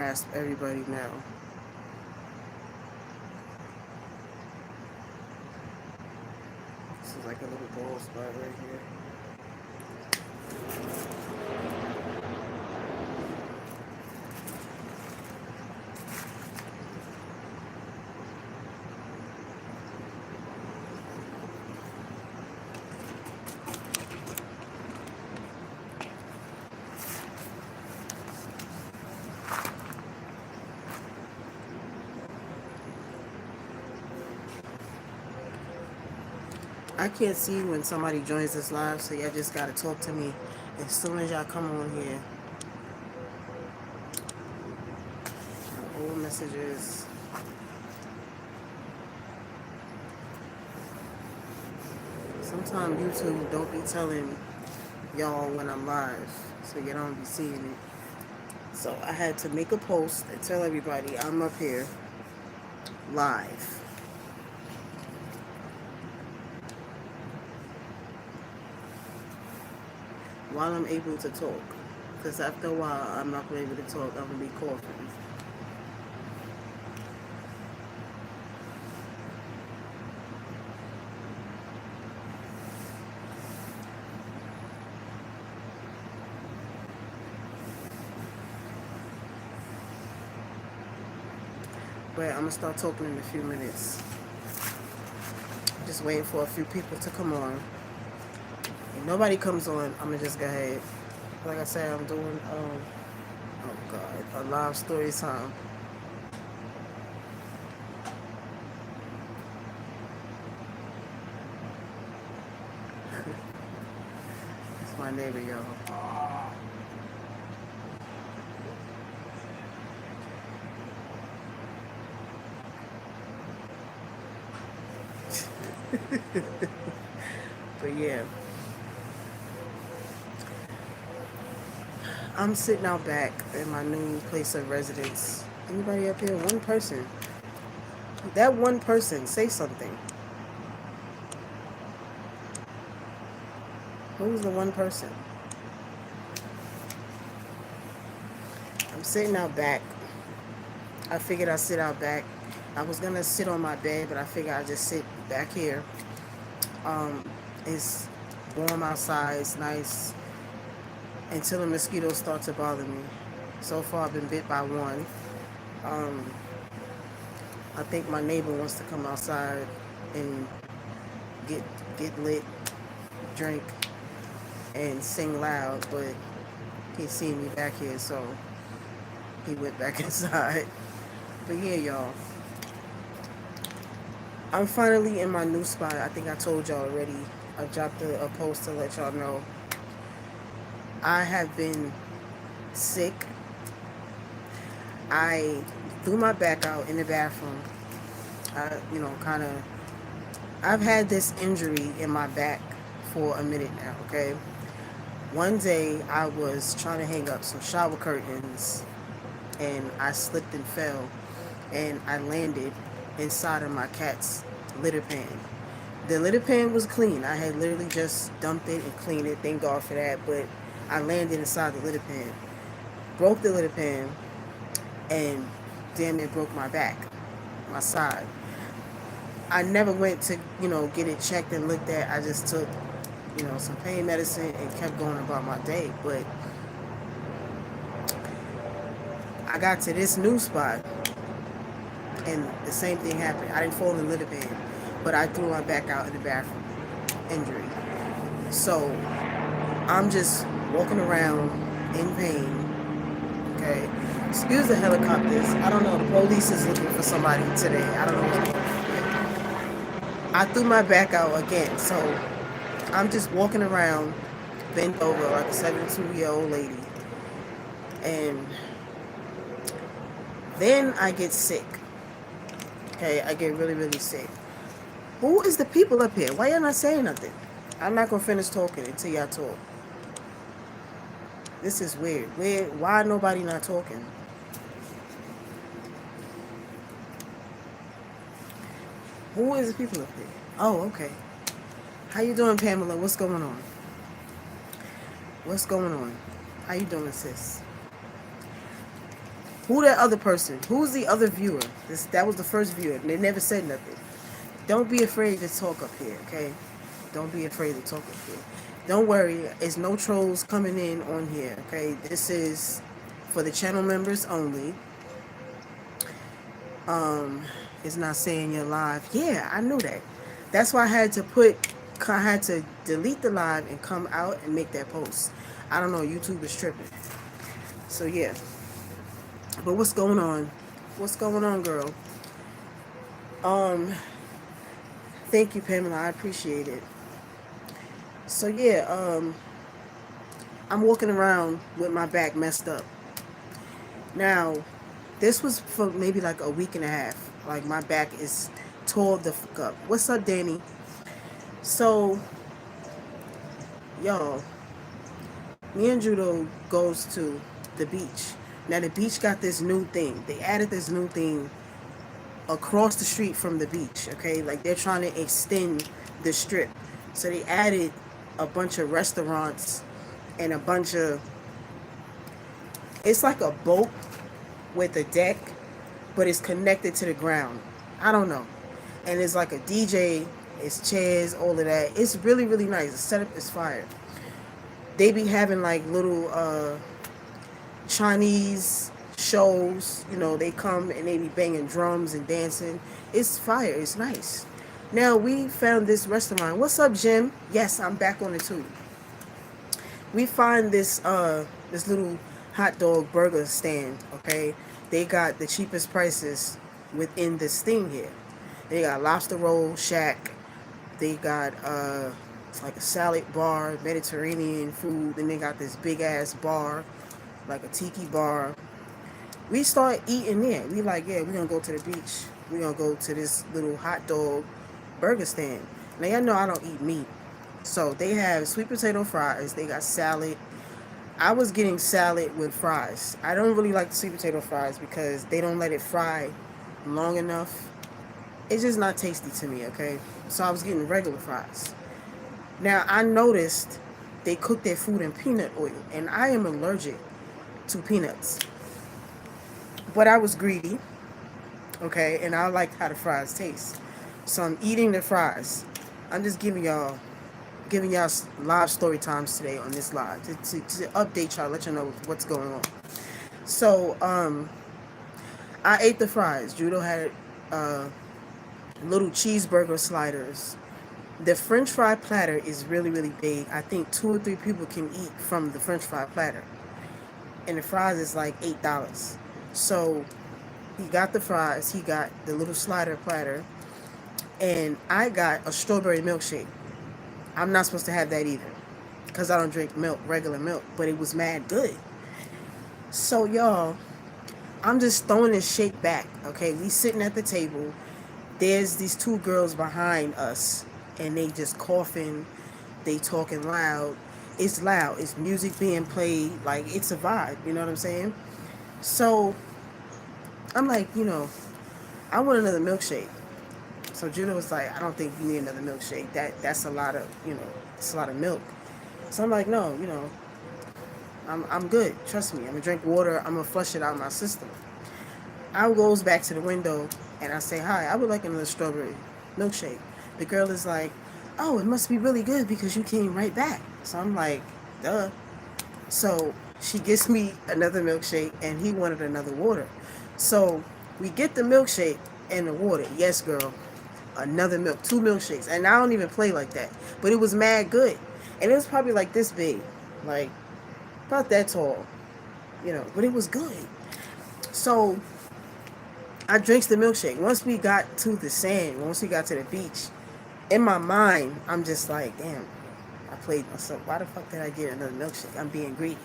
grasp everybody now. This is like a little ball spot right here. I can't see when somebody joins this live, so y'all just gotta talk to me as soon as y'all come on here. Old messages. Sometimes YouTube don't be telling y'all when I'm live, so you don't be seeing it. So I had to make a post and tell everybody I'm up here live. While I'm able to talk. Because after a while, I'm not going to be able to talk. I'm going to be coughing. But I'm going to start talking in a few minutes. Just waiting for a few people to come on. If nobody comes on, I'm going to just go ahead. Like I said, I'm doing, oh God, a live story time. It's my neighbor, y'all. But yeah, I'm sitting out back in my new place of residence. Anybody up here? One person. That one person, say something. Who's the one person? I'm sitting out back. I figured I'd sit out back. I was gonna sit on my bed, but I figured I'd just sit back here. It's warm outside, it's nice, until the mosquitoes start to bother me. So far I've been bit by one. Um, I think my neighbor wants to come outside and get get lit, drink, and sing loud, but he seen me back here, so he went back inside. But yeah, y'all, I'm finally in my new spot. I think I told y'all already. I dropped a post to let y'all know. I have been sick. I threw my back out in the bathroom. Kind of. I've had this injury in my back for a minute now, okay? One day I was trying to hang up some shower curtains and I slipped and fell and I landed inside of my cat's litter pan. The litter pan was clean. I had literally just dumped it and cleaned it. Thank God for that. But I landed inside the litter pan, broke the litter pan, and damn near broke my back, my side. I never went to, get it checked and looked at. I just took, some pain medicine and kept going about my day. But I got to this new spot and the same thing happened. I didn't fall in the litter pan, but I threw my back out in the bathroom. Injury. So I'm just walking around in pain. Okay. Excuse the helicopters. I don't know. The police is looking for somebody today. I don't know what's going on. I threw my back out again. So I'm just walking around, bent over like a 72-year-old lady. And then I get sick. Okay, I get really, really sick. Who is the people up here? Why y'all not saying nothing? I'm not gonna finish talking until y'all talk. This is weird. Why nobody not talking? Who is the people up here? Oh, okay. How you doing, Pamela? What's going on? What's going on? How you doing, sis? Who that other person? Who's the other viewer? That was the first viewer. And they never said nothing. Don't be afraid to talk up here, okay? Don't be afraid to talk up here. Don't worry, there's no trolls coming in on here, okay? This is for the channel members only. It's not saying you're live. Yeah, I knew that. That's why I had to delete the live and come out and make that post. I don't know, YouTube is tripping. So yeah. But what's going on? What's going on, girl? Um, Thank you, Pamela. I appreciate it. So yeah, I'm walking around with my back messed up. Now, this was for maybe like a week and a half. Like my back is tore the fuck up. What's up, Danny? So, y'all, me and Judo goes to the beach. Now the beach got this new thing. They added this new thing across the street from the beach, okay? Like they're trying to extend the strip. So they added a bunch of restaurants and a bunch of, it's like a boat with a deck, but it's connected to the ground. I don't know. And it's like a DJ, it's chairs, all of that. It's really, really nice. The setup is fire. They be having like little Chinese shows, you know, they come and they be banging drums and dancing. It's fire, it's nice. Now we found this restaurant. What's up, Jim? Yes, I'm back on it too. We find this little hot dog burger stand, okay? They got the cheapest prices within this thing here. They got lobster roll shack. They got like a salad bar, Mediterranean food. Then they got this big ass bar, like a tiki bar. We start eating there. We like, yeah, we're gonna go to the beach. We're gonna go to this little hot dog burger stand. Now y'all know I don't eat meat. So they have sweet potato fries, they got salad. I was getting salad with fries. I don't really like the sweet potato fries because they don't let it fry long enough. It's just not tasty to me, okay? So I was getting regular fries. Now I noticed they cook their food in peanut oil, and I am allergic to peanuts. But I was greedy, okay, and I liked how the fries taste. So I'm eating the fries. I'm just giving y'all live story times today on this live to update y'all, let you know what's going on. So I ate the fries. Judo had little cheeseburger sliders. The French fry platter is really, really big. I think 2 or 3 people can eat from the French fry platter, and the fries is like $8. So he got the fries, he got the little slider platter, and I got a strawberry milkshake. I'm not supposed to have that either because I don't drink milk, regular milk, but it was mad good. So y'all, I'm just throwing this shake back, okay? We sitting at the table. There's these 2 girls behind us, and they just coughing, they talking loud. It's loud, it's music being played, like it's a vibe, you know what I'm saying? So I'm like, I want another milkshake. So Judah was like, I don't think you need another milkshake. That's a lot of, it's a lot of milk. So I'm like, no, I'm good. Trust me. I'm gonna drink water. I'm gonna flush it out of my system. I goes back to the window and I say, hi, I would like another strawberry milkshake. The girl is like, oh, it must be really good because you came right back. So I'm like, duh. So she gets me another milkshake and he wanted another water. So we get the milkshake and the water. Yes, girl. Another milk, 2 milkshakes. And I don't even play like that. But it was mad good. And it was probably like this big. Like, about that tall. But it was good. So I drinks the milkshake. Once we got to the sand, once we got to the beach, in my mind, I'm just like, damn, I played myself. Why the fuck did I get another milkshake? I'm being greedy.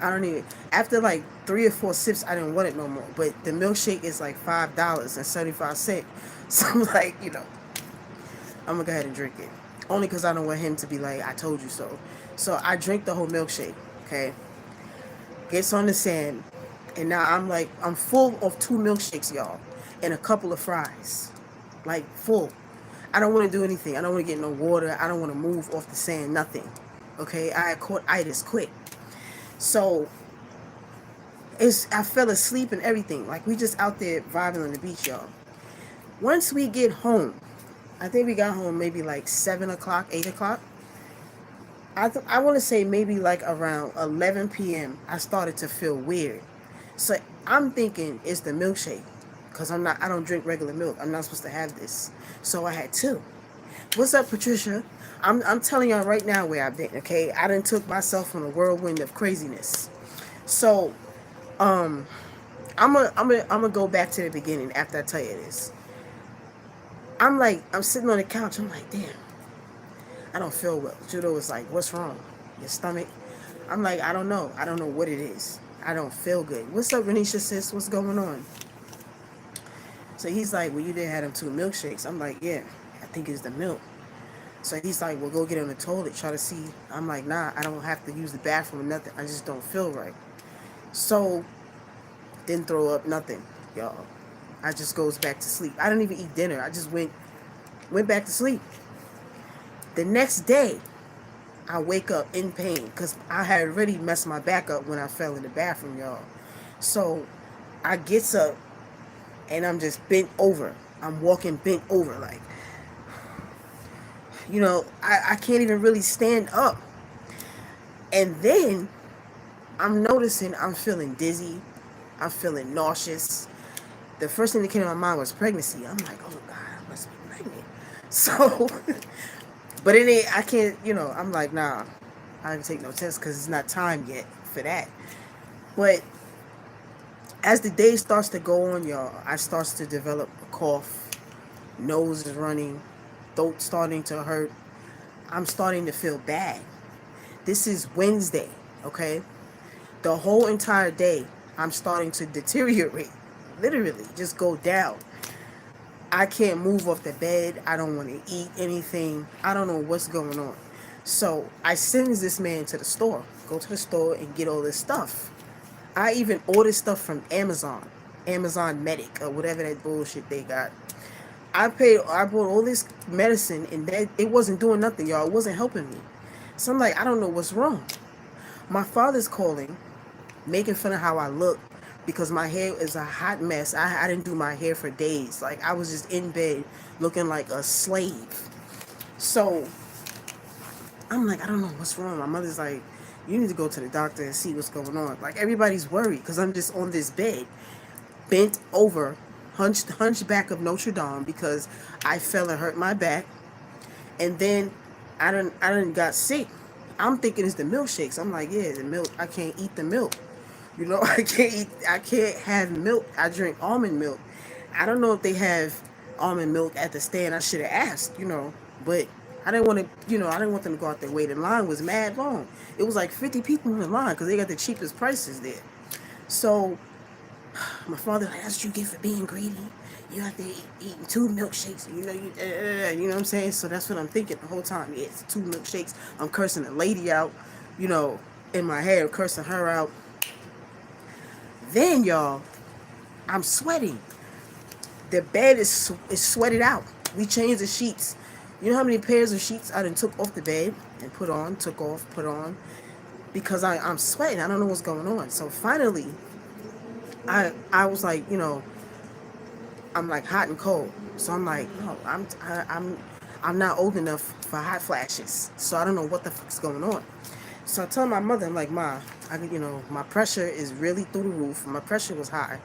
I don't even, after like 3 or 4 sips, I didn't want it no more. But the milkshake is like $5.75. So I'm like, I'm gonna go ahead and drink it. Only because I don't want him to be like, I told you so. So I drink the whole milkshake, okay? Gets on the sand. And now I'm full of 2 milkshakes, y'all. And a couple of fries. Like, full. I don't want to do anything. I don't want to get no water. I don't want to move off the sand, nothing. Okay? I caught itis quick. So I fell asleep and everything. Like, we just out there vibing on the beach, y'all. Once we get home, I think we got home maybe like 7 o'clock, 8 o'clock. I want to say maybe like around 11 p.m. I started to feel weird. So I'm thinking it's the milkshake, because I don't drink regular milk. I'm not supposed to have this. So I had two. What's up, Patricia? I'm telling y'all right now where I've been, okay? I done took myself on a whirlwind of craziness. So, um, I'm gonna go back to the beginning after I tell you this. I'm sitting on the couch. I'm like, damn, I don't feel well. Judo was like, what's wrong? Your stomach? I'm like, I don't know. I don't know what it is. I don't feel good. What's up, Renisha, sis? What's going on? So he's like, well, you did have them two milkshakes. I'm like, yeah, I think it's the milk. So he's like, well, go get on the toilet, try to see. I'm like, nah, I don't have to use the bathroom or nothing. I just don't feel right. So, didn't throw up, nothing, y'all. I just goes back to sleep. I didn't even eat dinner. I just went back to sleep. The next day, I wake up in pain because I had already messed my back up when I fell in the bathroom, y'all. So, I gets up and I'm just bent over. I'm walking bent over, like, I can't even really stand up. And then I'm noticing I'm feeling dizzy. I'm feeling nauseous. The first thing that came to my mind was pregnancy. I'm like, oh God, I must be pregnant. So, but it ain't, I can't, I'm like, nah, I didn't take no test because it's not time yet for that. But as the day starts to go on, y'all, I starts to develop a cough. Nose is running. Throat starting to hurt. I'm starting to feel bad. This is Wednesday, okay? The whole entire day, I'm starting to deteriorate. Literally, just go down. I can't move off the bed. I don't want to eat anything. I don't know what's going on. So I sends this man to the store. Go to the store and get all this stuff. I even ordered stuff from Amazon Medic, or whatever that bullshit they got. I bought all this medicine, and that it wasn't doing nothing, y'all. It wasn't helping me. So I'm like, I don't know what's wrong. My father's calling, making fun of how I look, because my hair is a hot mess. I didn't do my hair for days. Like, I was just in bed looking like a slave. So I'm like, I don't know what's wrong. My mother's like, you need to go to the doctor and see what's going on. Like, everybody's worried because I'm just on this bed, bent over, hunchback of Notre Dame, because I fell and hurt my back. And then I done got sick. I'm thinking it's the milkshakes. I'm like, yeah, the milk. I can't eat the milk. I can't have milk. I drink almond milk. I don't know if they have almond milk at the stand. I should have asked, but I didn't want to, I didn't want them to go out there wait. The line was mad long. It was like 50 people in the line because they got the cheapest prices there. So my father, like, that's what you get for being greedy. You have to eating two milkshakes. You know what I'm saying? So that's what I'm thinking the whole time. Yeah, it's two milkshakes. I'm cursing the lady out, in my head, I'm cursing her out. Then, y'all, I'm sweating. The bed is sweated out. We changed the sheets. You know how many pairs of sheets I done took off the bed and put on, took off, put on, because I'm sweating. I don't know what's going on. So finally, I was like, I'm like hot and cold. So I'm like, no, I'm not old enough for hot flashes. So I don't know what the fuck's going on. So I tell my mother, I'm like, Ma, my pressure is really through the roof. My pressure was high.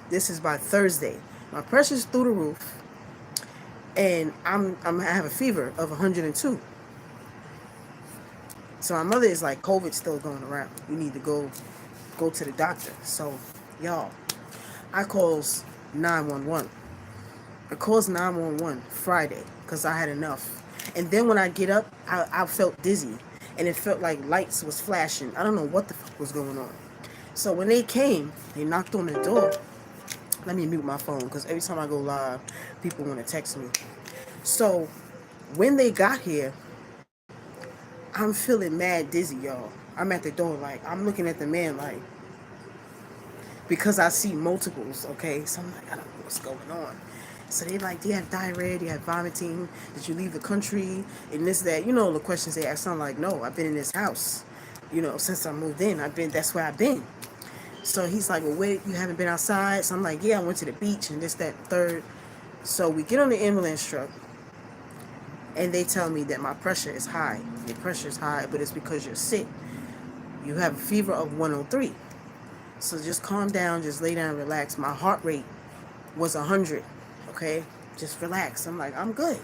This is by Thursday. My pressure's through the roof, and I have a fever of 102. So my mother is like, COVID's still going around. You need to go to the doctor. So, y'all, I calls 911. I calls 911 Friday because I had enough. And then when I get up, I felt dizzy. And it felt like lights was flashing. I don't know what the fuck was going on. So when they came, they knocked on the door. Let me mute my phone because every time I go live, people want to text me. So when they got here, I'm feeling mad dizzy, y'all. I'm at the door, like, I'm looking at the man, like, because I see multiples, okay? So I'm like, I don't know what's going on. So they like, do you have diarrhea? Do you have vomiting? Did you leave the country? And this, that, the questions they ask. I'm like, no, I've been in this house, since I moved in. That's where I've been. So he's like, well, wait, you haven't been outside? So I'm like, yeah, I went to the beach and this, that, third. So we get on the ambulance truck and they tell me that my pressure is high. Your pressure is high, but it's because you're sick. You have a fever of 103. So just calm down, just lay down, relax. My heart rate was 100. Okay? Just relax. I'm like, I'm good.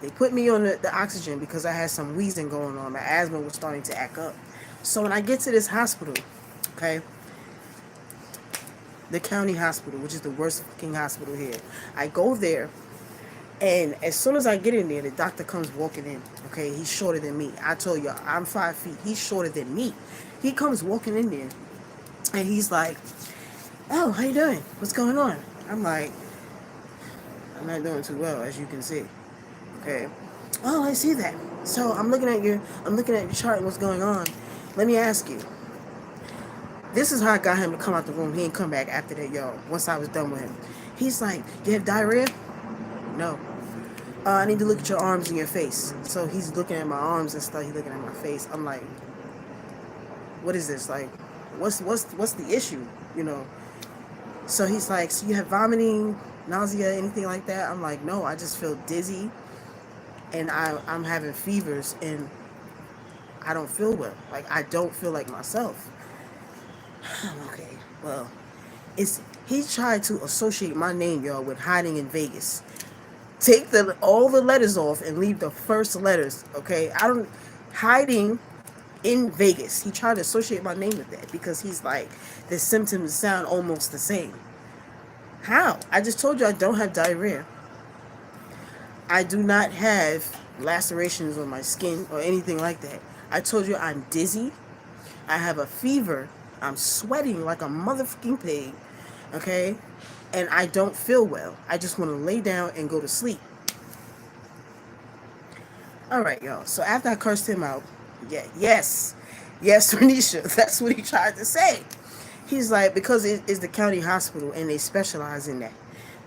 They put me on the oxygen because I had some wheezing going on. My asthma was starting to act up. So when I get to this hospital, okay, the county hospital, which is the worst fucking hospital here, I go there, and as soon as I get in there, the doctor comes walking in. Okay, he's shorter than me. I told you, I'm 5 feet. He's shorter than me. He comes walking in there, and he's like, "Oh, how you doing? What's going on?" I'm like, "I'm not doing too well, as you can see." Okay. Oh, I see that. So I'm looking at your chart and what's going on. Let me ask you. This is how I got him to come out the room. He ain't come back after that, y'all. Once I was done with him, he's like, "You have diarrhea?" No. I need to look at your arms and your face. So he's looking at my arms and stuff. He's looking at my face. I'm like, what is this? Like, what's the issue? You know? So he's like, so you have vomiting, nausea, anything like that? I'm like, no, I just feel dizzy, and I'm having fevers, and I don't feel well. Like, I don't feel like myself. Okay, well, he tried to associate my name, y'all, with hiding in Vegas. Take all the letters off and leave the first letters. Okay, I don't hiding in Vegas. He tried to associate my name with that because he's like, the symptoms sound almost the same. How? I just told you I don't have diarrhea. I do not have lacerations on my skin or anything like that. I told you I'm dizzy. I have a fever. I'm sweating like a motherfucking pig. Okay? And I don't feel well. I just want to lay down and go to sleep. Alright, y'all. So after I cursed him out, yes, Renisha, that's what he tried to say. He's like, because it is the county hospital and they specialize in that.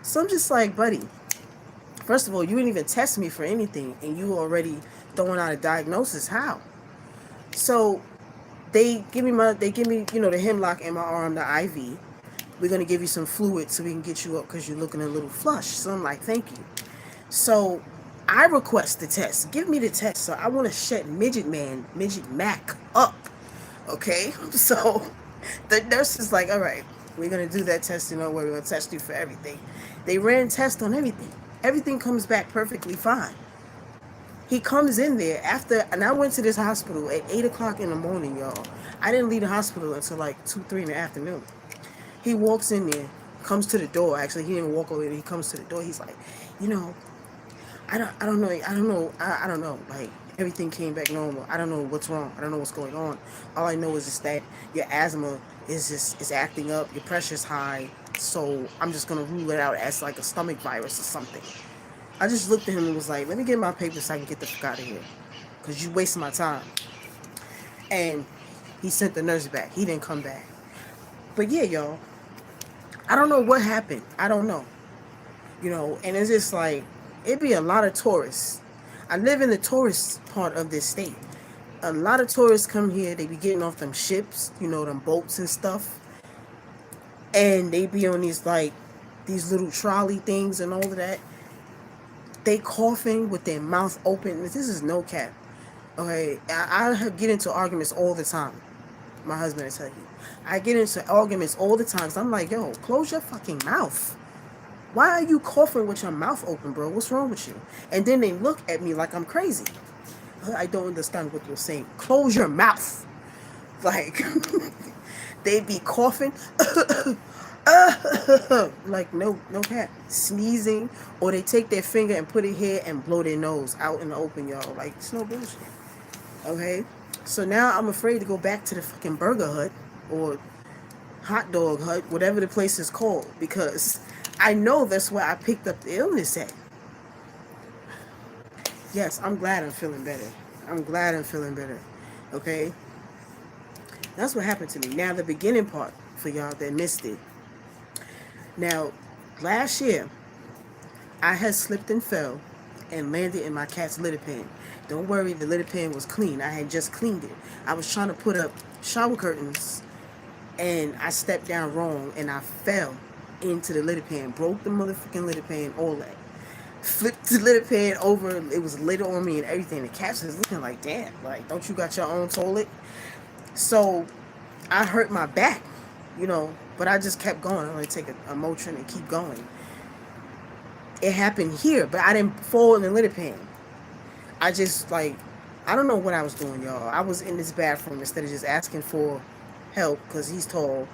So I'm just like, buddy, first of all, you didn't even test me for anything and you already throwing out a diagnosis. How? So they give me, the hemlock in my arm, the IV. We're going to give you some fluid so we can get you up because you're looking a little flushed. So I'm like, thank you. So I request the test. Give me the test. So I want to shut Midget Mac up. Okay? So the nurse is like, all right, we're going to do that testing. Don't worry, we're going to test you for everything. They ran tests on everything. Everything comes back perfectly fine. He comes in there and I went to this hospital at 8 o'clock in the morning, y'all. I didn't leave the hospital until like 2, 3 in the afternoon. He walks in there, comes to the door. Actually, he didn't walk over there. He comes to the door. He's like, I don't know. Like, everything came back normal. I don't know what's wrong. I don't know what's going on. All I know is just that your asthma is acting up. Your pressure's high. So I'm just gonna rule it out as like a stomach virus or something. I just looked at him and was like, let me get my papers so I can get the fuck out of here, cause you wasting my time. And he sent the nurse back. He didn't come back. But yeah, y'all, I don't know what happened. I don't know. And it's just like, it'd be a lot of tourists. I live in the tourist part of this state. A lot of tourists come here. They be getting off them ships, them boats and stuff. And they be on these little trolley things and all of that. They coughing with their mouth open. This is no cap. Okay, I get into arguments all the time. My husband will tell you. I get into arguments all the time. So I'm like, yo, close your fucking mouth. Why are you coughing with your mouth open, bro? What's wrong with you? And then they look at me like I'm crazy. I don't understand what you're saying. Close your mouth. Like, they be coughing. Like, no cap. Sneezing. Or they take their finger and put it here and blow their nose out in the open, y'all. Like, it's no bullshit. Okay? So now I'm afraid to go back to the fucking Burger Hut or Hot Dog Hut, whatever the place is called, because I know that's where I picked up the illness at. Yes, I'm glad I'm feeling better. Okay? That's what happened to me. Now, the beginning part, for y'all that missed it. Now, last year, I had slipped and fell and landed in my cat's litter pan. Don't worry, the litter pan was clean. I had just cleaned it. I was trying to put up shower curtains and I stepped down wrong and I fell into the litter pan, broke the motherfucking litter pan, all that. Flipped the litter pan over, it was litter on me and everything. The cats is looking like, damn, like, don't you got your own toilet? So I hurt my back, but I just kept going. I'm gonna take a Motrin and keep going. It happened here, but I didn't fall in the litter pan. I just like, I don't know what I was doing, y'all. I was in this bathroom instead of just asking for help because he's tall,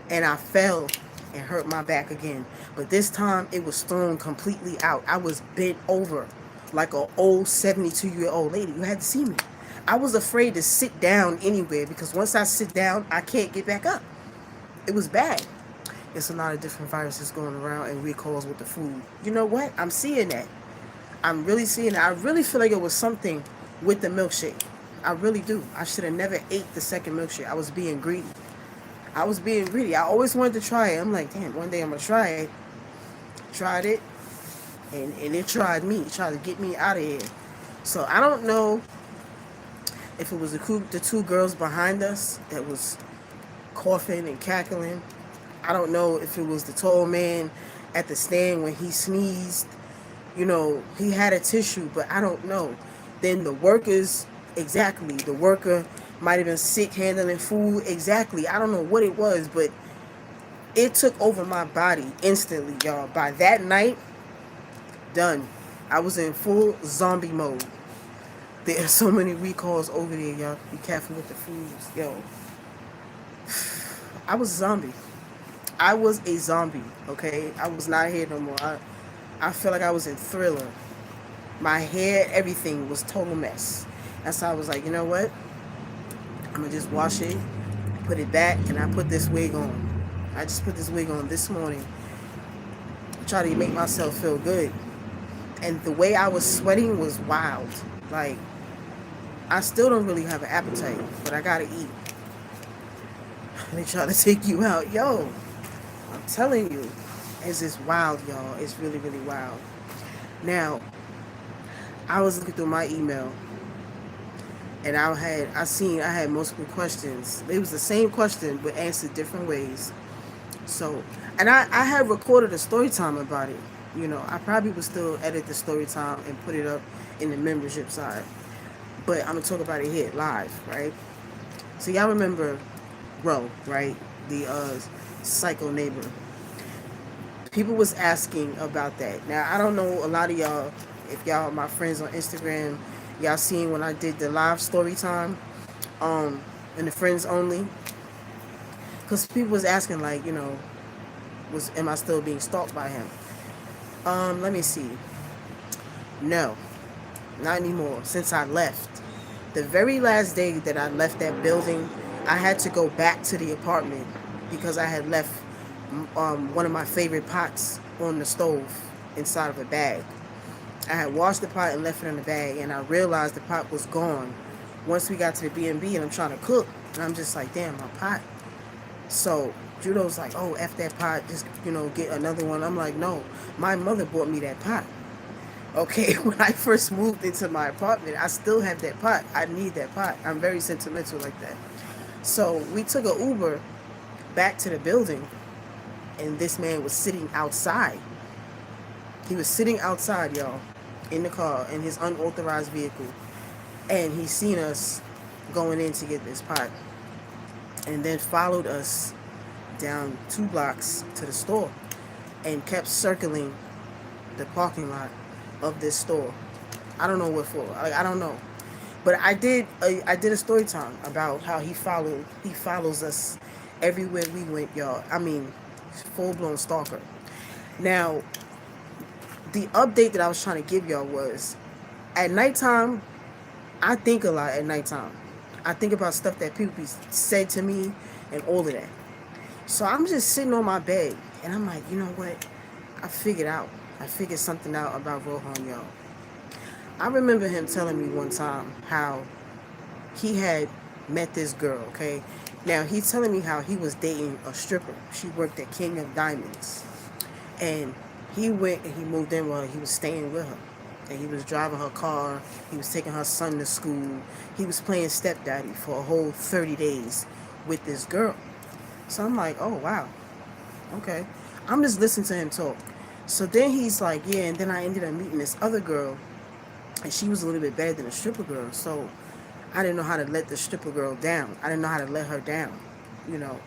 and I fell and hurt my back again. But this time it was thrown completely out. I was bent over like an old 72-year-old lady. You had to see me. I was afraid to sit down anywhere because once I sit down, I can't get back up. It was bad. It's a lot of different viruses going around and recalls with the food. You know what? I'm seeing that. I'm really seeing it. I really feel like it was something with the milkshake. I really do. I should have never ate the second milkshake. I was being greedy. I was being greedy. I always wanted to try it. I'm like, damn, one day I'm going to try it. Tried it, and it tried me. It tried to get me out of here. So I don't know if it was the two girls behind us that was coughing and cackling. I don't know if it was the tall man at the stand when he sneezed. He had a tissue, but I don't know. Then the workers, exactly. The worker might have been sick handling food, exactly. I don't know what it was, but it took over my body instantly, y'all. By that night, done. I was in full zombie mode. There are so many recalls over there, y'all. Be careful with the foods, yo. I was a zombie. I was a zombie, okay? I was not here no more. I felt like I was in Thriller. My hair, everything was total mess. That's how I was like, you know what? I'm going to just wash it, put it back, and I put this wig on. I just put this wig on this morning. Try to make myself feel good. And the way I was sweating was wild. Like, I still don't really have an appetite, but I got to eat. They try to take you out. Yo, I'm telling you, it's just wild, y'all. It's really, really wild. Now, I was looking through my email, and I had multiple questions. It was the same question, but answered different ways. So, and I had recorded a story time about it. I probably would still edit the story time and put it up in the membership side. But I'm going to talk about it here live, right? So y'all remember Ro, right? The psycho neighbor. People was asking about that. Now, I don't know a lot of y'all, if y'all are my friends on Instagram, y'all seen when I did the live story time, and the friends only. Because people was asking, like, am I still being stalked by him? Let me see. No, not anymore. Since I left. The very last day that I left that building, I had to go back to the apartment because I had left one of my favorite pots on the stove inside of a bag. I had washed the pot and left it in the bag, and I realized the pot was gone once we got to the B&B, and I'm trying to cook, and I'm just like, damn, my pot. So Judo's like, oh, F that pot, just, get another one. I'm like, no, my mother bought me that pot. Okay, when I first moved into my apartment, I still have that pot. I need that pot. I'm very sentimental like that. So we took an Uber back to the building, and this man was sitting outside. He was sitting outside, y'all, in the car, in his unauthorized vehicle. And he seen us going in to get this pot. And then followed us down 2 blocks to the store and kept circling the parking lot of this store. I don't know what for. I don't know. But I did a story time about how he follows us everywhere we went, y'all. I mean, full-blown stalker. Now, the update that I was trying to give y'all was, at nighttime, I think a lot at nighttime. I think about stuff that people said to me and all of that. So I'm just sitting on my bed, and I'm like, you know what? I figured something out about Rohan, y'all. I remember him telling me one time how he had met this girl, okay? Now, he's telling me how he was dating a stripper. She worked at King of Diamonds. And he went and he moved in with her. He was staying with her. And he was driving her car. He was taking her son to school. He was playing stepdaddy for a whole 30 days with this girl. So I'm like, oh wow, okay. I'm just listening to him talk. So then he's like, yeah, and then I ended up meeting this other girl, and she was a little bit better than a stripper girl. So I didn't know how to let the stripper girl down. I didn't know how to let her down, you know.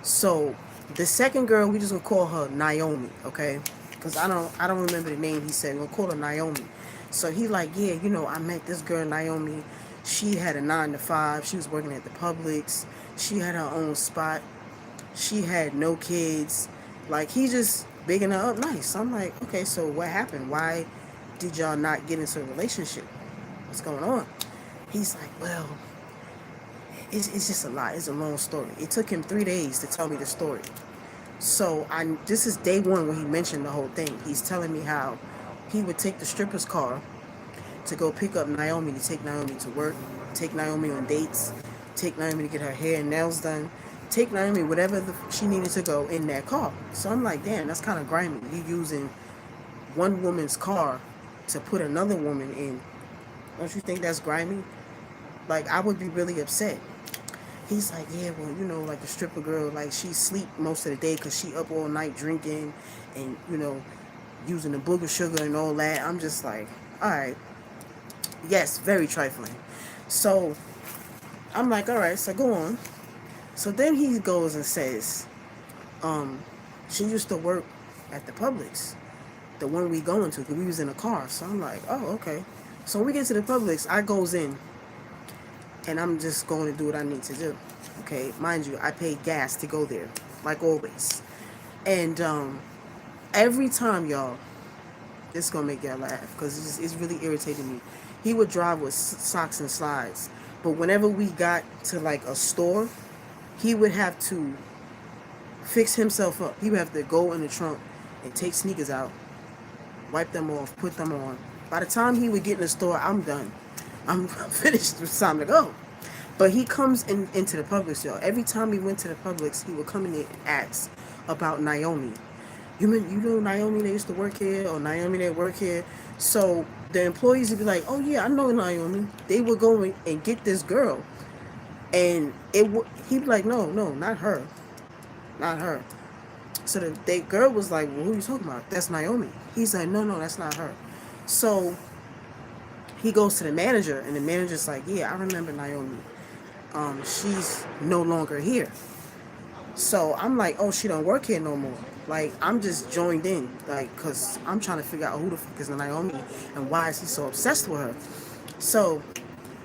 So the second girl, we just gonna call her Naomi, okay? Because I don't remember the name he said. We'll call her Naomi. So he like, yeah, I met this girl Naomi. She had a 9 to 5. She was working at the Publix. She had her own spot. She had no kids. Like, he just bigging her up nice. I'm like, okay, so what happened? Why did y'all not get into a relationship? What's going on? He's like, well, it's just a lot. It's a long story. It took him 3 days to tell me the story. So this is day one when he mentioned the whole thing. He's telling me how he would take the stripper's car to go pick up Naomi, to take Naomi to work, take Naomi on dates, take Naomi to get her hair and nails done, take Naomi whatever she needed to go in that car. So I'm like, damn, that's kind of grimy. You using one woman's car to put another woman in. Don't you think that's grimy? Like, I would be really upset. He's like, yeah, well, like the stripper girl, like she sleep most of the day because she up all night drinking and, using the booger sugar and all that. I'm just like, all right. Yes, very trifling. So I'm like, all right, so go on. So then he goes and says, um, she used to work at the Publix, the one we going to, because we was in a car. So I'm like, oh, okay. So when we get to the Publix, I goes in, and I'm just going to do what I need to do. Okay, mind you, I paid gas to go there, like always. And every time, y'all, this is gonna make y'all laugh because it's really irritating me. He would drive with socks and slides, but whenever we got to like a store, he would have to fix himself up. He would have to go in the trunk and take sneakers out, wipe them off, put them on. By the time he would get in the store, I'm done. I'm finished. It's time to go. But he comes into the Publix, y'all. Every time he went to the Publix, he would come in there and ask about Naomi. You know Naomi that used to work here, or Naomi that work here? So the employees would be like, oh yeah, I know Naomi. They would go and get this girl. And he'd be like, no, not her. Not her. So the girl was like, well, who are you talking about? That's Naomi. He's like, no, that's not her. So he goes to the manager, and the manager's like, yeah, I remember Naomi. She's no longer here. So I'm like, oh, she don't work here no more. Like, I'm just joined in, like, because I'm trying to figure out who the fuck is Naomi and why is he so obsessed with her. So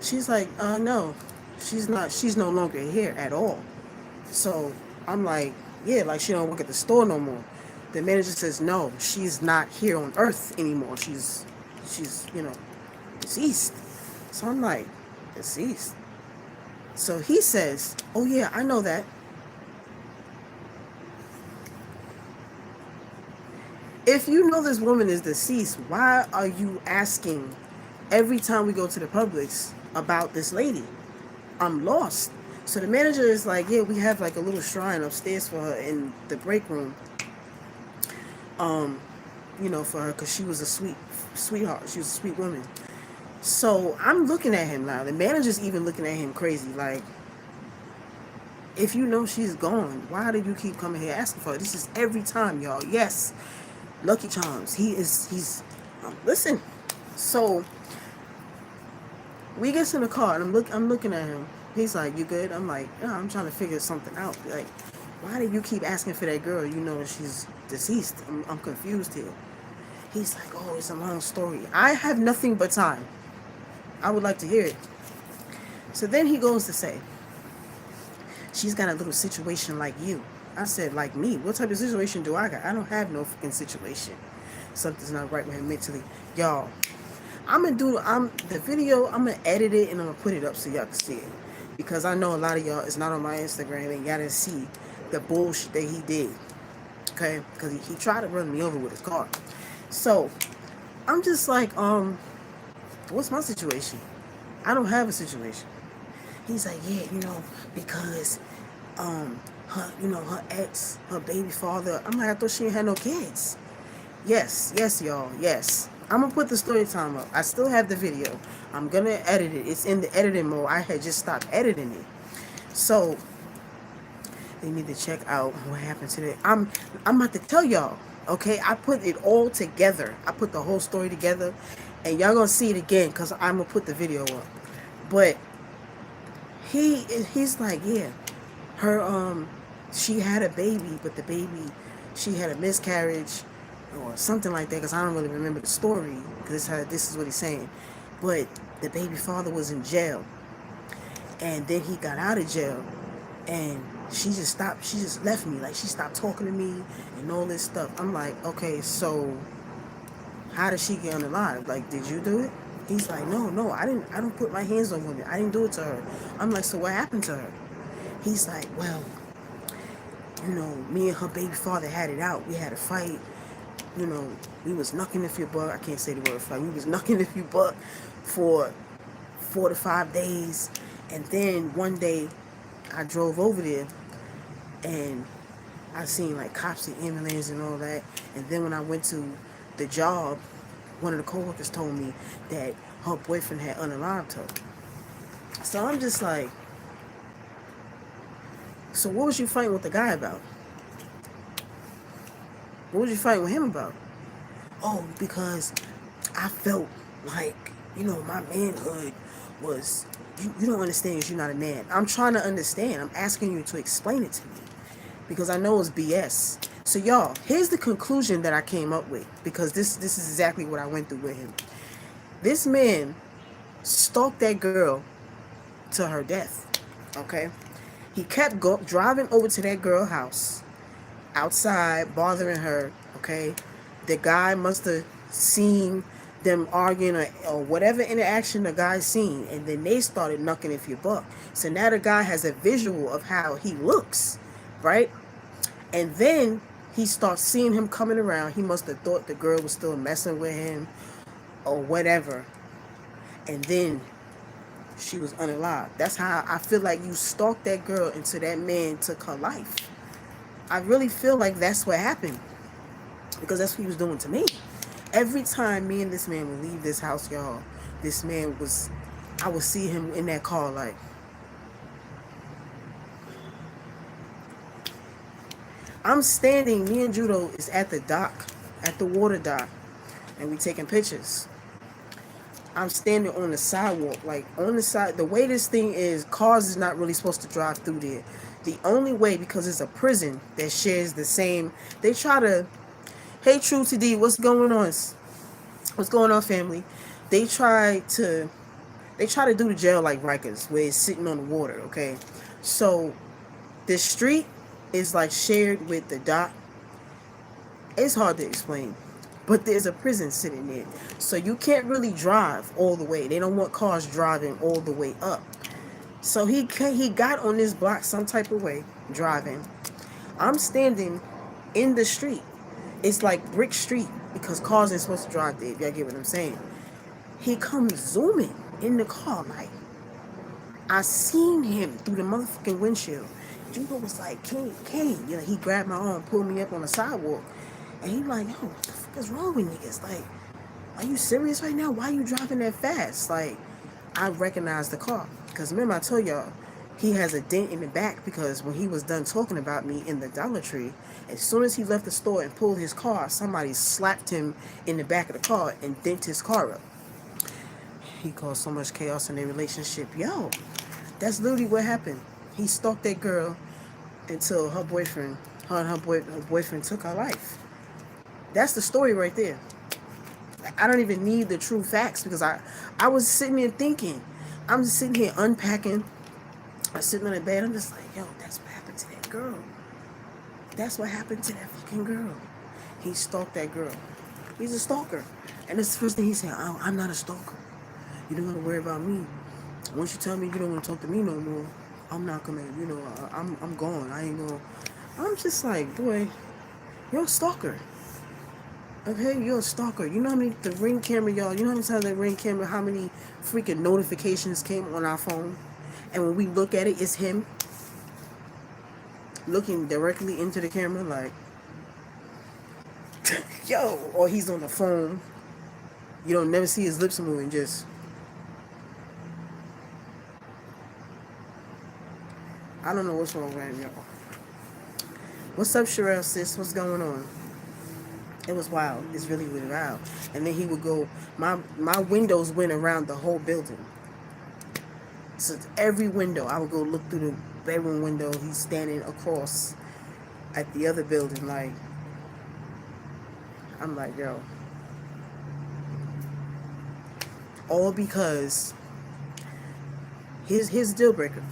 she's like, no, she's not. She's no longer here at all. So I'm like, yeah, like she don't work at the store no more. The manager says, no, she's not here on Earth anymore. She's deceased. So I'm like, deceased. So he says, oh yeah, I know that. If you know this woman is deceased, why are you asking every time we go to the Publix about this lady? I'm lost. So the manager is like, yeah, we have like a little shrine upstairs for her in the break room. For her, because she was a sweetheart. She was a sweet woman. So I'm looking at him now. The manager's even looking at him crazy, like, if you know she's gone, why do you keep coming here asking for her? This is every time, y'all. Yes, Lucky Charms. He's listen. So we get in the car, and I'm looking at him. He's like, you good? I'm like, yeah, I'm trying to figure something out. Like, why do you keep asking for that girl? You know that she's deceased. I'm confused here. He's like, oh, it's a long story. I have nothing but time. I would like to hear it. So then he goes to say, she's got a little situation like you. I said, like me? What type of situation do I got? I don't have no fucking situation. Something's not right with him mentally. Y'all, the video, I'm going to edit it and I'm going to put it up so y'all can see it. Because I know a lot of y'all is not on my Instagram and y'all didn't see the bullshit that he did. Okay? Because he tried to run me over with his car. So, I'm just like, what's my situation? I don't have a situation. He's like, yeah, because, her ex, her baby father. I'm like, I thought she ain't had no kids. Yes, y'all, yes. I'm gonna put the story time up. I still have the video. I'm gonna edit it. It's in the editing mode. I had just stopped editing it. So, They need to check out what happened to that. I'm about to tell y'all. Okay, I put it all together. I put the whole story together, and y'all gonna see it again because I'm gonna put the video up. But he's like, yeah, her she had a baby, but the baby, she had a miscarriage or something like that because I don't really remember the story because this is what he's saying. But the baby father was in jail, and then he got out of jail, and she just left me, like she stopped talking to me and all this stuff. I'm like, okay, so how did she get unalive? Like, did you do it? He's like, no, I don't put my hands on women, I didn't do it to her. I'm like, so what happened to her? He's like, well, me and her baby father had it out. We had a fight. We was knucking if you buck. I can't say the word fight. We was knucking if you buck for 4 to 5 days. And then one day I drove over there and I seen like cops and ambulance and all that. And then when I went to the job, one of the coworkers told me that her boyfriend had unalived her. So I'm just like, so what was you fighting with the guy about? What was you fighting with him about? Oh, because I felt like, my manhood was, you don't understand because you're not a man. I'm trying to understand. I'm asking you to explain it to me because I know it's BS. So y'all, here's the conclusion that I came up with because this is exactly what I went through with him. This man stalked that girl to her death, okay? He kept driving over to that girl's house, outside, bothering her, okay? The guy must have seen them arguing or whatever interaction the guy seen, and then they started knucking if you buck. So now the guy has a visual of how he looks, right? And then he starts seeing him coming around. He must have thought the girl was still messing with him or whatever. And then she was unalive. That's how I feel like you stalked that girl until that man took her life. I really feel like that's what happened because that's what he was doing to me. Every time me and this man would leave this house, y'all, this man was, I would see him in that car like, I'm standing, me and Judo is at the dock, at the water dock, and we taking pictures. I'm standing on the sidewalk, like on the side. The way this thing is, cars is not really supposed to drive through there. The only way, because it's a prison that shares the same, they try to, hey True to D, what's going on? What's going on, family? They try to do the jail like Rikers, where it's sitting on the water, okay? So the street is like shared with the dock. It's hard to explain, but there's a prison sitting there, so you can't really drive all the way. They don't want cars driving all the way up. So he got on this block some type of way, driving. I'm standing in the street. It's like brick street because cars ain't supposed to drive there, if y'all get what I'm saying. He comes zooming in the car like, I seen him through the motherfucking windshield. Judo was like, Kane. He grabbed my arm, pulled me up on the sidewalk. And he like, yo, what the fuck is wrong with niggas? Like, are you serious right now? Why are you driving that fast? Like, I recognized the car. Because remember I told y'all, he has a dent in the back because when he was done talking about me in the Dollar Tree, as soon as he left the store and pulled his car, somebody slapped him in the back of the car and dent his car up. He caused so much chaos in their relationship. Yo, that's literally what happened. He stalked that girl until her boyfriend took her life. That's the story right there. I don't even need the true facts because I was sitting there thinking. I'm just sitting here unpacking. I'm sitting on the bed. I'm just like, yo, that's what happened to that girl. That's what happened to that fucking girl. He stalked that girl. He's a stalker. And that's the first thing he said, oh, I'm not a stalker. You don't have to worry about me. Once you tell me you don't want to talk to me no more, I'm not gonna, I'm gone. I ain't gonna. I'm just like, boy, you're a stalker. Okay, you're a stalker. You know how many, the Ring camera, y'all, you know how many times that Ring camera, how many freaking notifications came on our phone? And when we look at it, it's him looking directly into the camera like, yo, or he's on the phone. You don't never see his lips moving, just. I don't know what's wrong with him, y'all. What's up, Sherelle, sis? What's going on? It was wild. It's really, really wild. And then he would go, my windows went around the whole building. So every window, I would go look through the bedroom window. He's standing across at the other building. Like, I'm like, yo. All because his deal breaker.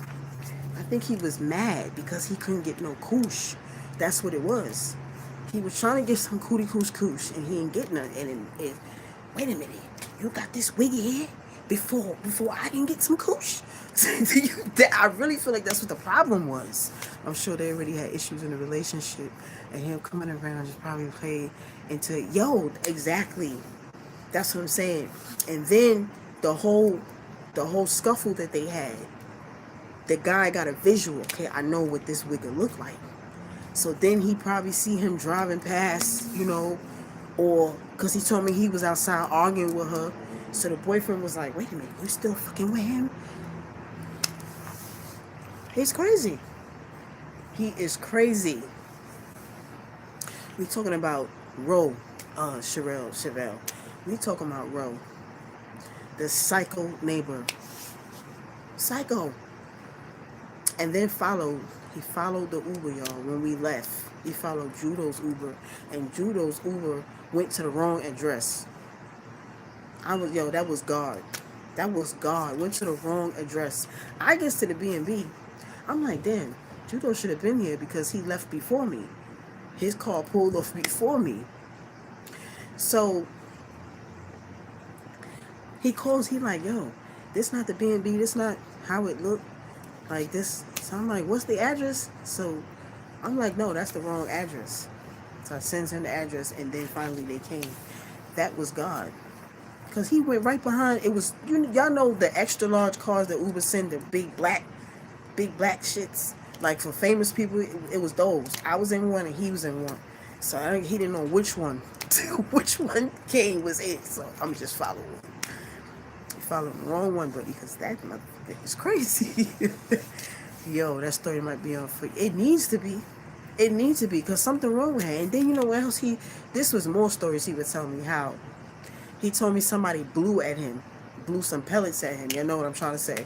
I think he was mad because he couldn't get no koosh. That's what it was. He was trying to get some cootie koosh, and he ain't getting none. And wait a minute, you got this wiggy here before I can get some koosh. I really feel like that's what the problem was. I'm sure they already had issues in the relationship, and him coming around just probably played into yo exactly. That's what I'm saying. And then the whole scuffle that they had, the guy got a visual. Okay, I know what this wigger look like. So then he probably see him driving past, or because he told me he was outside arguing with her. So the boyfriend was like, wait a minute, you still fucking with him? He's crazy. He is crazy. We talking about Roe, Chevelle. We talking about Roe, the psycho neighbor. Psycho. And then he followed the Uber, y'all, when we left. He followed Judo's Uber, and Judo's Uber went to the wrong address. That was God. That was God. Went to the wrong address. I get to the B&B. I'm like, damn, Judo should have been here because he left before me. His car pulled off before me. So he calls, he like, yo, this not the B&B, this not how it looked like this. So I'm like, what's the address? So I'm like, no, that's the wrong address. So I sent him the address, and then finally they came. That was God. Because he went right behind, it was, y'all know the extra large cars that Uber send, the big black shits. Like for famous people, it was those. I was in one and he was in one. So he didn't know which one Kane was in. So I'm just following him. He followed the wrong one, buddy, because that motherfucker is crazy. Yo, that story might be on for it needs to be. It needs to be, because something wrong with her. And then you know what else this was more stories he would tell me how. He told me somebody blew some pellets at him. You know what I'm trying to say?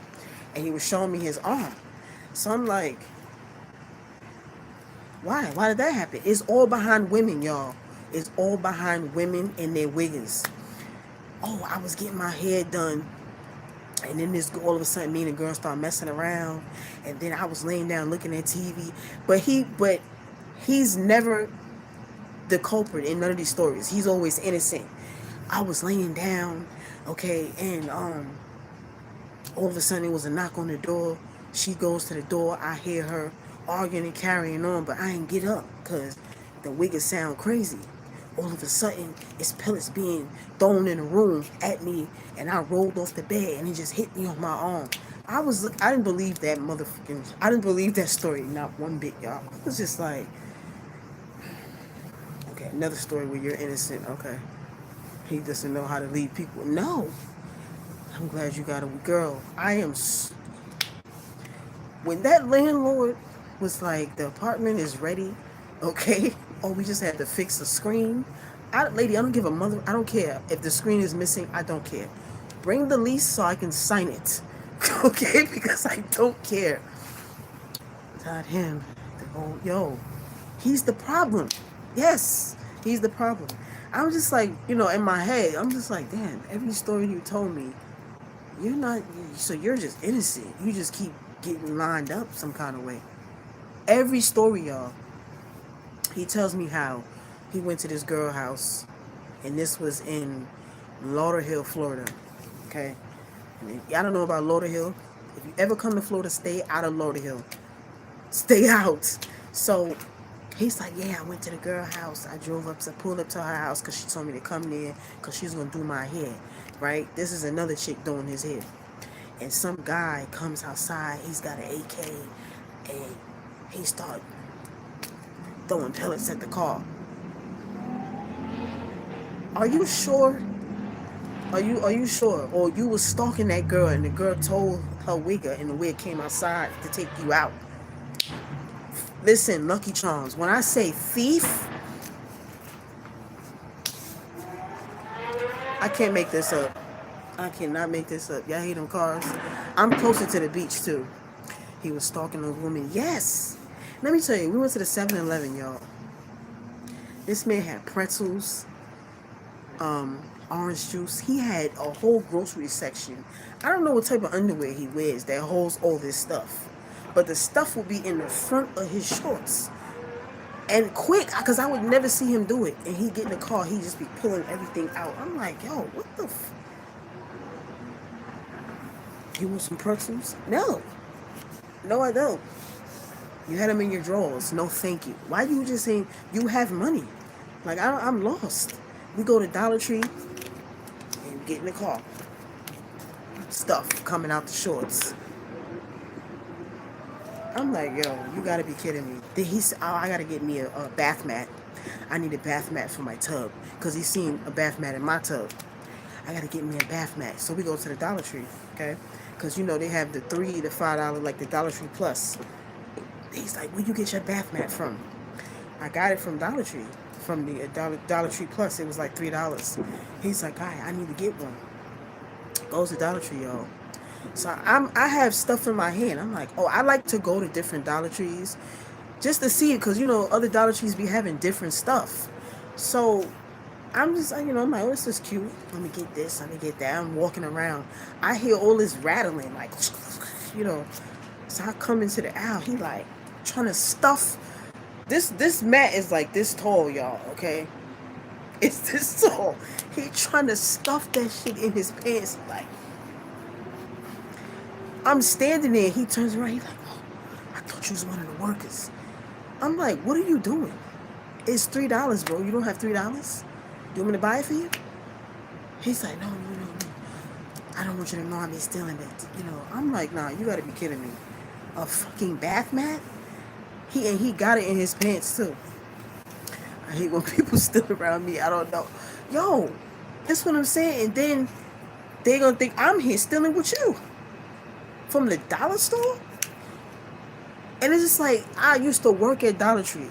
And he was showing me his arm. So I'm like, why? Why did that happen? It's all behind women, y'all. It's all behind women and their wiggers. Oh, I was getting my hair done. And then all of a sudden, me and the girl started messing around. And then I was laying down looking at TV. But he's never the culprit in none of these stories. He's always innocent. I was laying down, okay, and all of a sudden it was a knock on the door. She goes to the door. I hear her arguing and carrying on, but I ain't get up because the wiggers sound crazy. All of a sudden, it's pellets being thrown in the room at me, and I rolled off the bed, and it just hit me on my arm. I didn't believe that I didn't believe that story, not one bit, y'all. I was just like, okay, another story where you're innocent, okay. He doesn't know how to lead people. No. I'm glad you got a girl. When that landlord was like, the apartment is ready, okay? Oh, we just had to fix the screen. Lady, I don't give a mother. I don't care. If the screen is missing, I don't care. Bring the lease so I can sign it. Okay? Because I don't care. Not him. Yo, he's the problem. Yes, he's the problem. I'm just like, in my head, I'm just like, damn, every story you told me, you're just innocent. You just keep getting lined up some kind of way. Every story, y'all. He tells me how he went to this girl house, and this was in Lauderhill, Florida. Okay? And I don't know about Lauderhill. If you ever come to Florida, stay out of Lauderhill. Stay out. So he's like, yeah, I went to the girl house. I pulled up to her house because she told me to come there because she was going to do my hair, right? This is another chick doing his hair. And some guy comes outside. He's got an AK, and he started throwing pellets at the car. Are you sure? Are you sure? Or you was stalking that girl, and the girl told her wigger, and the wig came outside to take you out. Listen, Lucky Charms. When I say thief, I can't make this up. I cannot make this up. Y'all hate them cars. I'm closer to the beach too. He was stalking a woman. Yes. Let me tell you, we went to the 7-Eleven, y'all. This man had pretzels, orange juice. He had a whole grocery section. I don't know what type of underwear he wears that holds all this stuff. But the stuff will be in the front of his shorts. And quick, because I would never see him do it. And he'd get in the car, he'd just be pulling everything out. I'm like, yo, what the You want some pretzels? No. No, I don't. You had them in your drawers. No, thank you. Why you just saying you have money? Like, I'm lost. We go to Dollar Tree and get in the car. Stuff coming out the shorts. I'm like, yo, you gotta be kidding me. Then he said, oh, I gotta get me a bath mat. I need a bath mat for my tub. Because he's seen a bath mat in my tub. I gotta get me a bath mat. So we go to the Dollar Tree, okay? Because, you know, they have the $3 to $5, like the Dollar Tree Plus. He's like, where you get your bath mat from? I got it from Dollar Tree. From the Dollar Tree Plus. It was like $3. He's like, I need to get one. Goes to Dollar Tree, y'all. So I have stuff in my hand. I'm like, oh, I like to go to different Dollar Trees just to see it, because, you know, other Dollar Trees be having different stuff. So I'm just, you know, I'm like, oh, this is cute. Let me get this. Let me get that. I'm walking around. I hear all this rattling, like, you know. So I come into the aisle. He like trying to stuff. This mat is like this tall, y'all. Okay, it's this tall. He trying to stuff that shit in his pants. Like, I'm standing there. He turns around. He's like, oh, I thought you was one of the workers. I'm like, what are you doing? It's $3, bro. You don't have $3? You want me to buy it for you? He's like, no. I don't want you to know I'm stealing it. You know, I'm like, nah, you gotta be kidding me. A fucking bath mat? He got it in his pants too. I hate when people steal around me. I don't know. Yo, that's what I'm saying. And then they gonna think I'm here stealing with you. From the dollar store? And it's just like, I used to work at Dollar Tree.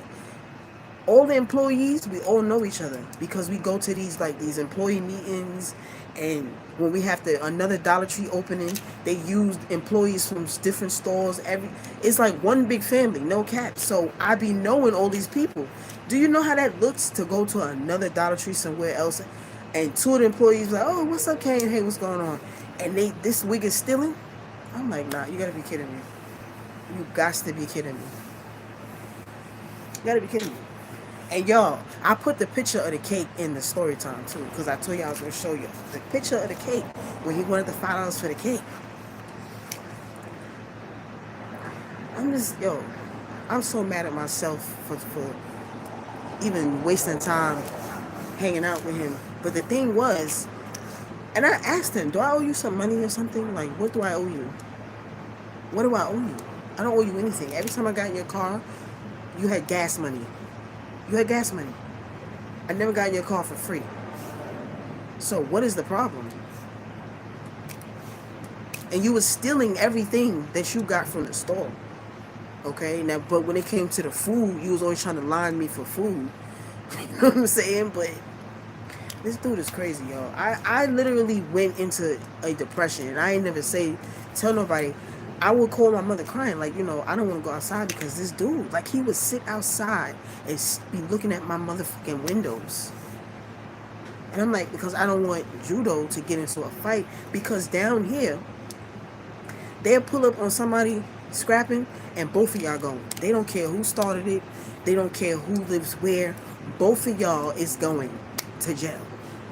All the employees, we all know each other because we go to these employee meetings, and when we have another Dollar Tree opening, they use employees from different stores. It's like one big family, no cap. So I be knowing all these people. Do you know how that looks to go to another Dollar Tree somewhere else, and two of the employees like, oh, what's up, Kane? Hey, what's going on? And this wig is stealing? I'm like, nah, you gotta be kidding me. You got to be kidding me. You gotta be kidding me. And y'all, I put the picture of the cake in the story time too, because I told you I was going to show you the picture of the cake when he wanted the $5 for the cake. I'm so mad at myself for even wasting time hanging out with him. But the thing was, and I asked him, do I owe you some money or something? Like, what do I owe you? What do I owe you? I don't owe you anything. Every time I got in your car, you had gas money. You had gas money. I never got in your car for free. So what is the problem? And you was stealing everything that you got from the store. Okay? Now, but when it came to the food, you was always trying to line me for food. You know what I'm saying? But this dude is crazy, y'all. I literally went into a depression, and I ain't never tell nobody. I would call my mother crying, like, you know, I don't want to go outside because this dude, like, he would sit outside and be looking at my motherfucking windows. And I'm like, because I don't want judo to get into a fight, because down here, they'll pull up on somebody scrapping and both of y'all going. They don't care who started it. They don't care who lives where. Both of y'all is going to jail.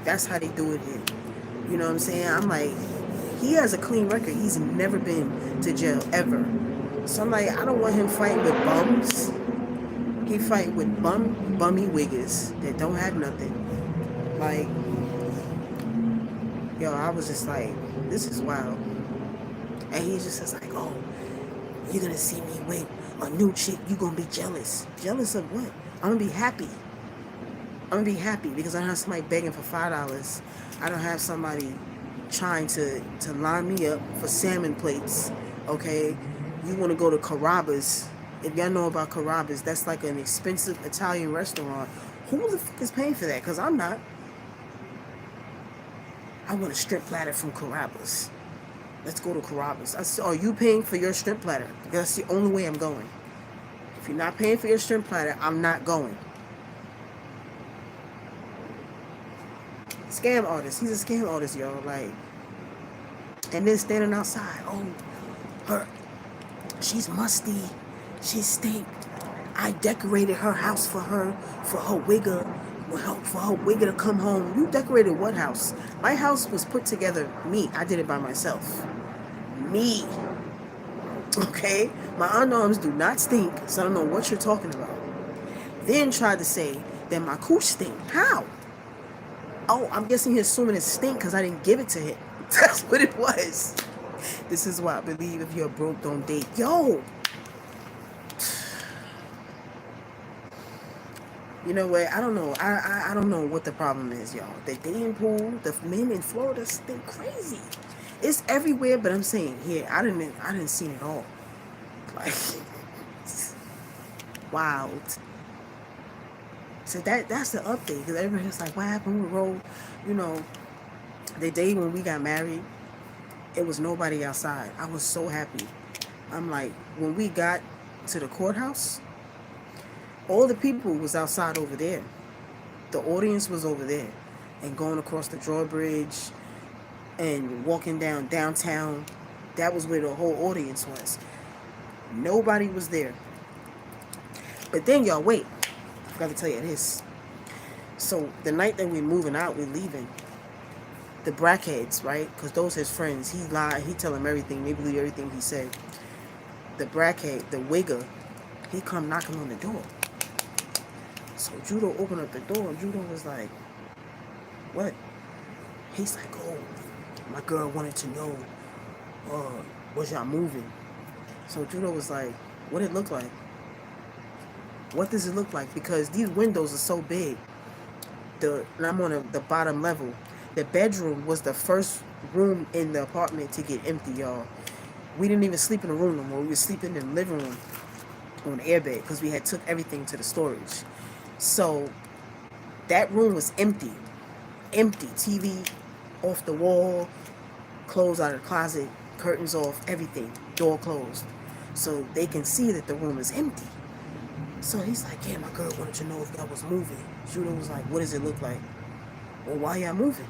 That's how they do it here. You know what I'm saying? I'm like, he has a clean record. He's never been to jail, ever. So I'm like, I don't want him fighting with bums. He fight with bummy wiggers that don't have nothing. Like, yo, I was just like, this is wild. And he just says like, oh, you're gonna see me with a new chick, you gonna be jealous. Jealous of what? I'm gonna be happy. I'm gonna be happy because I don't have somebody begging for $5. I don't have somebody trying to line me up for salmon plates. Okay, you want to go to Carrabba's If y'all know about Carrabba's, that's like an expensive Italian restaurant. Who the fuck is paying for that? Because I'm not. I want a shrimp platter from Carrabba's. Let's go to Carrabba's. I said, are you paying for your shrimp platter? Because that's the only way I'm going. If you're not paying for your shrimp platter, I'm not going. Scam artist. He's a scam artist, y'all. Like, and then standing outside. Oh, her. She's musty. She stink. I decorated her house for her wigger. For her wigger to come home. You decorated what house? My house was put together. Me. I did it by myself. Me. Okay? My underarms do not stink, so I don't know what you're talking about. Then tried to say that my cooch stink. How? Oh, I'm guessing he's assuming it stink because I didn't give it to him. That's what it was. This is why I believe if you're broke, don't date. Yo! You know what? I don't know. I don't know what the problem is, y'all. The dating pool, the men in Florida stink crazy. It's everywhere, but I'm saying here, I didn't see it all. Like, wild. So that's the update, because everybody's like, what happened with Ro? You know, the day when we got married, it was nobody outside. I was so happy. I'm like, when we got to the courthouse, all the people was outside over there. The audience was over there and going across the drawbridge and walking downtown. That was where the whole audience was. Nobody was there. But then, y'all, wait. I forgot to tell you this. So the night that we're moving out, we're leaving. The brackheads, right? Because those his friends. He lied. He tell them everything. They believe everything he said. The brackhead, the wigger, he come knocking on the door. So Judo opened up the door. Judo was like, what? He's like, oh, my girl wanted to know, was y'all moving? So Judo was like, what it look like? What does it look like? Because these windows are so big. And I'm on the bottom level. The bedroom was the first room in the apartment to get empty, y'all. We didn't even sleep in the room no more. We were sleeping in the living room on the airbed because we had took everything to the storage. So that room was empty. Empty. TV off the wall, clothes out of the closet, curtains off, everything. Door closed. So they can see that the room is empty. So he's like, yeah, my girl wanted to know if y'all was moving. Judo was like, what does it look like? Well, why y'all moving?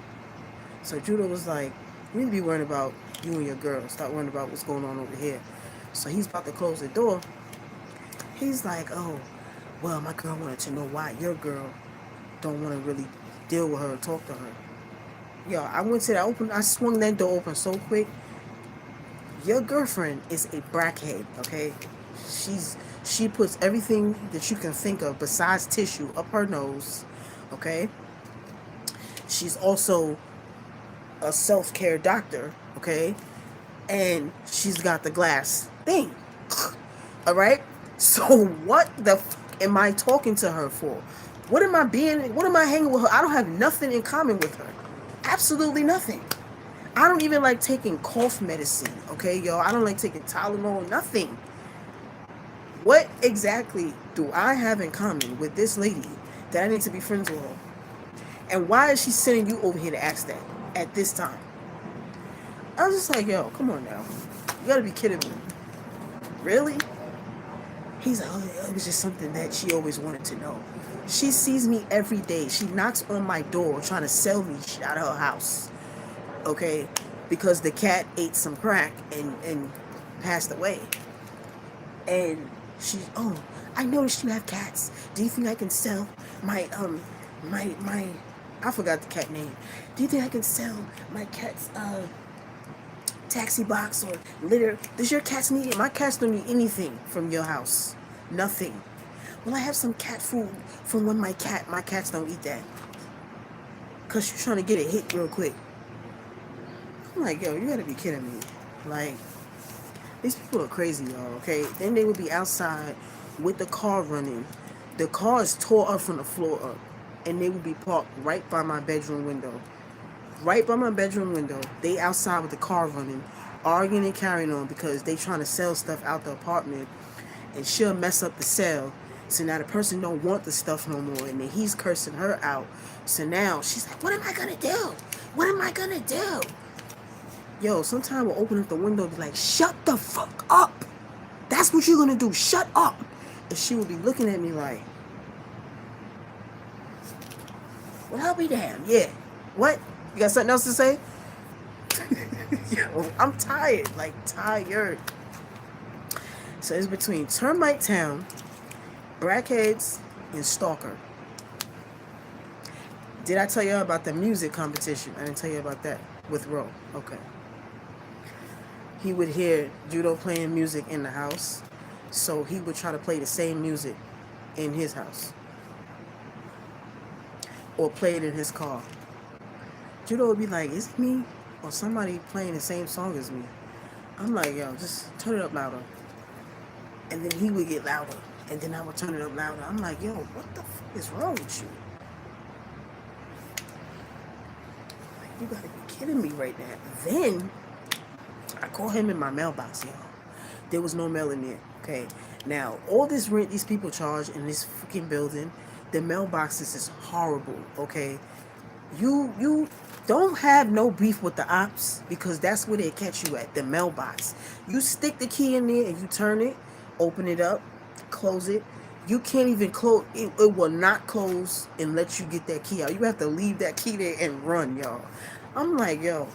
So Judo was like, you need to be worrying about you and your girl. Stop worrying about what's going on over here. So he's about to close the door. He's like, oh, well, my girl wanted to know why your girl don't want to really deal with her or talk to her. Yo, I swung that door open so quick. Your girlfriend is a brackhead, okay? She puts everything that you can think of besides tissue up her nose, okay? She's also a self-care doctor, okay? And she's got the glass thing. All right? So what the fuck am I talking to her for? What am I hanging with her? I don't have nothing in common with her. Absolutely nothing. I don't even like taking cough medicine, okay, yo? I don't like taking Tylenol, nothing. What exactly do I have in common with this lady that I need to be friends with her? And why is she sending you over here to ask that at this time? I was just like, yo, come on now. You gotta be kidding me. Really? He's like, oh, it was just something that she always wanted to know. She sees me every day. She knocks on my door trying to sell me shit out of her house. Okay? Because the cat ate some crack and passed away. And she's, oh, I noticed you have cats. Do you think I can sell my I forgot the cat name. Do you think I can sell my cat's taxi box or litter? Does your cats need it? My cats don't need anything from your house. Nothing. Well, I have some cat food from when my cats don't eat that. Because she's trying to get it hit real quick. I'm like, yo, you gotta be kidding me. Like, these people are crazy, y'all, okay? Then they would be outside with the car running. The car is tore up from the floor up. And they would be parked right by my bedroom window. Right by my bedroom window. They outside with the car running, arguing and carrying on because they trying to sell stuff out the apartment. and she'll mess up the sale. So now the person don't want the stuff no more, and then he's cursing her out. So now she's like, "What am I gonna do? What am I gonna do?" Yo, sometimes we'll open up the window and be like, "Shut the fuck up! That's what you're gonna do. Shut up!" And she would be looking at me like, "Well, I'll be damned. Yeah, what? You got something else to say?" Yo, I'm tired, like tired. So it's between Termite Town, Brackheads, and Stalker. Did I tell you about the music competition? I didn't tell you about that with Ro. Okay. He would hear Judo playing music in the house, so he would try to play the same music in his house or play it in his car. Judo would be like, "Is it me or somebody playing the same song as me?" I'm like, "Yo, just turn it up louder." And then he would get louder, and then I would turn it up louder. I'm like, "Yo, what the fuck is wrong with you? Like, you gotta be kidding me right now." Then I call him in my mailbox, y'all. There was no mail in there. Okay. Now, all this rent these people charge in this freaking building, the mailboxes is horrible. Okay. You don't have no beef with the ops, because that's where they catch you at, the mailbox. You stick the key in there and you turn it, open it up, close it. You can't even close it. It will not close and let you get that key out. You have to leave that key there and run, y'all. I'm like, yo.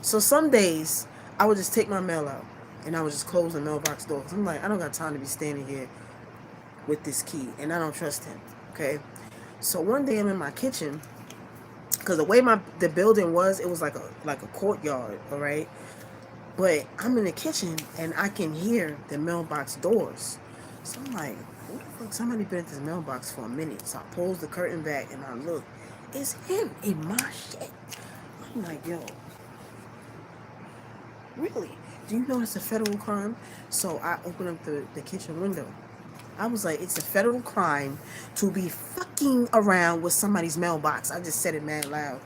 So some days I would just take my mail out and I would just close the mailbox door. I'm like, I don't got time to be standing here with this key, and I don't trust him. Okay. So one day I'm in my kitchen, because the way the building was, it was like a courtyard, all right. But I'm in the kitchen and I can hear the mailbox doors. So I'm like, who the fuck? Somebody been at this mailbox for a minute. So I pulls the curtain back and I look. It's him in my shit. I'm like, yo, really? Do you know it's a federal crime? So I open up the kitchen window. I was like, it's a federal crime to be fucking around with somebody's mailbox. I just said it mad loud.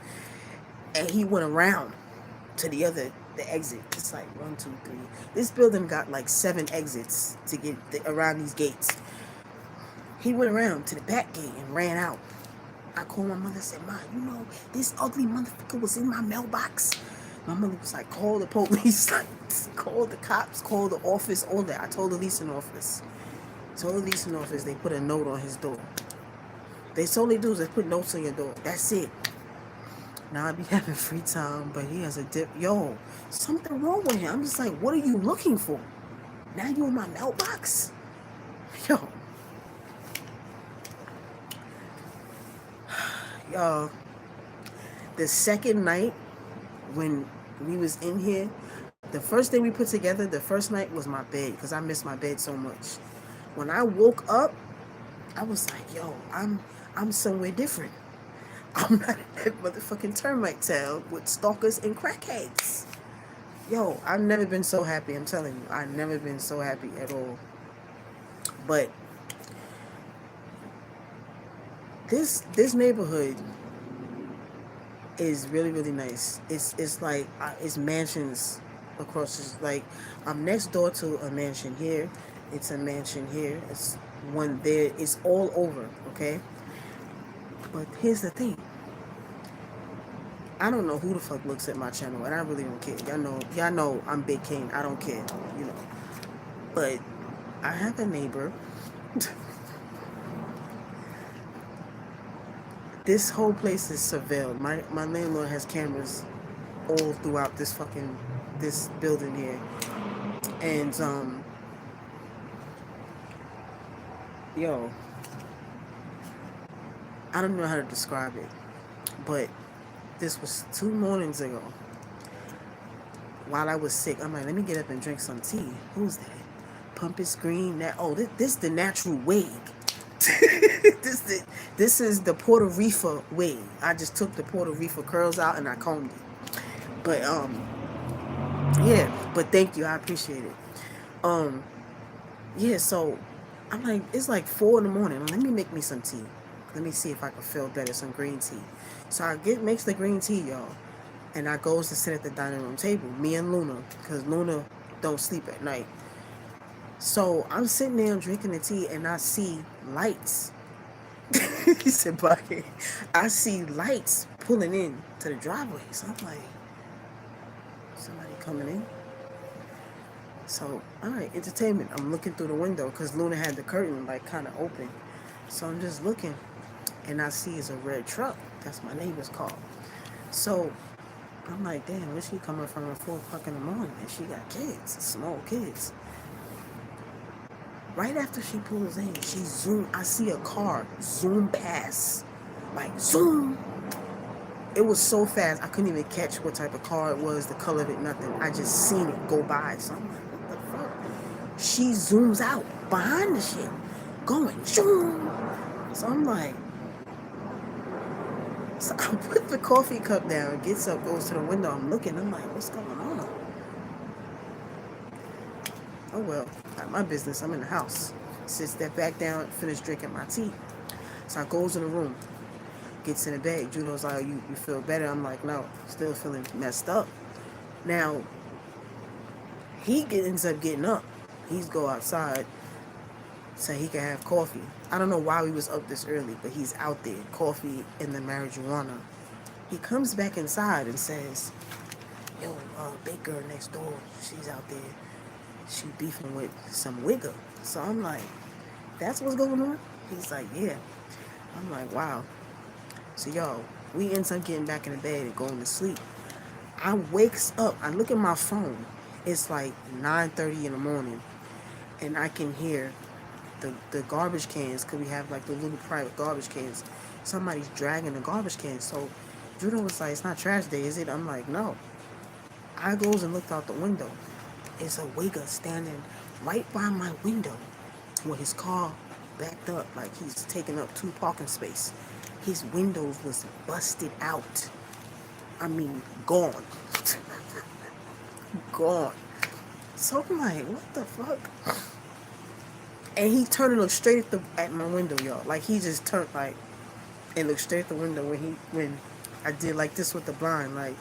And he went around to the exit. It's like 1, 2, 3. This building got like 7 exits to get around these gates. He went around to the back gate and ran out. I called my mother and said, "Ma, you know, this ugly motherfucker was in my mailbox." My mother was like, "Call the police, like, call the cops, call the office, all that." I told the leasing office. They put a note on his door. They solely do is they put notes on your door. That's it. Now I be having free time, but he has a dip. Yo, something wrong with him. I'm just like, what are you looking for? Now you in my mailbox? Yo. Y'all, the second night when we was in here, the first thing we put together, the first night, was my bed, because I miss my bed so much. When I woke up, I was like, yo, I'm somewhere different. I'm not in that motherfucking termite town with stalkers and crackheads. Yo, I've never been so happy. I'm telling you, I've never been so happy at all. But this neighborhood is really, really nice. It's like it's mansions across. Like, I'm next door to a mansion here. It's a mansion here. It's one there. It's all over. Okay. But here's the thing. I don't know who the fuck looks at my channel, and I really don't care. Y'all know I'm Big Kane. I don't care, you know. But I have a neighbor. This whole place is surveilled. My landlord has cameras all throughout this building here, and yo, I don't know how to describe it, but this was 2 mornings ago. While I was sick, I'm like, let me get up and drink some tea. Who's that? Pumpus Green. This the natural wig. This is the Puerto Rico wig. I just took the Puerto Rico curls out and I combed it. But yeah. But thank you, I appreciate it. Yeah. So I'm like, it's like 4 in the morning. Let me make me some tea. Let me see if I can feel better. Some green tea. So I makes the green tea, y'all, and I goes to sit at the dining room table. Me and Luna, because Luna don't sleep at night. So I'm sitting there drinking the tea and I see lights. He said, Bucket, I see lights pulling in to the driveway. So I'm like, somebody coming in? So, all right, entertainment. I'm looking through the window because Luna had the curtain like kind of open. So I'm just looking and I see it's a red truck. That's my neighbor's car. So I'm like, damn, where's she coming from at 4 o'clock in the morning? And she got kids, small kids. Right after she pulls in, she zoom. I see a car zoom past, like zoom. It was so fast, I couldn't even catch what type of car it was, the color of it, nothing. I just seen it go by. So I'm like, what the fuck? She zooms out behind the shit, going zoom. So I'm like, so I put the coffee cup down, gets up, goes to the window. I'm looking. I'm like, what's going on? Oh well, not my business. I'm in the house. Sit that back down, finish drinking my tea. So I goes in the room, gets in the bed. Juno's like, you feel better? I'm like, no, still feeling messed up. Now, ends up getting up. He's go outside so he can have coffee. I don't know why he was up this early, but he's out there, coffee and the marijuana. He comes back inside and says, yo, big girl next door, she's out there. She beefing with some wigger. So I'm like, that's what's going on? He's like, yeah. I'm like, wow. So yo, we ends up getting back in the bed and going to sleep. I wakes up, I look at my phone. It's like 9:30 in the morning, and I can hear the garbage cans, because we have like the little private garbage cans. Somebody's dragging the garbage cans. So Judo was like, it's not trash day, is it? I'm like, no. I goes and looked out the window. It's a wigger standing right by my window with his car backed up like he's taking up 2 parking space. His windows was busted out. I mean, gone. Gone. So I'm like, what the fuck? And he turned and looked straight at my window, y'all. Like he just turned like and looked straight at the window when I did like this with the blind, like.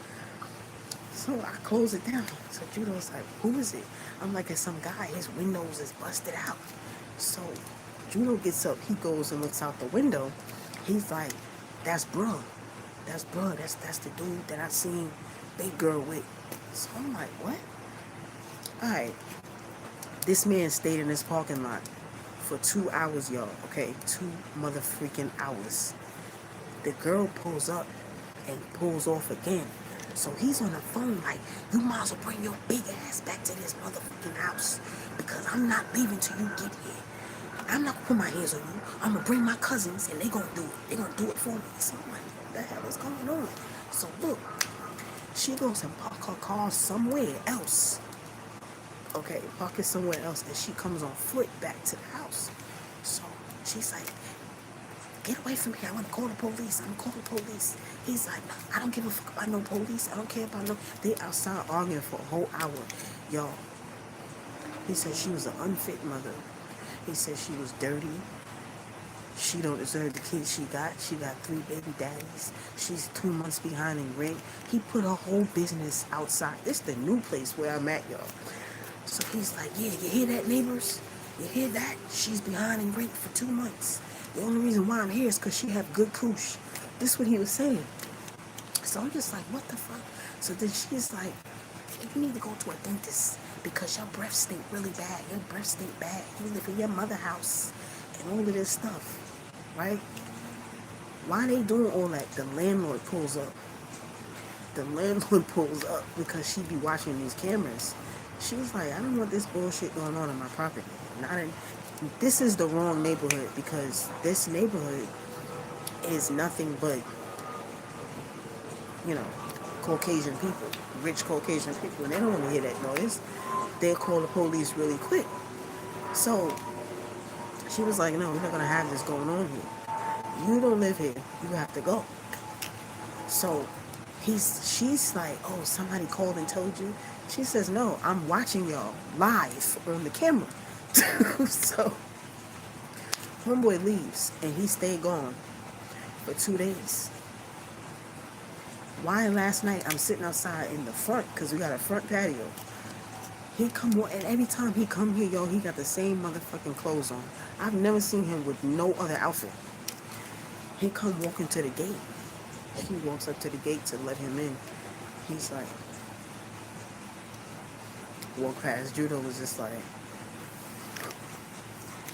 So I closed it down. So Judo's like, who is it? I'm like, it's some guy. His windows is busted out. So Judo gets up. He goes and looks out the window. He's like, that's bruh. That's bruh. That's the dude that I seen big girl with. So I'm like, what? Alright. This man stayed in this parking lot for 2 hours, y'all. Okay? 2 motherfreaking hours. The girl pulls up and pulls off again. So he's on the phone like, you might as well bring your big ass back to this motherfucking house, because I'm not leaving till you get here. I'm not gonna put my hands on you. I'm gonna bring my cousins and they gonna do it. They gonna do it for me. So I'm like, what the hell is going on? So look, she goes and park her car somewhere else. Okay, park it somewhere else, and she comes on foot back to the house. So she's like, get away from here. I want to call the police. I'm going to call the police. He's like, I don't give a fuck about no police. I don't care about no. They outside arguing for a whole hour. Y'all, he said she was an unfit mother. He said she was dirty. She don't deserve the kids she got. She got 3 baby daddies. She's 2 months behind in rent. He put her whole business outside. This the new place where I'm at, y'all. So he's like, yeah, you hear that, neighbors? You hear that? She's behind in rent for 2 months. The only reason why I'm here is because she have good cooch. This is what he was saying. So I'm just like, what the fuck? So then she's like, you need to go to a dentist because your breath stink really bad. Your breath stink bad. You live in your mother house and all of this stuff, right? Why they doing all that? The landlord pulls up. The landlord pulls up because she be watching these cameras. She was like, I don't want this bullshit going on in my property. This is the wrong neighborhood, because this neighborhood is nothing but, you know, Caucasian people, rich Caucasian people, and they don't want to hear that noise. They'll call the police really quick. So she was like, no, we're not going to have this going on here. You don't live here. You have to go. So she's like, oh, somebody called and told you? She says, no, I'm watching y'all live on the camera. So homeboy leaves and he stayed gone for 2 days. Why last night I'm sitting outside in the front, because we got a front patio. He come and every time he come here, yo, he got the same motherfucking clothes on. I've never seen him with no other outfit. He come walking to the gate. He walks up to the gate to let him in. He's like, walk past. Judo was just like,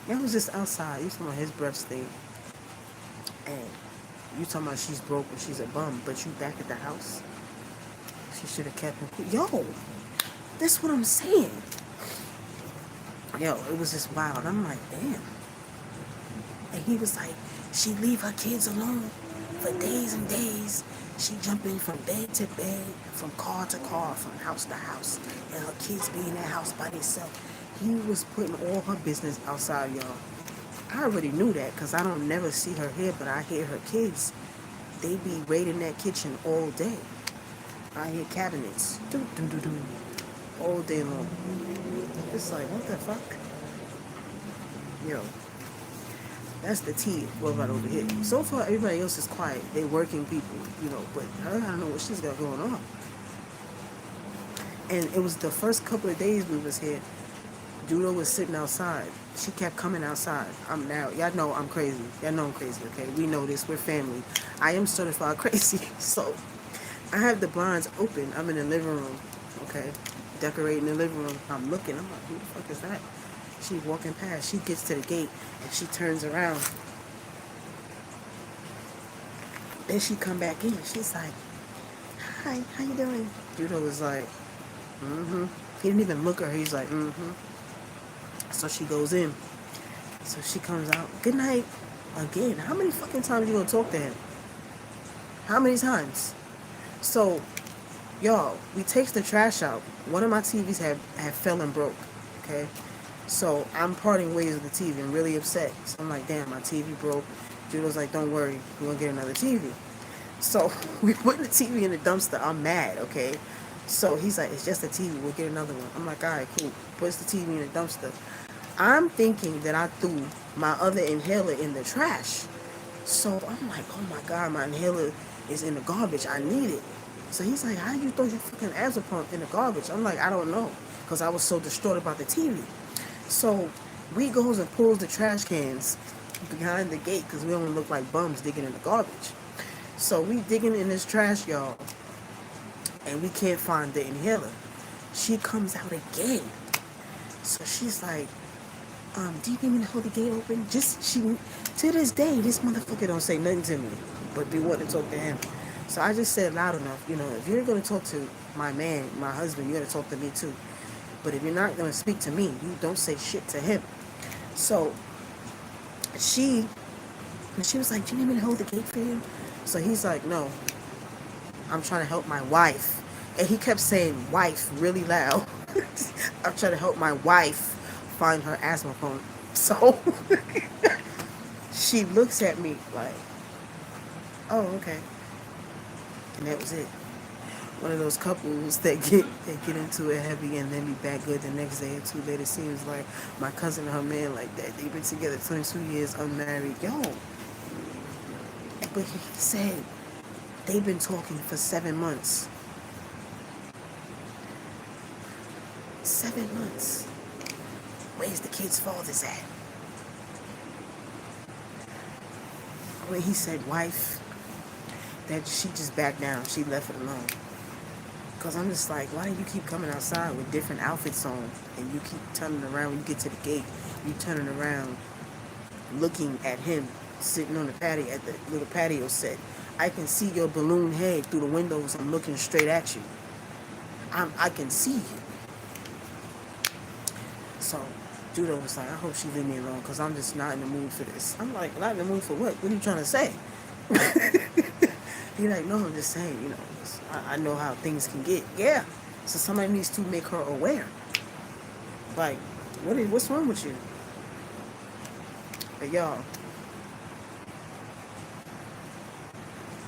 it was just outside. You talking about his breath stink. And you talking about she's broke and she's a bum, but you back at the house. She should have kept him cool. Yo, that's what I'm saying. Yo, it was just wild. I'm like, damn. And he was like, she leave her kids alone for days and days. She jumping from bed to bed, from car to car, from house to house, and her kids be in that house by themselves. He was putting all her business outside, y'all. I already knew that because I don't never see her here, but I hear her kids. They be raiding that kitchen all day. I hear cabinets, doo doo doo doo, all day long. It's like, what the fuck? Yo, that's the tea. What about over here? So far, everybody else is quiet. They working people, you know, but I don't know what she's got going on. And it was the first couple of days we was here. Judo was sitting outside. She kept coming outside. Y'all know I'm crazy. Y'all know I'm crazy, okay? We know this. We're family. I am certified crazy. So, I have the blinds open. I'm in the living room, okay? Decorating the living room. I'm looking. I'm like, who the fuck is that? She walking past. She gets to the gate and she turns around. Then she come back in. She's like, hi, how you doing? Judo was like, mm-hmm. He didn't even look at her. He's like, mm-hmm. So she goes in. So she comes out. Good night. Again. How many fucking times you gonna talk to him? How many times? So, y'all, we takes the trash out. One of my TVs have fell and broke. Okay? So I'm parting ways with the TV. I'm really upset. So I'm like, damn, my TV broke. Judo's like, don't worry, we're gonna get another TV. So we put the TV in the dumpster. I'm mad, okay? So he's like, it's just a TV, we'll get another one. I'm like, alright, cool. Puts the TV in the dumpster. I'm thinking that I threw my other inhaler in the trash. So I'm like, oh my god, my inhaler is in the garbage. I need it. So he's like, how do you throw your fucking asthma pump in the garbage? I'm like, I don't know. Because I was so distraught about the TV. So we goes and pulls the trash cans behind the gate because we don't look like bums digging in the garbage. So we digging in this trash, y'all, and we can't find the inhaler. She comes out again. So she's like, do you need me to hold the gate open? To this day, this motherfucker don't say nothing to me, but be wanting to talk to him. So I just said loud enough, you know, if you're going to talk to my man, my husband, you're going to talk to me too. But if you're not going to speak to me, you don't say shit to him. So she was like, do you need me to hold the gate for you? So he's like, no, I'm trying to help my wife. And he kept saying wife really loud. I'm trying to help my wife find her asthma pump. So she looks at me like, oh, okay. And that was it. One of those couples that get into it heavy and then be back good the next day or two later. Seems like my cousin and her man like that. They've been together 22 years, unmarried. Yo. But he said they've been talking for 7 months. 7 months. Where's the kid's father's at? When he said wife, that she just backed down. She left it alone. Because I'm just like, why do you keep coming outside with different outfits on? And you keep turning around when you get to the gate. You turning around looking at him sitting on the patio, at the little patio set. I can see your balloon head through the windows. I'm looking straight at you. I can see you. So Judo was like, I hope she leave me alone because I'm just not in the mood for this. I'm like, not in the mood for what? What are you trying to say? He's like, no, I'm just saying, you know, I know how things can get. Yeah. So somebody needs to make her aware. Like, what's wrong with you? But y'all,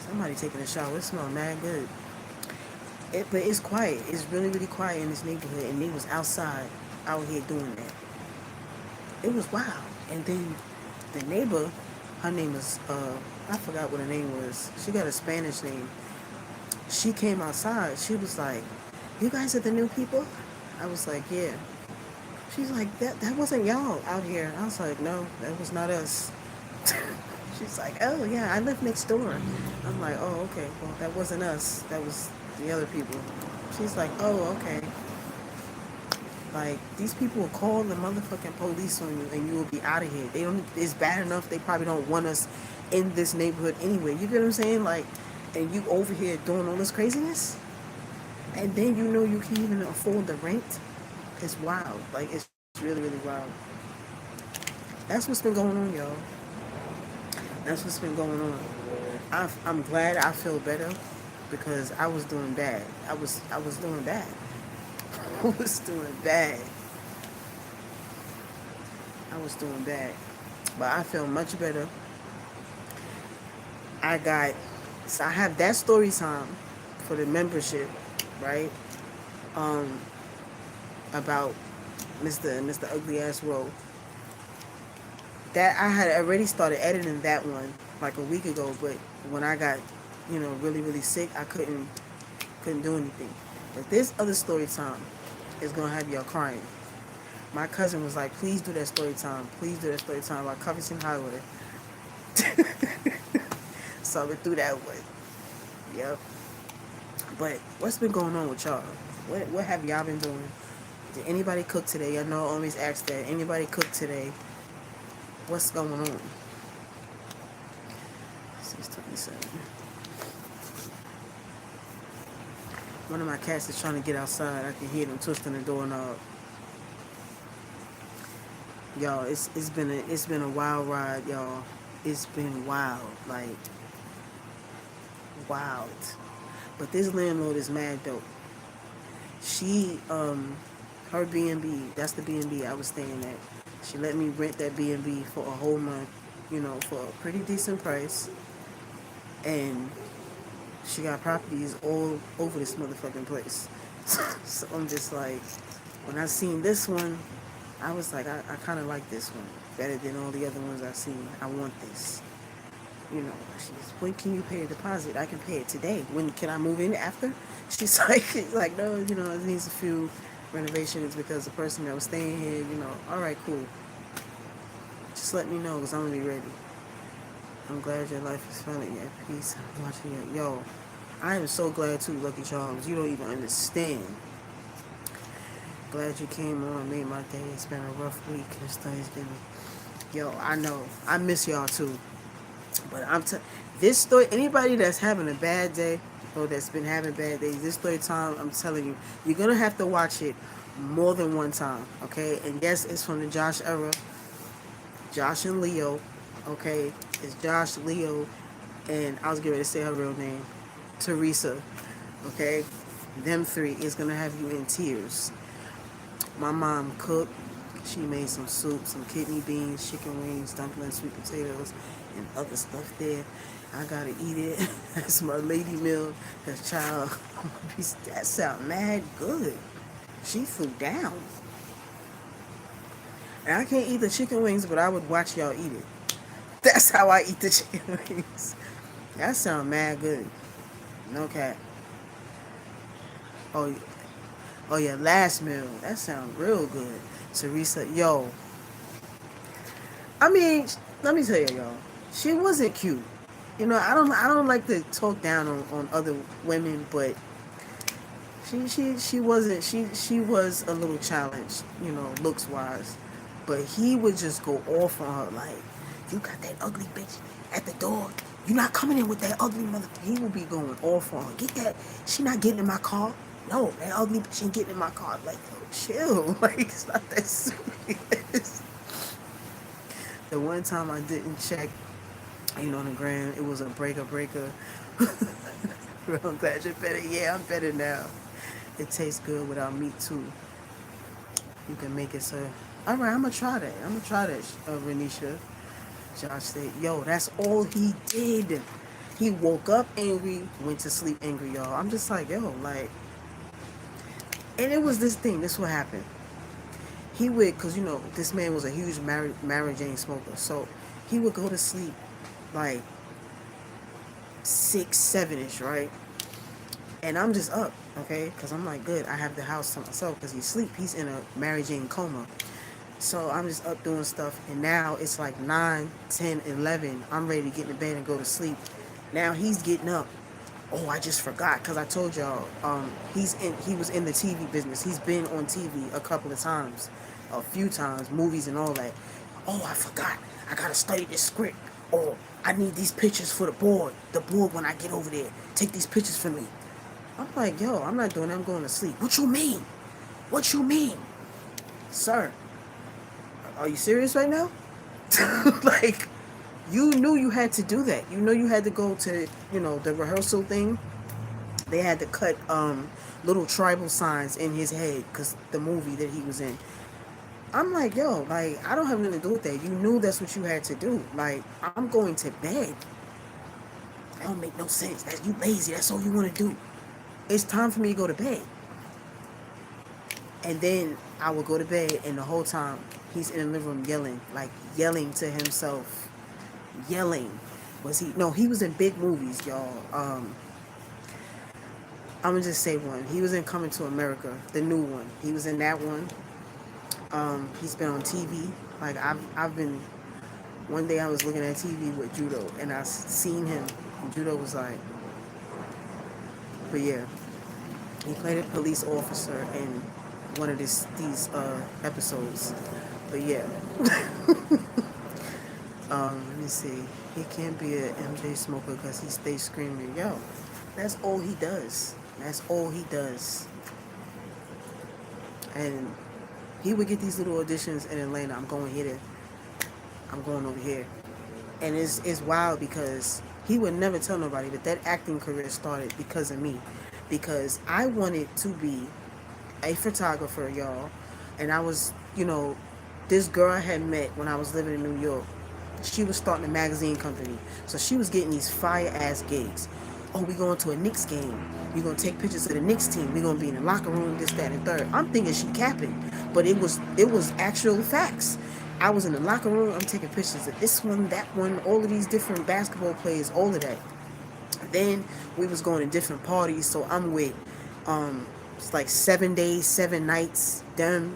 somebody taking a shower. It smells mad good. But it's quiet. It's really, really quiet in this neighborhood. And they was outside, out here doing that. It was wild. And then the neighbor, her name was, I forgot what her name was. She got a Spanish name. She came outside. She was like, you guys are the new people? I was like, yeah. She's like, that wasn't y'all out here. I was like, no, that was not us. She's like, oh yeah, I live next door. I'm like, oh okay, well that wasn't us. That was the other people. She's like, oh okay. Like these people will call the motherfucking police on you, and you will be out of here. They don't. It's bad enough they probably don't want us in this neighborhood anyway. You get what I'm saying? Like, and you over here doing all this craziness, and then you know you can't even afford the rent. It's wild. Like it's really really wild. That's what's been going on, y'all. That's what's been going on. I'm glad I feel better because I was doing bad. I was doing bad. I was doing bad. I was doing bad. But I feel much better. I got so I have that story time for the membership, right? Um about Mr. Ugly Ass Row. That I had already started editing that one like a week ago, but when I got, really, really sick, I couldn't do anything. But this other story time is gonna have y'all crying. My cousin was like, please do that story time. Please do that story time about Covington Highway. So we threw that one. Yep. But what's been going on with y'all? What have y'all been doing? Did anybody cook today? I know I always ask that. Anybody cook today? What's going on? 6:27. One of my cats is trying to get outside. I can hear them twisting the doorknob. Y'all, it's been a wild ride, y'all. It's been wild, like wild. But this landlord is mad dope. She her B&B, that's the B&B I was staying at. She let me rent that B&B for a whole month, for a pretty decent price. And she got properties all over this motherfucking place. So I'm just like, when I seen this one, I was like, I kind of like this one better than all the other ones I've seen. I want this. She's, when can you pay a deposit? I can pay it today. When can I move in after? She's like, no, it needs a few renovations because the person that was staying here, all right, cool. Just let me know because I'm going to be ready. I'm glad your life is finally at peace. I'm watching it. Yo, I am so glad too, Lucky Charms. You don't even understand. Glad you came on, made my day. It's been a rough week. It's Thanksgiving. Yo, I know. I miss y'all too. But this story, anybody that's having a bad day or that's been having bad days, this story time, I'm telling you, you're going to have to watch it more than one time, okay? And yes, it's from the Josh era. Josh and Leo, okay? It's Josh, Leo, and I was getting ready to say her real name, Teresa, okay? Them three is going to have you in tears. My mom cooked. She made some soup, some kidney beans, chicken wings, dumplings, sweet potatoes, and other stuff there. I gotta eat it. That's my lady meal. That child, that sound mad good. She threw down. And I can't eat the chicken wings, but I would watch y'all eat it. That's how I eat the chicken wings. That sound mad good. No cap. Oh, oh yeah, last meal. That sound real good. Teresa, yo. I mean, let me tell you, y'all. She wasn't cute. I don't like to talk down on other women, but she wasn't she was a little challenged, looks wise. But he would just go off on her like, you got that ugly bitch at the door. You not coming in with that ugly mother. He would be going off on her. Get that. She not getting in my car. No, that ugly bitch ain't getting in my car. Like, yo, chill. Like, it's not that serious. The one time I didn't check, on the gram, it was a breaker. Real glad you're better. Yeah, I'm better now. It tastes good without meat too. You can make it, sir. All right, I'm gonna try that. Renisha. Josh said, yo, that's all he did. He woke up angry, went to sleep angry, y'all. I'm just like, yo, like, and it was this thing. This what happened. He would, because, this man was a huge Mary Jane smoker. So he would go to sleep like 6, 7-ish, right? And I'm just up, okay? Because I'm like, good, I have the house to myself because he's asleep. He's in a Mary Jane coma. So I'm just up doing stuff. And now it's like 9, 10, 11. I'm ready to get in bed and go to sleep. Now he's getting up. Oh, I just forgot because I told y'all he was in the TV business. He's been on TV a couple of times, a few times, movies and all that. Oh, I forgot. I gotta study this script. Oh, I need these pictures for the board. The board when I get over there. Take these pictures for me. I'm like, yo, I'm not doing that. I'm going to sleep. What you mean? What you mean? Sir, are you serious right now? Like, you knew you had to do that. You know you had to go to, the rehearsal thing. They had to cut little tribal signs in his head because the movie that he was in. I'm like, yo, like, I don't have nothing to do with that. You knew that's what you had to do. Like, I'm going to bed. That don't make no sense. That's you lazy. That's all you want to do. It's time for me to go to bed. And then I would go to bed, and the whole time he's in the living room yelling, like yelling to himself, yelling. Was he? No, he was in big movies, y'all. I'm gonna just say one. He was in Coming to America, the new one. He was in that one. He's been on TV. Like I've been. One day I was looking at TV with Judo, and I seen him. And Judo was like, but yeah, he played a police officer in one of these episodes. But yeah. Let me see. He can't be a MJ smoker because he stays screaming. Yo, that's all he does. That's all he does. And he would get these little auditions in Atlanta. I'm going here. I'm going over here. And it's wild because he would never tell nobody, but that acting career started because of me. Because I wanted to be a photographer, y'all. And I was, this girl I had met when I was living in New York. She was starting a magazine company. So she was getting these fire ass gigs. Oh, we going to a Knicks game. We gonna take pictures of the Knicks team. We gonna be in the locker room, this, that, and third. I'm thinking she capping, but it was actual facts. I was in the locker room. I'm taking pictures of this one, that one, all of these different basketball players, all of that. Then we was going to different parties. So I'm with, it's like 7 days, 7 nights. Then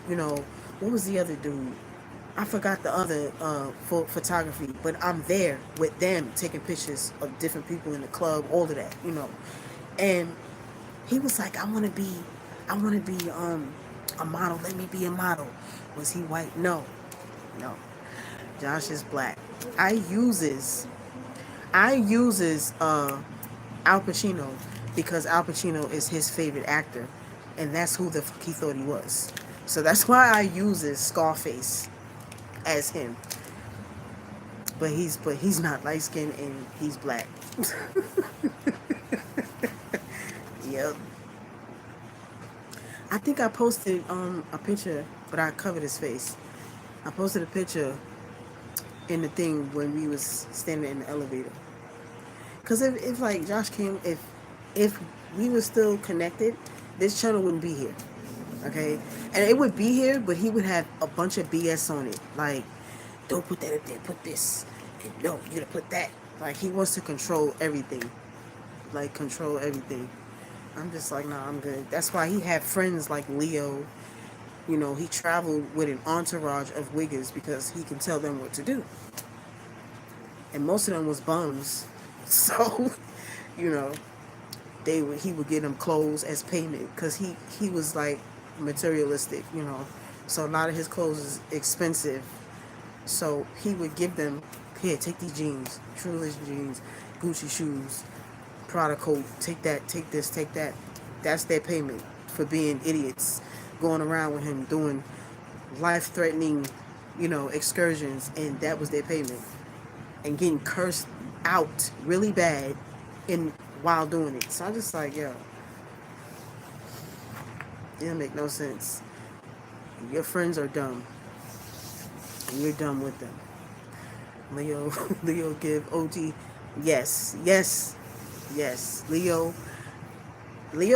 what was the other dude? I forgot the other for photography, but I'm there with them taking pictures of different people in the club, all of that, And he was like, I want to be a model. Let me be a model. Was he white? No. Josh is black. I uses Al Pacino because Al Pacino is his favorite actor, and that's who the fuck he thought he was. So that's why I uses Scarface as him. But he's not light skinned and he's black. Yep. I think I posted a picture, but I covered his face. I posted a picture in the thing when we was standing in the elevator. Cause if like Josh came, if we were still connected, this channel wouldn't be here. Okay, and it would be here, but he would have a bunch of BS on it. Like, don't put that up there. Put this. And no, you gotta put that. Like he wants to control everything. Like control everything. I'm just like, nah, I'm good. That's why he had friends like Leo. He traveled with an entourage of wiggers because he can tell them what to do. And most of them was bums. So, you know, he would get them clothes as payment because he was like materialistic. So a lot of his clothes is expensive. So he would give them, here, take these jeans, True Religion jeans, Gucci shoes, Prada coat, take that, take this, take that. That's their payment for being idiots, going around with him doing life-threatening, excursions, and that was their payment. And getting cursed out really bad while doing it. So I'm just like, yo, it don't make no sense. Your friends are dumb. And you're dumb with them. Leo give OG. Yes. Leo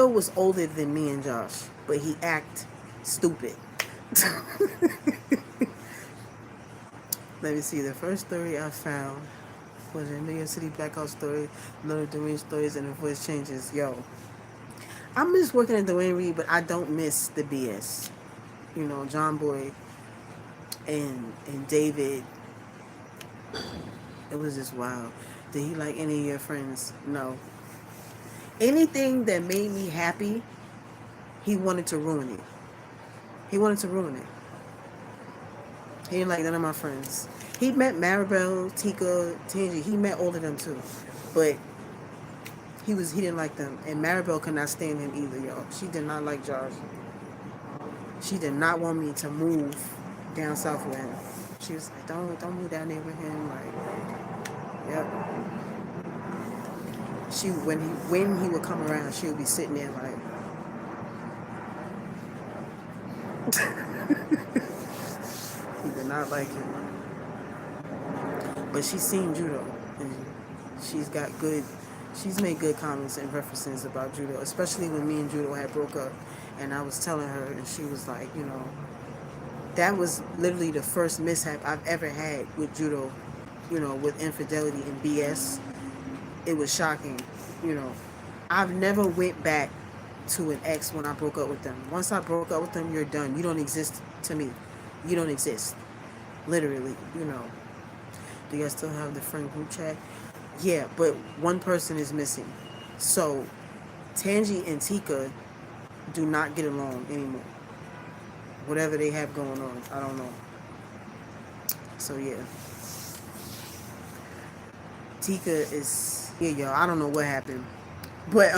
was older than me and Josh, but he act stupid. Let me see. The first story I found was in New York City blackout story, little deranged stories, and the voice changes. Yo, I miss working at Dwayne Reed, but I don't miss the BS. You know, John Boy and David. It was just wild. Did he like any of your friends? No. Anything that made me happy, he wanted to ruin it. He wanted to ruin it. He didn't like none of my friends. He met Maribel, Tika, Tangy. He met all of them too, but he didn't like them. And Maribel could not stand him either, y'all. She did not like Josh. She did not want me to move down south with him. She was like, don't move down there with him. Like, yep. She when he would come around, she would be sitting there like. He did not like him. But she's seen judo, and she's got good. She's made good comments and references about judo, especially when me and judo had broke up, and I was telling her, and she was like, you know, that was literally the first mishap I've ever had with judo, you know, with infidelity and BS. It was shocking, you know. I've never went back to an ex when I broke up with them. Once I broke up with them, you're done. You don't exist to me. You don't exist. Literally, you know. Do you guys still have the friend group chat? Yeah, but one person is missing. So Tangi and Tika do not get along anymore. Whatever they have going on, I don't know. So yeah. Tika is yeah, y'all. I don't know what happened. But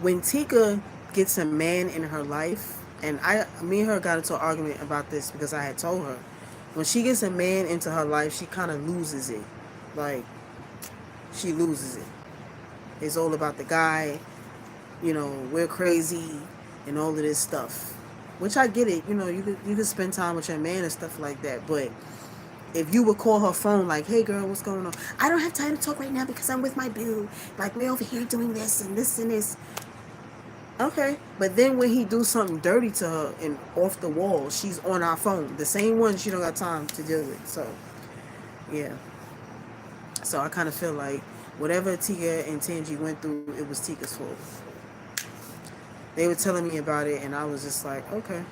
when Tika gets a man in her life, and me and her got into an argument about this because I had told her, when she gets a man into her life, she kind of loses it. Like, she loses it. It's all about the guy, you know, we're crazy and all of this stuff. Which I get it, you know, you could spend time with your man and stuff like that, but if you would call her phone like, hey girl, what's going on? I don't have time to talk right now because I'm with my boo. Like, we're over here doing this and this and this. Okay. But then when he do something dirty to her and off the wall, she's on our phone. The same one she don't got time to deal with. So, yeah. So I kind of feel like whatever Tika and Tangi went through, it was Tika's fault. They were telling me about it and I was just like, okay.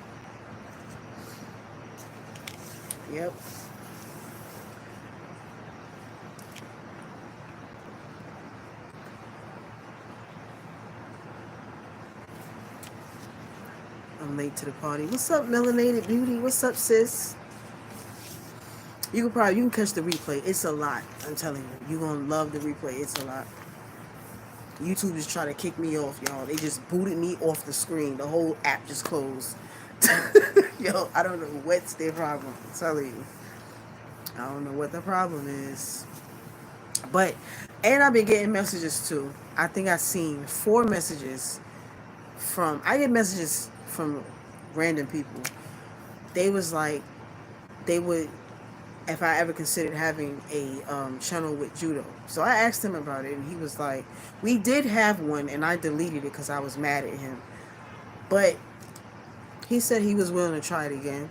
Yep. I'm late to the party. What's up, Melanated Beauty? What's up, sis? You can catch the replay. It's a lot. I'm telling you. You're gonna love the replay. It's a lot. YouTube is trying to kick me off, y'all. They just booted me off the screen. The whole app just closed. Yo, I don't know what's their problem. I'm telling you. I don't know what the problem is. But, and I've been getting messages too. I think I've seen 4 messages I get messages from random people. They was like, they would, if I ever considered having a channel with judo. So I asked him about it, and he was like, we did have one, and I deleted it because I was mad at him. But he said he was willing to try it again.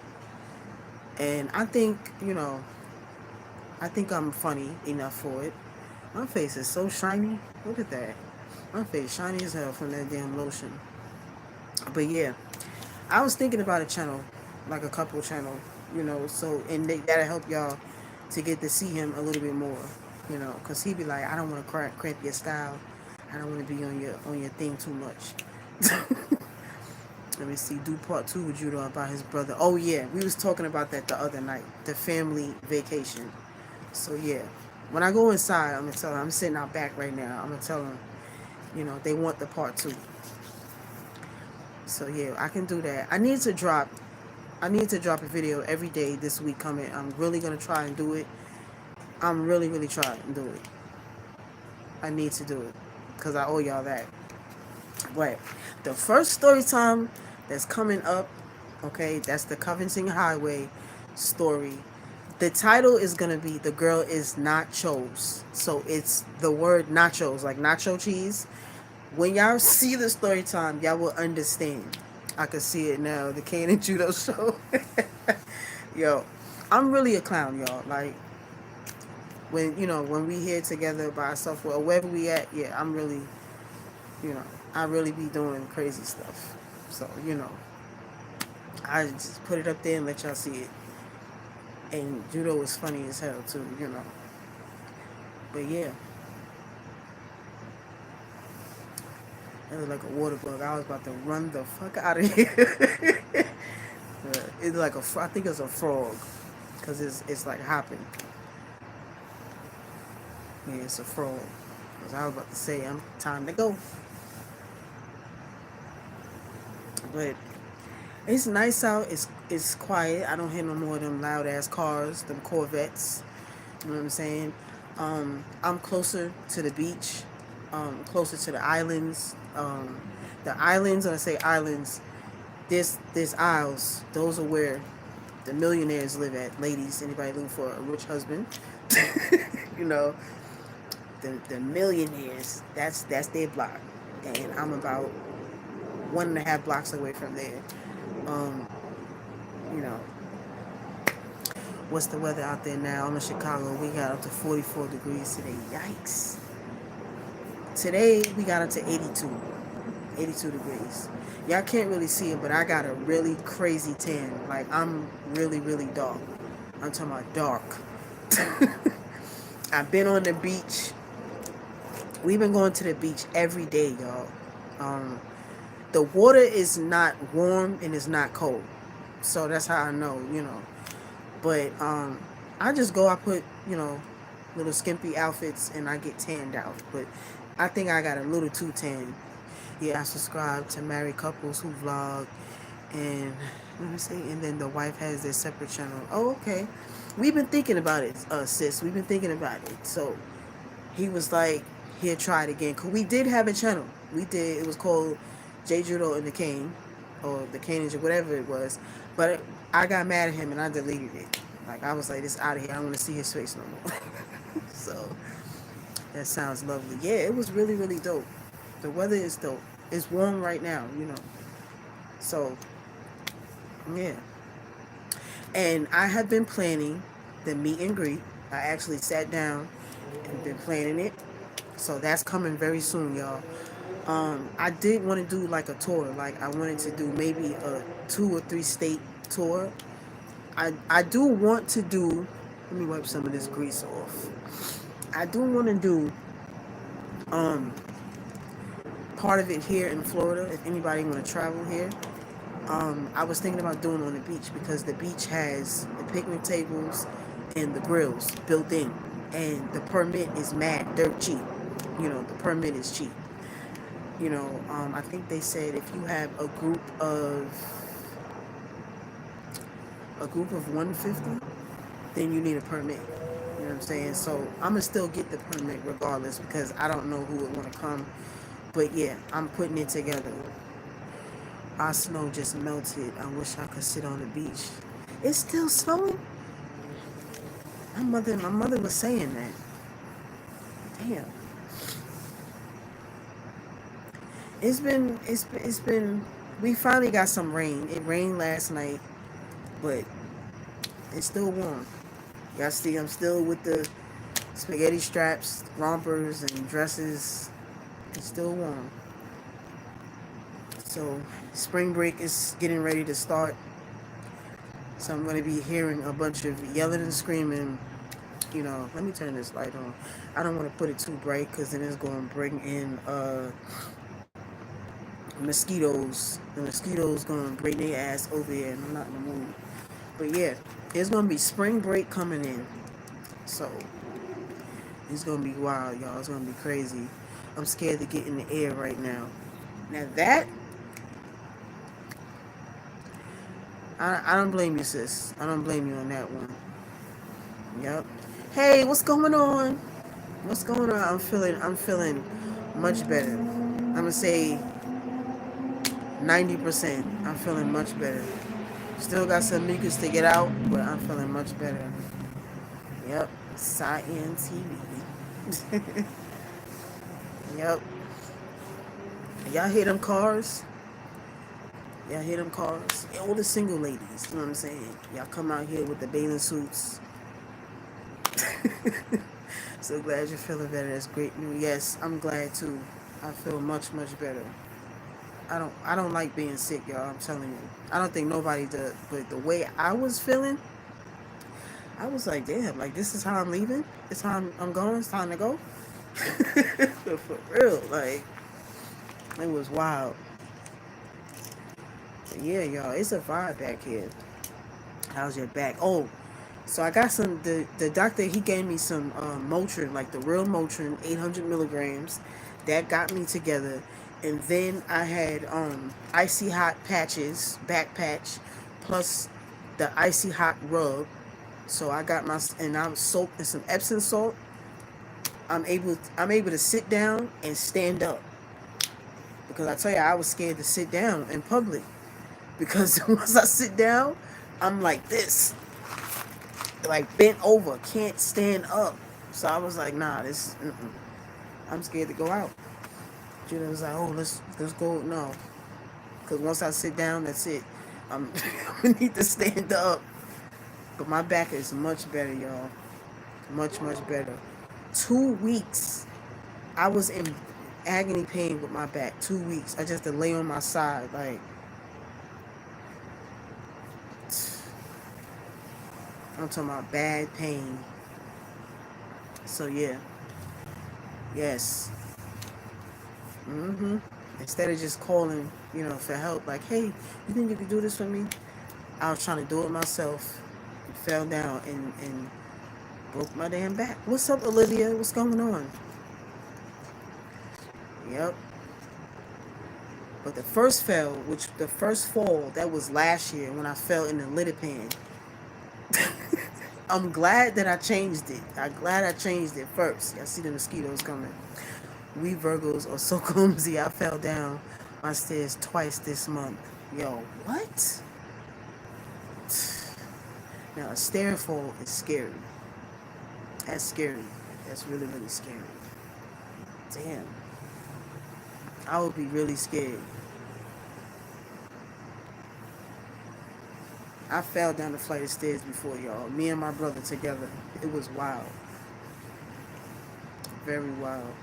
And I think, you know, I think I'm funny enough for it. My face is so shiny. Look at that. My face shiny as hell from that damn lotion. But yeah, I was thinking about a channel, like a couple channel, you know, so, and that'll help y'all to get to see him a little bit more, you know, because he be like, I don't want to cramp your style. I don't want to be on your thing too much. Let me see, do part 2 with Judo about his brother. Oh yeah, we was talking about that the other night, the family vacation. So yeah, when I go inside, I'm going to tell him, I'm sitting out back right now, I'm going to tell him, you know, they want the part 2. So yeah, I can do that. I need to drop a video every day this week coming. I'm really going to try and do it. I'm really trying to do it. I need to do it because I owe y'all that. But the first story time that's coming up, okay, that's the Covington Highway story. The title is going to be The Girl Is Nachos. So it's the word nachos, like nacho cheese. When y'all see the story time, y'all will understand. I can see it now. The Kane and Judo show. Yo, I'm really a clown, y'all. Like, when we here together by ourselves or wherever we at, yeah, I'm really You know, I really be doing crazy stuff. So, you know, I just put it up there and let y'all see it. And judo was funny as hell too, you know. But yeah, it was like a water bug. I was about to run the fuck out of here. It's like I think it's a frog, cause it's like hopping. Yeah, it's a frog. Cause I was about to say, I'm time to go. But it's nice out. It's quiet. I don't hear no more of them loud ass cars, them Corvettes. You know what I'm saying? I'm closer to the beach, closer to the islands. The islands, when I say islands, there's isles. Those are where the millionaires live at. Ladies, anybody looking for a rich husband? You know, the millionaires. That's their block, and I'm about 1.5 blocks away from there. Um, you know, what's the weather out there now? I'm in Chicago. We got up to 44 degrees today. Yikes. Today we got up to 82 degrees. Y'all can't really see it, but I got a really crazy tan. Like, I'm really, really dark. I'm talking about dark. I've been on the beach. We've been going to the beach every day, y'all. Um, the water is not warm and it's not cold. So that's how I know, you know. But I just go, I put, you know, little skimpy outfits and I get tanned out. But I think I got a little too tan. Yeah, I subscribe to married couples who vlog, and let me see, and then the wife has their separate channel. Oh, okay. We've been thinking about it, sis. We've been thinking about it. So he was like, he'll try it again. Cause we did have a channel. We did. It was called J Judo and the Kane, or the Kane and whatever it was. But I got mad at him and I deleted it. Like, I was like, this out of here. I don't want to see his face no more. So that sounds lovely. Yeah, it was really, really dope. The weather is dope. It's warm right now, you know. So, yeah. And I have been planning the meet and greet. I actually sat down and been planning it. So that's coming very soon, y'all. I did want to do like a tour. Like, I wanted to do maybe a 2 or 3 state tour. I do want to do. Let me wipe some of this grease off. I do want to do um part of it here in Florida. If anybody want to travel here, I was thinking about doing it on the beach because the beach has the picnic tables and the grills built in, and the permit is mad dirt cheap. You know, the permit is cheap. You know, I think they said if you have a group of 150, then you need a permit. You know what I'm saying? So I'm gonna still get the permit regardless because I don't know who would want to come. But yeah, I'm putting it together. Our snow just melted. I wish I could sit on the beach. It's still snowing. My mother was saying that. Damn. It's been. We finally got some rain. It rained last night, but it's still warm. Y'all see, I'm still with the spaghetti straps, rompers, and dresses. It's still warm. So spring break is getting ready to start. So I'm going to be hearing a bunch of yelling and screaming. You know, let me turn this light on. I don't want to put it too bright because then it's going to bring in mosquitoes. The mosquitoes going to bring their ass over here, and I'm not in the mood. But yeah, it's going to be spring break coming in. So it's going to be wild, y'all. It's going to be crazy. I'm scared to get in the air right now. Now that, I don't blame you, sis. I don't blame you on that one. Yep. Hey, what's going on? What's going on? I'm feeling much better. I'm gonna say 90%. I'm feeling much better. Still got some mucus to get out, but I'm feeling much better. Yep. Science TV. Yep. Y'all hear them cars? Y'all hear them cars? All the single ladies, you know what I'm saying? Y'all come out here with the bathing suits. So glad you're feeling better. That's great news. Yes, I'm glad too. I feel much, much better. I don't like being sick, y'all. I'm telling you. I don't think nobody does. But the way I was feeling, I was like, damn, like this is how I'm leaving. It's how I'm going. It's time to go. For real, like it was wild. But yeah, y'all, it's a vibe back here. How's your back? Oh, so I got some. The doctor, he gave me some Motrin, like the real Motrin, 800 milligrams. That got me together, and then I had icy hot patches, back patch, plus the icy hot rub. So I got my, and I'm soaked in some Epsom salt. I'm able to sit down and stand up, because I tell you, I was scared to sit down in public, because once I sit down, I'm like this, like bent over, can't stand up. So I was like, nah, this, I'm scared to go out. Judah was like, oh, let's go. No, because once I sit down, that's it. I'm I need to stand up. But my back is much better, y'all. Much, much better. 2 weeks, I was in agony pain with my back. 2 weeks, I just had to lay on my side, like I'm talking about bad pain. So yeah, yes. Instead of just calling, for help, like, hey, you think you can do this for me? I was trying to do it myself. And fell down and broke my damn back. What's up, Olivia? What's going on? Yep. But the first fall, that was last year when I fell in the litter pan. I'm glad that I changed it. I'm glad I changed it first. I see the mosquitoes coming. We Virgos are so clumsy. I fell down my stairs twice this month. Yo, what? Now, a stair fall is scary. That's scary. That's really, really scary. Damn. I would be really scared. I fell down the flight of stairs before, y'all. Me and my brother together. It was wild. Very wild.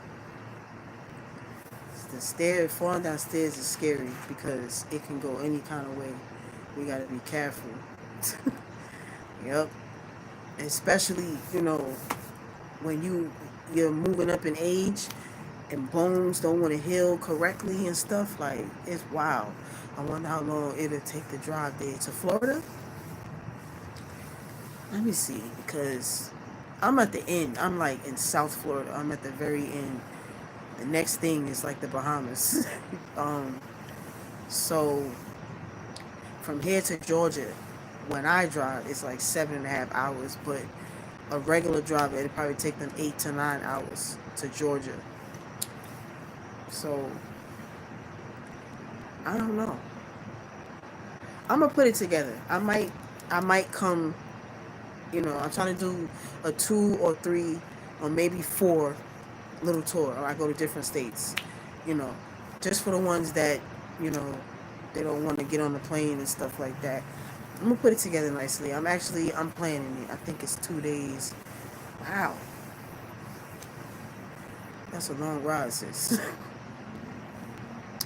Falling downstairs is scary because it can go any kind of way. We gotta be careful. Yep. Especially, when you're moving up in age and bones don't want to heal correctly and stuff, like, it's wild. I wonder how long it'll take to drive there to Florida. Let me see, because I'm at the end. I'm like in South Florida. I'm at the very end. The next thing is like the Bahamas. um, so from here to Georgia, when I drive, it's like 7.5 hours. But a regular driver, it'd probably take them 8 to 9 hours to Georgia. So I don't know. I'm gonna put it together. I might come. I'm trying to do a 2 or 3 or maybe 4 little tour, or I go to different states. You know, just for the ones that you know they don't want to get on the plane and stuff like that. I'm gonna put it together nicely. I'm planning it. I think it's 2 days. Wow, that's a long ride, sis.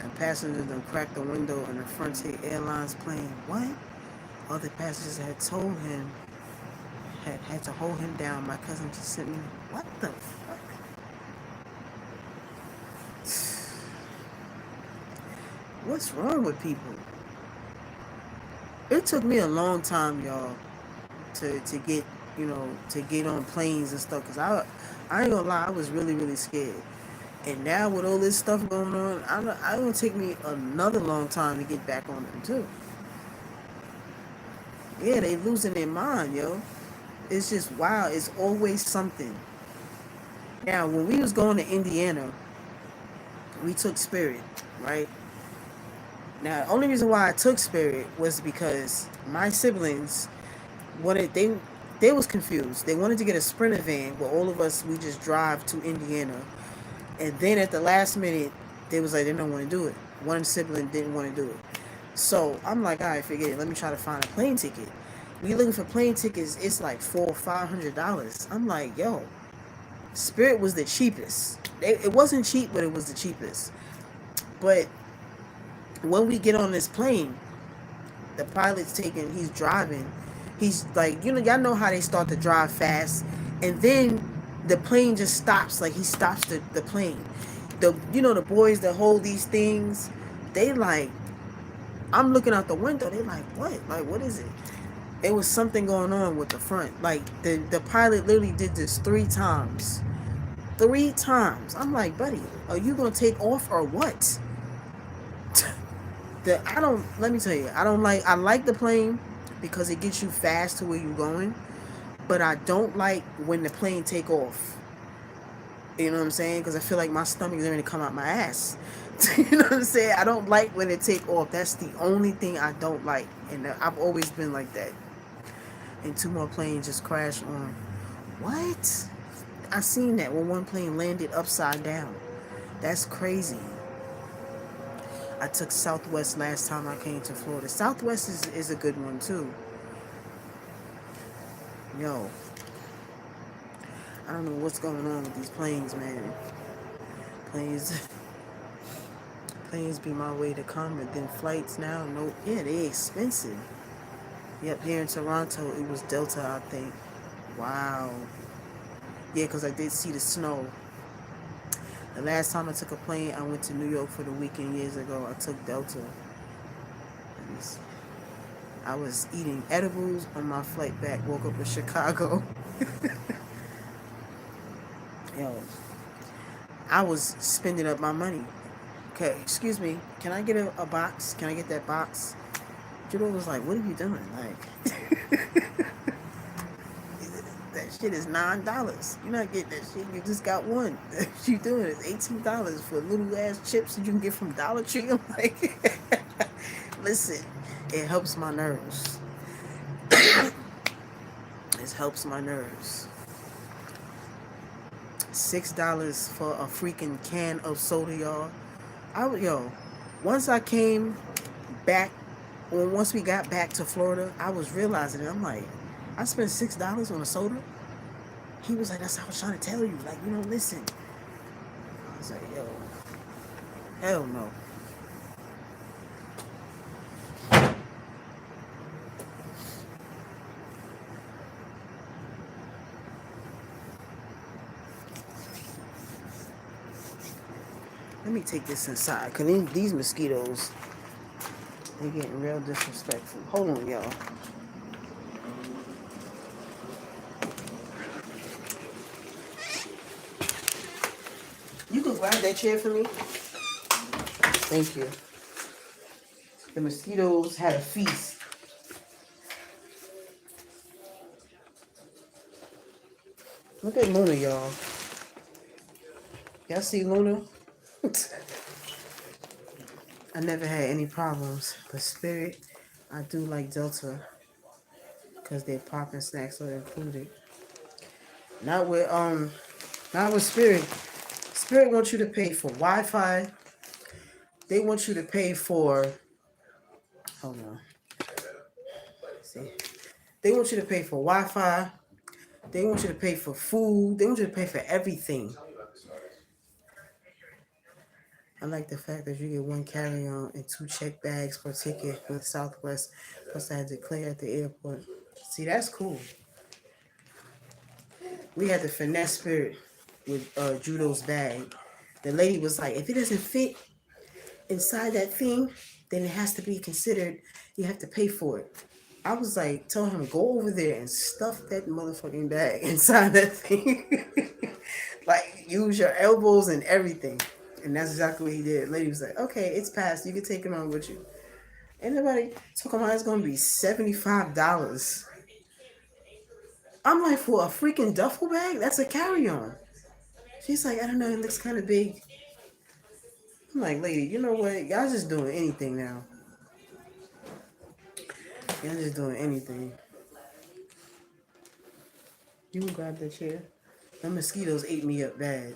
And passengers done cracked the window in the Frontier Airlines plane. What? Other passengers had to hold him down. My cousin just sent me. What the fuck? What's wrong with people? It took me a long time, y'all, to get to get on planes and stuff. Cause I ain't gonna lie, I was really really scared. And now with all this stuff going on, I gonna take me another long time to get back on them too. Yeah, they losing their mind, yo. It's just wild. It's always something. Now, when we was going to Indiana, we took Spirit, right? Now, the only reason why I took Spirit was because my siblings wanted they was confused. They wanted to get a Sprinter van where all of us we just drive to Indiana, and then at the last minute, they was like they don't want to do it. One sibling didn't want to do it, so I'm like, all right, forget it. Let me try to find a plane ticket. We looking for plane tickets. It's like $400 or $500. I'm like, yo. Spirit was the cheapest. It wasn't cheap, but it was the cheapest. But when we get on this plane, the pilot's taking, he's driving. He's like, y'all know how they start to drive fast, and then the plane just stops. Like he stops the plane. The boys that hold these things, they like, I'm looking out the window. They like, what? Like, what is it? It was something going on with the front. Like the pilot literally did this 3 times. 3 times. I'm like, buddy, are you gonna take off or what? I don't. Let me tell you, I don't like. I like the plane because it gets you fast to where you're going, but I don't like when the plane take off. You know what I'm saying? Because I feel like my stomach is going to come out my ass. You know what I'm saying? I don't like when it take off. That's the only thing I don't like, and I've always been like that. And 2 more planes just crashed on. What? I seen that when one plane landed upside down. That's crazy. I took Southwest last time I came to Florida. Southwest is a good one too. Yo, I don't know what's going on with these planes, man. Planes, planes be my way to come, and then flights now. No, yeah, they expensive. Yep, here in Toronto, it was Delta, I think. Wow. Yeah, because I did see the snow. The last time I took a plane, I went to New York for the weekend years ago. I took Delta. I was eating edibles on my flight back. Woke up in Chicago. Yo, I was spending up my money. Okay, excuse me. Can I get a box? Can I get that box? Judo was like, "What are you doing? Like, that shit is $9. You're not getting that shit. You just got one. You doing it? $18 for little ass chips that you can get from Dollar Tree." I'm like, listen, it helps my nerves. It helps my nerves. $6 for a freaking can of soda, y'all. Yo, once I came back, once we got back to Florida, I was realizing it. I'm like, I spent $6 on a soda. He was like, that's what I was trying to tell you. Like, listen. I was like, yo, hell no. Let me take this inside, because these mosquitoes, they're getting real disrespectful. Hold on, y'all. You can grab that chair for me? Thank you. The mosquitoes had a feast. Look at Luna, y'all. Y'all see Luna? I never had any problems. But Spirit, I do like Delta because their popping snacks are included. Not with Spirit. Spirit wants you to pay for Wi-Fi. They want you to pay for. Hold on. See. They want you to pay for Wi-Fi. They want you to pay for food. They want you to pay for everything. I like the fact that you get one carry-on and 2 check bags per ticket with Southwest. Plus, I had to clear at the airport. See, that's cool. We had the finesse Spirit with Judo's bag. The lady was like, if it doesn't fit inside that thing, then it has to be considered. You have to pay for it. I was like, tell him go over there and stuff that motherfucking bag inside that thing. Like use your elbows and everything. And that's exactly what he did. Lady was like, okay, it's passed. You can take it on with you. Ain't nobody talking about it's gonna be $75. I'm like, for a freaking duffel bag? That's a carry-on. She's like, I don't know, it looks kind of big. I'm like, lady, you know what? Y'all just doing anything now. Y'all just doing anything. You can grab that chair. The mosquitoes ate me up bad.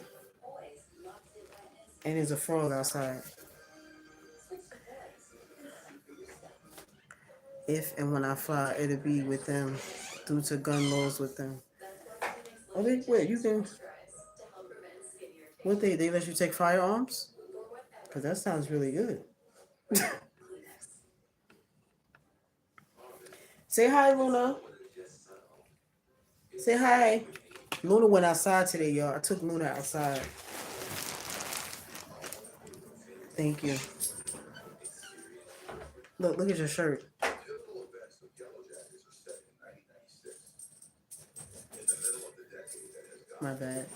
And there's a frog outside. If and when I fly, it'll be with them due to gun laws with them. Oh, wait, you can. What they let you take firearms? Cause that sounds really good. Say hi, Luna. Say hi. Luna went outside today, y'all. I took Luna outside. Thank you. Look at your shirt. My bad.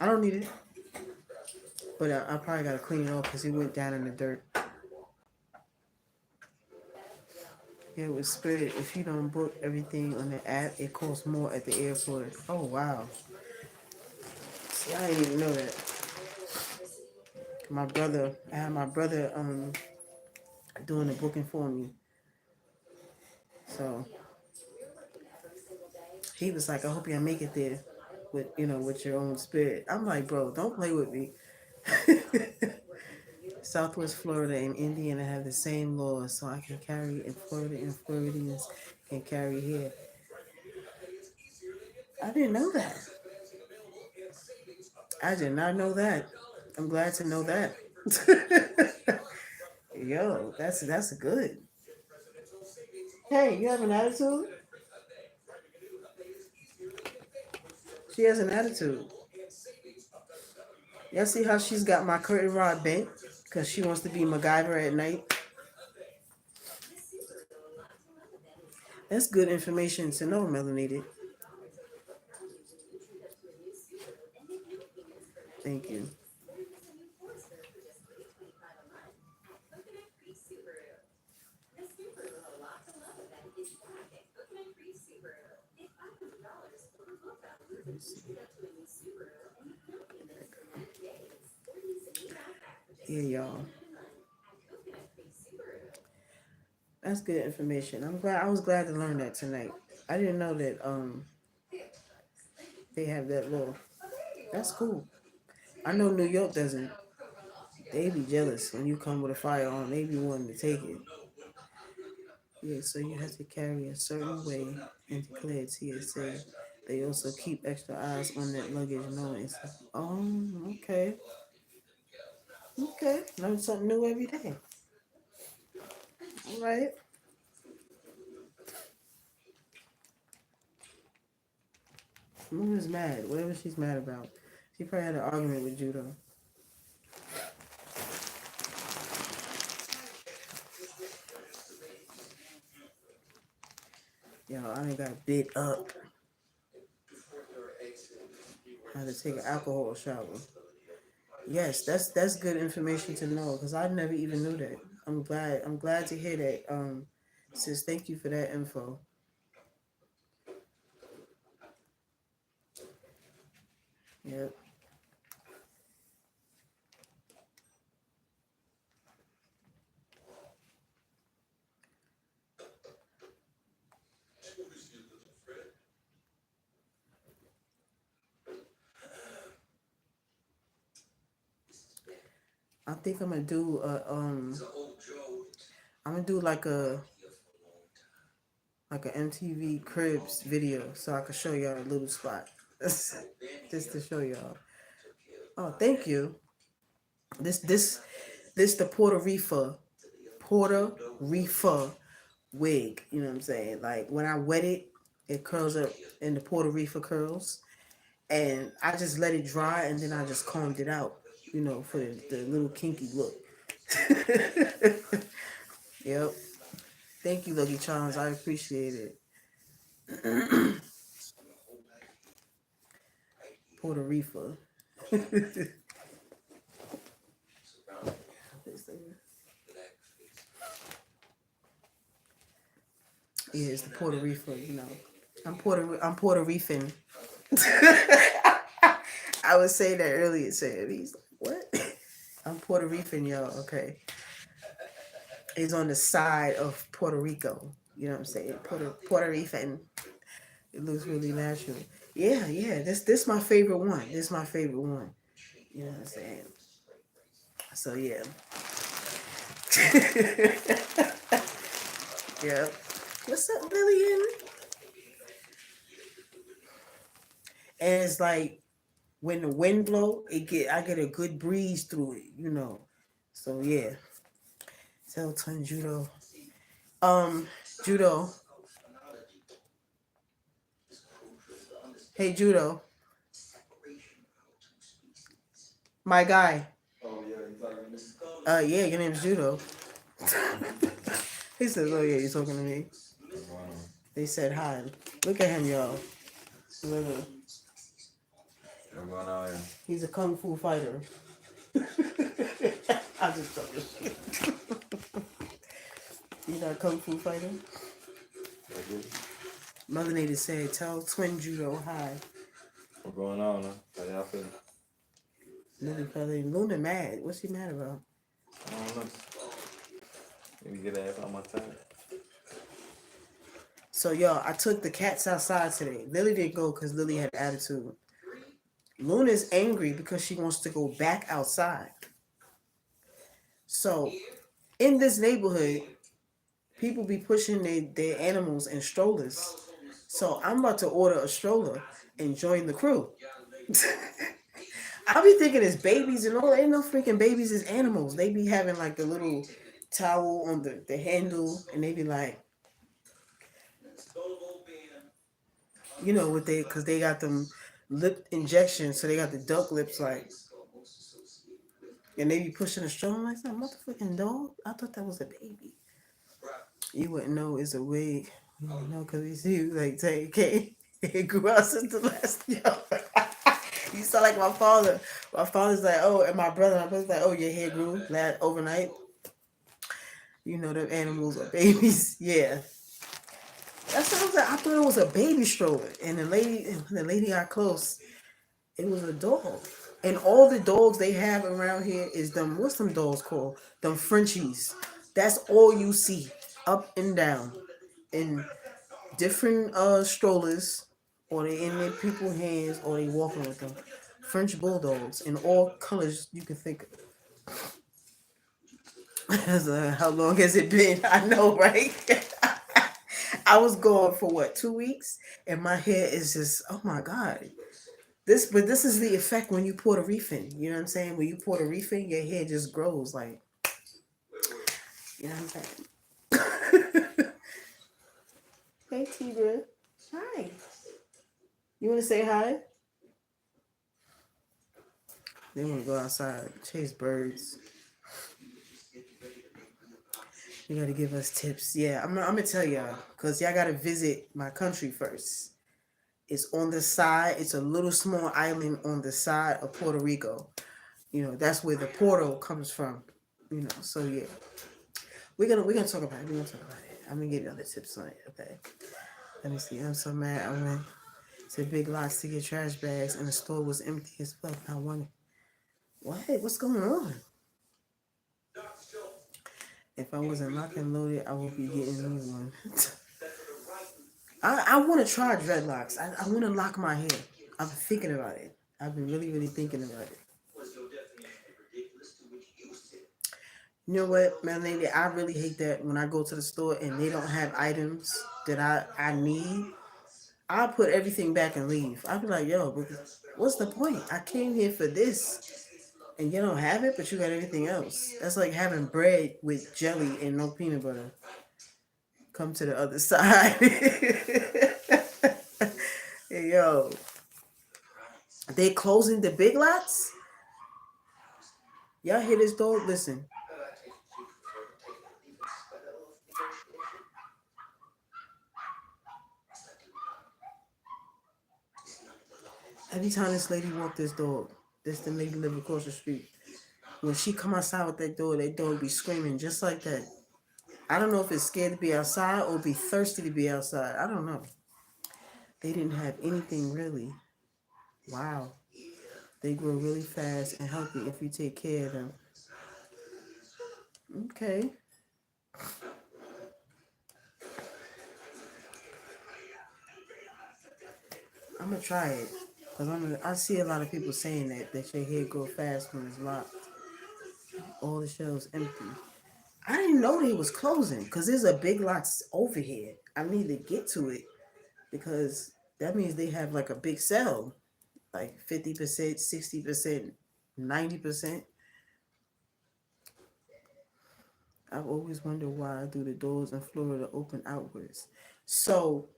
I don't need it, but I probably gotta clean it off because it went down in the dirt. Yeah, with Spirit, if you don't book everything on the app, it costs more at the airport. Oh wow. See, I didn't even know that. I had my brother doing the booking for me. So he was like, I hope y'all make it there with with your own Spirit. I'm like, bro, don't play with me. Southwest Florida and Indiana have the same laws, so I can carry in Florida and Floridians can carry here. I didn't know that. I did not know that. I'm glad to know that. Yo, that's good. Hey, you have an attitude? She has an attitude. Y'all see how she's got my curtain rod bent? Because she wants to be MacGyver at night. That's good information to know, Melanated. Thank you. Yeah, y'all. That's good information. I was glad to learn that tonight. I didn't know that they have that law. That's cool. I know New York doesn't. They be jealous when you come with a firearm. They be wanting to take it. Yeah, so you have to carry a certain way and declare TSA. They also keep extra eyes on that luggage knowing it's okay. Okay. Learn something new every day. All right. Moon is mad. Whatever she's mad about. She probably had an argument with Judo. Yo, I done got bit up. How to take an alcohol shower. Yes, that's good information to know because I never even knew that. I'm glad to hear that. Sis, thank you for that info. Yep. I think I'm gonna do I'm gonna do like a MTV Cribs video so I can show y'all a little spot. Just to show y'all. Oh, thank you. This this this the Puerto Rico wig. You know what I'm saying? Like when I wet it, it curls up in the Puerto Rico curls, and I just let it dry, and then I just combed it out. For the little kinky look. Yep. Thank you, Lucky Charms. I appreciate it. Puerto Rico. Yeah, it's the Puerto Rico. I'm Puerto Rican. I was saying that earlier. Saying he's like, what? I'm Puerto Rican, y'all. Okay, it's on the side of Puerto Rico. You know what I'm saying? Puerto Rican. It looks really natural. Yeah, yeah. This my favorite one. This my favorite one. You know what I'm saying? So yeah. Yeah. What's up, Lillian? And it's like when the wind blow, I get a good breeze through it, you know. So yeah, tell twin judo. Judo. Hey judo, my guy. Oh yeah, you talking to me? Yeah, your name's Judo. He says, "Oh yeah, you're talking to me." What's going on? They said hi. Look at him, y'all. Look at him. What's going on here? He's a kung fu fighter. I just talking shit. You not a kung fu fighter? That's it? Mother Nature said, "Tell twin Judo hi." What's going on, huh? How y'all feeling? Lily Feather. Luna mad. What's she mad about? I don't know. Maybe get ass on my time. So y'all, I took the cats outside today. Lily didn't go because Lily had attitude. Luna's angry because she wants to go back outside. So in this neighborhood, people be pushing their animals in strollers. So I'm about to order a stroller and join the crew. I be thinking it's babies and all. Ain't no freaking babies, it's animals. They be having like the little towel on the handle and they be like, you know what they, because they got them lip injections, so they got the duck lips like, and they be pushing a stroller like that motherfucking dog. I thought that was a baby. You wouldn't know it's a wig. You wouldn't know because we see you like take Kane. It grew out since the last yo. You sound like my father. My father's like, oh, and my brother's like, oh, your hair grew last overnight. You know them animals are babies. Yeah. That sounds like I thought it was a baby stroller. And the lady got close, it was a dog. And all the dogs they have around here is them, what's them dogs called? Them Frenchies. That's all you see. Up and down. In different strollers, or they in their people's hands, or they walking with them. French bulldogs in all colors you can think of. So, how long has it been? I know, right? I was gone for what, 2 weeks, and my hair is just, oh my god. But this is the effect when you Puerto Rican. You know what I'm saying? When you Puerto Rican, your hair just grows like, you know what I'm saying? Hey, Tigra. Hi. You want to say hi? They want to go outside, chase birds. You got to give us tips. Yeah, I'm going to tell y'all, because y'all got to visit my country first. It's on the side. It's a little small island on the side of Puerto Rico. You know, that's where the portal comes from. You know, so yeah. We're gonna talk about it. We're gonna talk about it. I'm gonna give you other tips on it, okay? Let me see. I'm so mad. I went to Big Lots to get trash bags and the store was empty as fuck. I wonder what? What's going on? If I wasn't locked and loaded, I would be getting me one. I want to try dreadlocks. I want to lock my hair. I'm thinking about it. I've been really, really thinking about it. You know what, man, lady? I really hate that when I go to the store and they don't have items that I need. I'll put everything back and leave. I'll be like, yo, but what's the point? I came here for this and you don't have it, but you got everything else. That's like having bread with jelly and no peanut butter. Come to the other side. Hey, yo, they closing the big lots? Y'all hear this dog? Listen. Every time this lady walk this dog, this the lady live across the street. When she come outside with that dog be screaming just like that. I don't know if it's scared to be outside or be thirsty to be outside. I don't know. They didn't have anything really. Wow. They grow really fast and healthy if you take care of them. Okay. I'm gonna try it. Cause I see a lot of people saying that your hair grow fast when it's locked. All the shelves empty. I didn't know they was closing because there's a big lot over here. I need to get to it because that means they have like a big sale. like 50%, 60%, 90%. I've always wondered why do the doors in Florida open outwards. So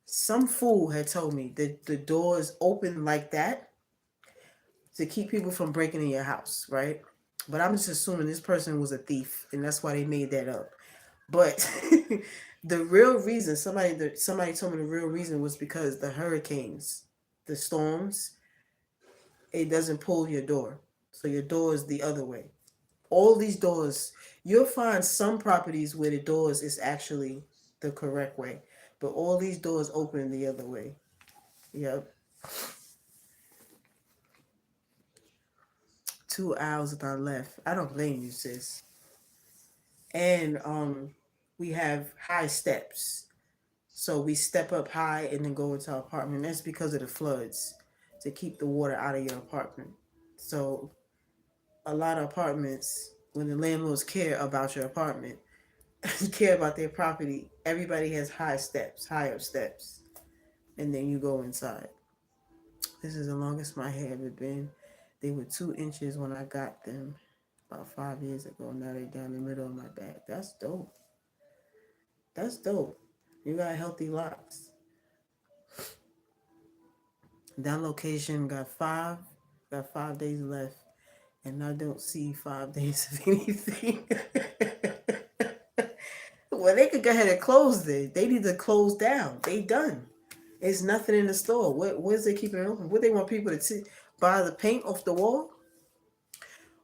some fool had told me that the doors open like that to keep people from breaking in your house, right? But I'm just assuming this person was a thief, and that's why they made that up. But the real reason, somebody told me the real reason was because the hurricanes, the storms, it doesn't pull your door, so your door is the other way. All these doors, you'll find some properties where the doors is actually the correct way, but all these doors open the other way. Yep, 2 hours and I left. I don't blame you, sis. And we have high steps, so we step up high and then go into our apartment. That's because of the floods, to keep the water out of your apartment. So a lot of apartments, when the landlords care about your apartment, care about their property, everybody has high steps, high up steps, and then you go inside. This is the longest my hair ever been. They were 2 inches when I got them about 5 years ago. Now they're down the middle of my back. That's dope. That's dope. You got healthy locks. That location got 5 days left, and I don't see 5 days of anything. Well, they could go ahead and close it. They need to close down. They done. It's nothing in the store. Where's they keeping it open? What they want people to buy the paint off the wall?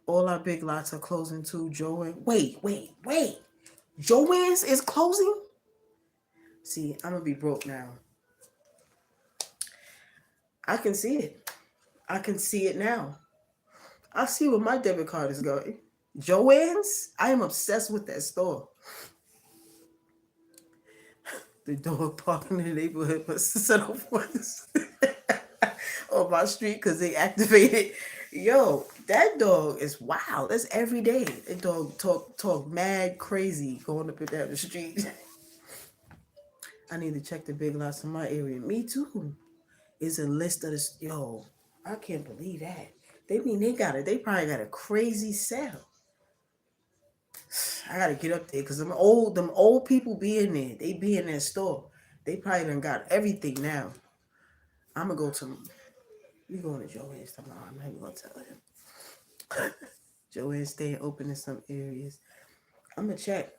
All our big lots are closing too. Wait. Joann's is closing? See, I'm gonna be broke now. I can see it. I can see it now. I see where my debit card is going. Joann's? I am obsessed with that store. The dog parking in the neighborhood must set off once on my street because they activated. Yo, that dog is wild. That's every day. That dog talk mad crazy going up and down the street. I need to check the big lots in my area. Me too. Is a list of this. Yo, I can't believe that. They mean they got it. They probably got a crazy sale. I gotta get up there because them old people be in there. They be in that store. They probably done got everything now. I'm gonna go to. We going to Joanne's tomorrow. I'm not even gonna tell him. Joanne's staying open in some areas. I'm gonna check.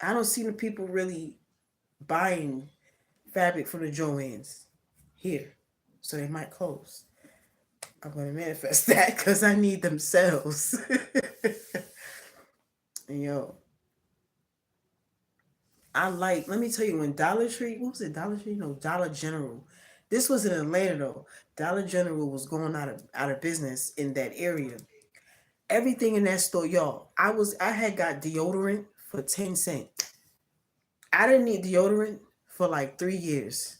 I don't see the people really buying fabric from the Joanne's here, so they might close. I'm gonna manifest that because I need them sales. Yo, let me tell you, when Dollar Tree, what was it, Dollar Tree? No, Dollar General. This was in Atlanta though. Dollar General was going out of business in that area. Everything in that store, y'all. I had got deodorant for 10 cents. I didn't need deodorant for like 3 years.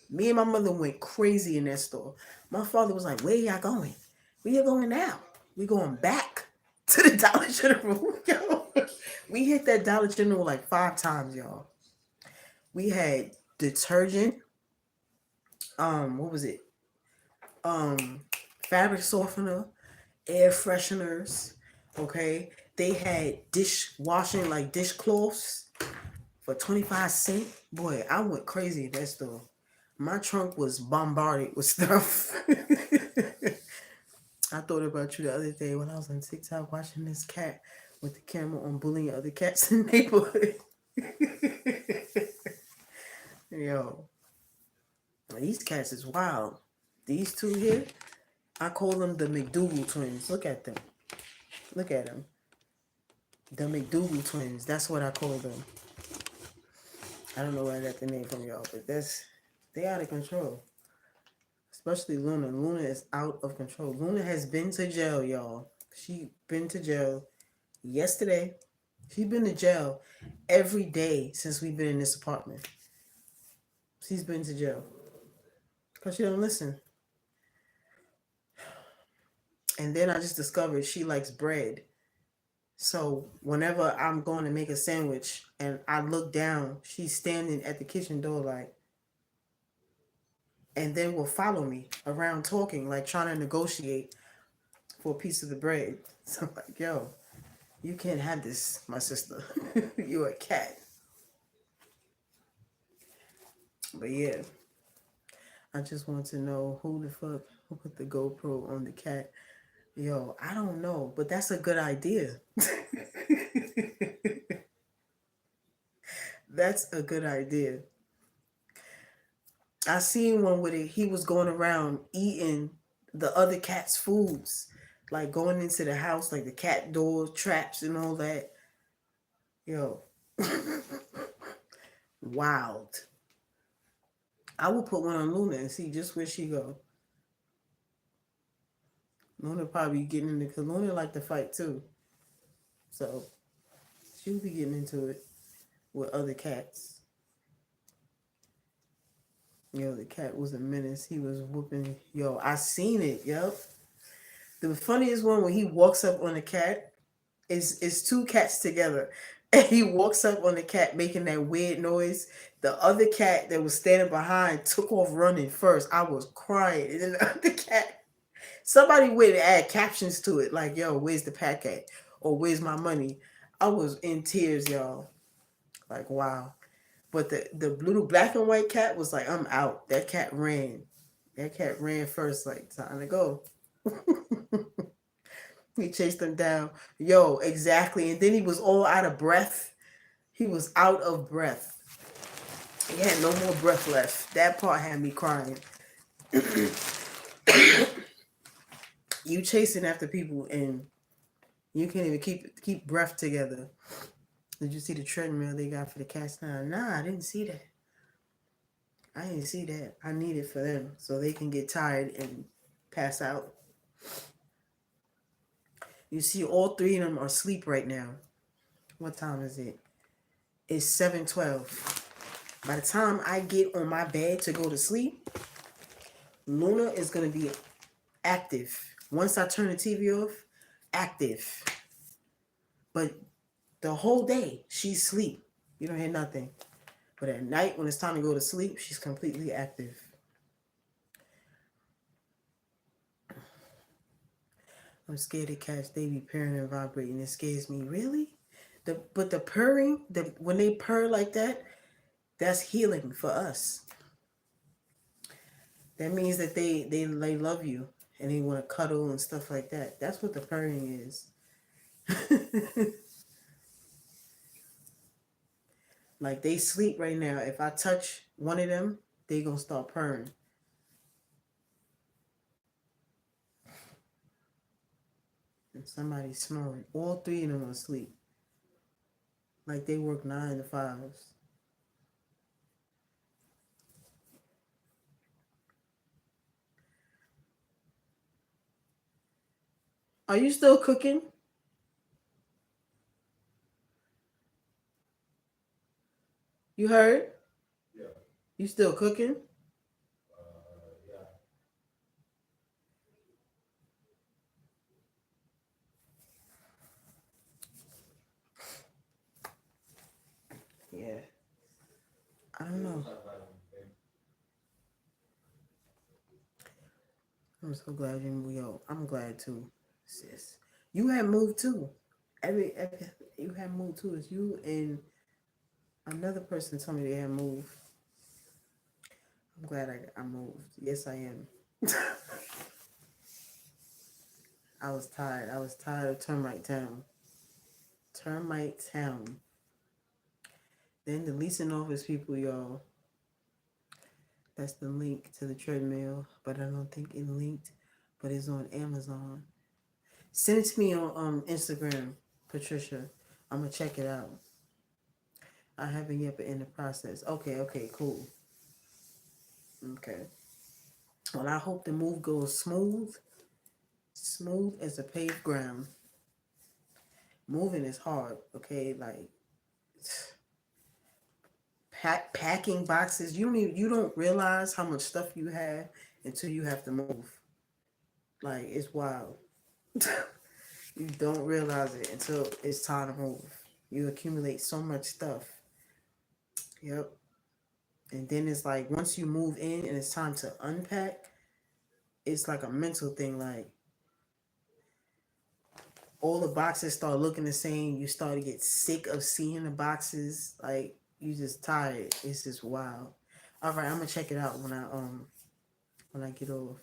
Me and my mother went crazy in that store. My father was like, "Where y'all going? Where you going now? We going back to the Dollar General." Yo, we hit that Dollar General like 5 times, y'all. We had detergent. What was it? Um, Fabric softener, air fresheners. Okay, they had dishwashing like dishcloths for 25 cents. Boy, I went crazy in that store. My trunk was bombarded with stuff. I thought about you the other day when I was on TikTok watching this cat with the camera on bullying other cats in the neighborhood. Yo, these cats is wild. These two here, I call them the McDougal twins. Look at them. Look at them. The McDougal twins. That's what I call them. I don't know where I got the name from, y'all, but they out of control. Especially Luna. Luna is out of control. Luna has been to jail, y'all. She been to jail yesterday. She been to jail every day since we've been in this apartment. She's been to jail because she don't listen. And then I just discovered she likes bread. So whenever I'm going to make a sandwich and I look down, she's standing at the kitchen door like, and then will follow me around talking, like trying to negotiate for a piece of the bread. So I'm like, yo, you can't have this, my sister. You're a cat. But yeah, I just want to know who the fuck who put the GoPro on the cat. Yo, I don't know, but that's a good idea. That's a good idea. I seen one with it. He was going around eating the other cat's foods, like going into the house, like the cat door traps and all that. Yo, wild. I will put one on Luna and see just where she go. Luna probably getting into, cause Luna like to fight too, so she'll be getting into it with other cats. Yo, the cat was a menace. He was whooping. Yo, I seen it. Yep. The funniest one when he walks up on the cat is two cats together, and he walks up on the cat making that weird noise. The other cat that was standing behind took off running first. I was crying, and then the other cat. Somebody would add captions to it, like, "Yo, where's the pack at?" or "Where's my money?" I was in tears, y'all. Like, wow. But the little black and white cat was like, "I'm out." That cat ran. That cat ran first, like, time to go. He chased them down. Yo, exactly. And then he was all out of breath. He was out of breath. He had no more breath left. That part had me crying. You chasing after people and you can't even keep breath together. Did you see the treadmill they got for the cats now? Nah, I didn't see that. I didn't see that. I need it for them so they can get tired and pass out. You see, all three of them are asleep right now. What time is it? It's 7:12. By the time I get on my bed to go to sleep, Luna is gonna be active. Once I turn the TV off, active. But the whole day she's asleep. You don't hear nothing. But at night when it's time to go to sleep, she's completely active. I'm scared of cats. They be purring and vibrating. It scares me. Really? But the purring, when they purr like that, that's healing for us. That means that they love you and they want to cuddle and stuff like that. That's what the purring is. Like they sleep right now. If I touch one of them, they gonna start purring. And somebody's snoring. All three of them are asleep. Like they work 9 to 5s. Are you still cooking? You heard? Yeah. You still cooking? Yeah. Yeah. I don't know. I'm so glad you moved. Yo, I'm glad too, sis. You had moved too. Every you had moved too. It's you and another person told me they had moved. I'm glad I moved. Yes, I am. I was tired. I was tired of Termite Town. Termite Town. Then the leasing office people, y'all. That's the link to the treadmill, but I don't think it linked. But it's on Amazon. Send it to me on Instagram, Patricia. I'm gonna check it out. I haven't yet, but in the process. Okay, okay, cool. Okay. Well, I hope the move goes smooth, smooth as a paved ground. Moving is hard. Okay, like packing boxes. You don't realize how much stuff you have until you have to move. Like it's wild. You don't realize it until it's time to move. You accumulate so much stuff. Yep. And then it's like once you move in and it's time to unpack, it's like a mental thing. Like all the boxes start looking the same. You start to get sick of seeing the boxes. Like you just tired. It's just wild. All right, I'm gonna check it out when I get off.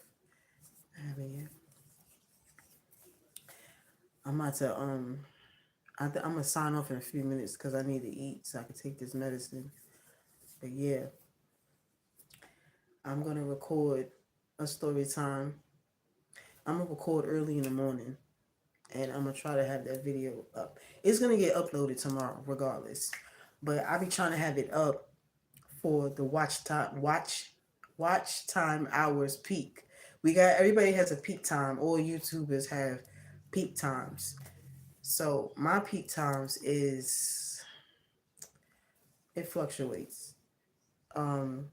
I haven't yet. I'm about to I'm gonna sign off in a few minutes because I need to eat so I can take this medicine. But yeah, I'm gonna record a story time. I'm gonna record early in the morning, and I'm gonna try to have that video up. It's gonna get uploaded tomorrow, regardless. But I be trying to have it up for the watch time hours peak. We got everybody has a peak time. All YouTubers have peak times. So my peak times is it fluctuates. Um,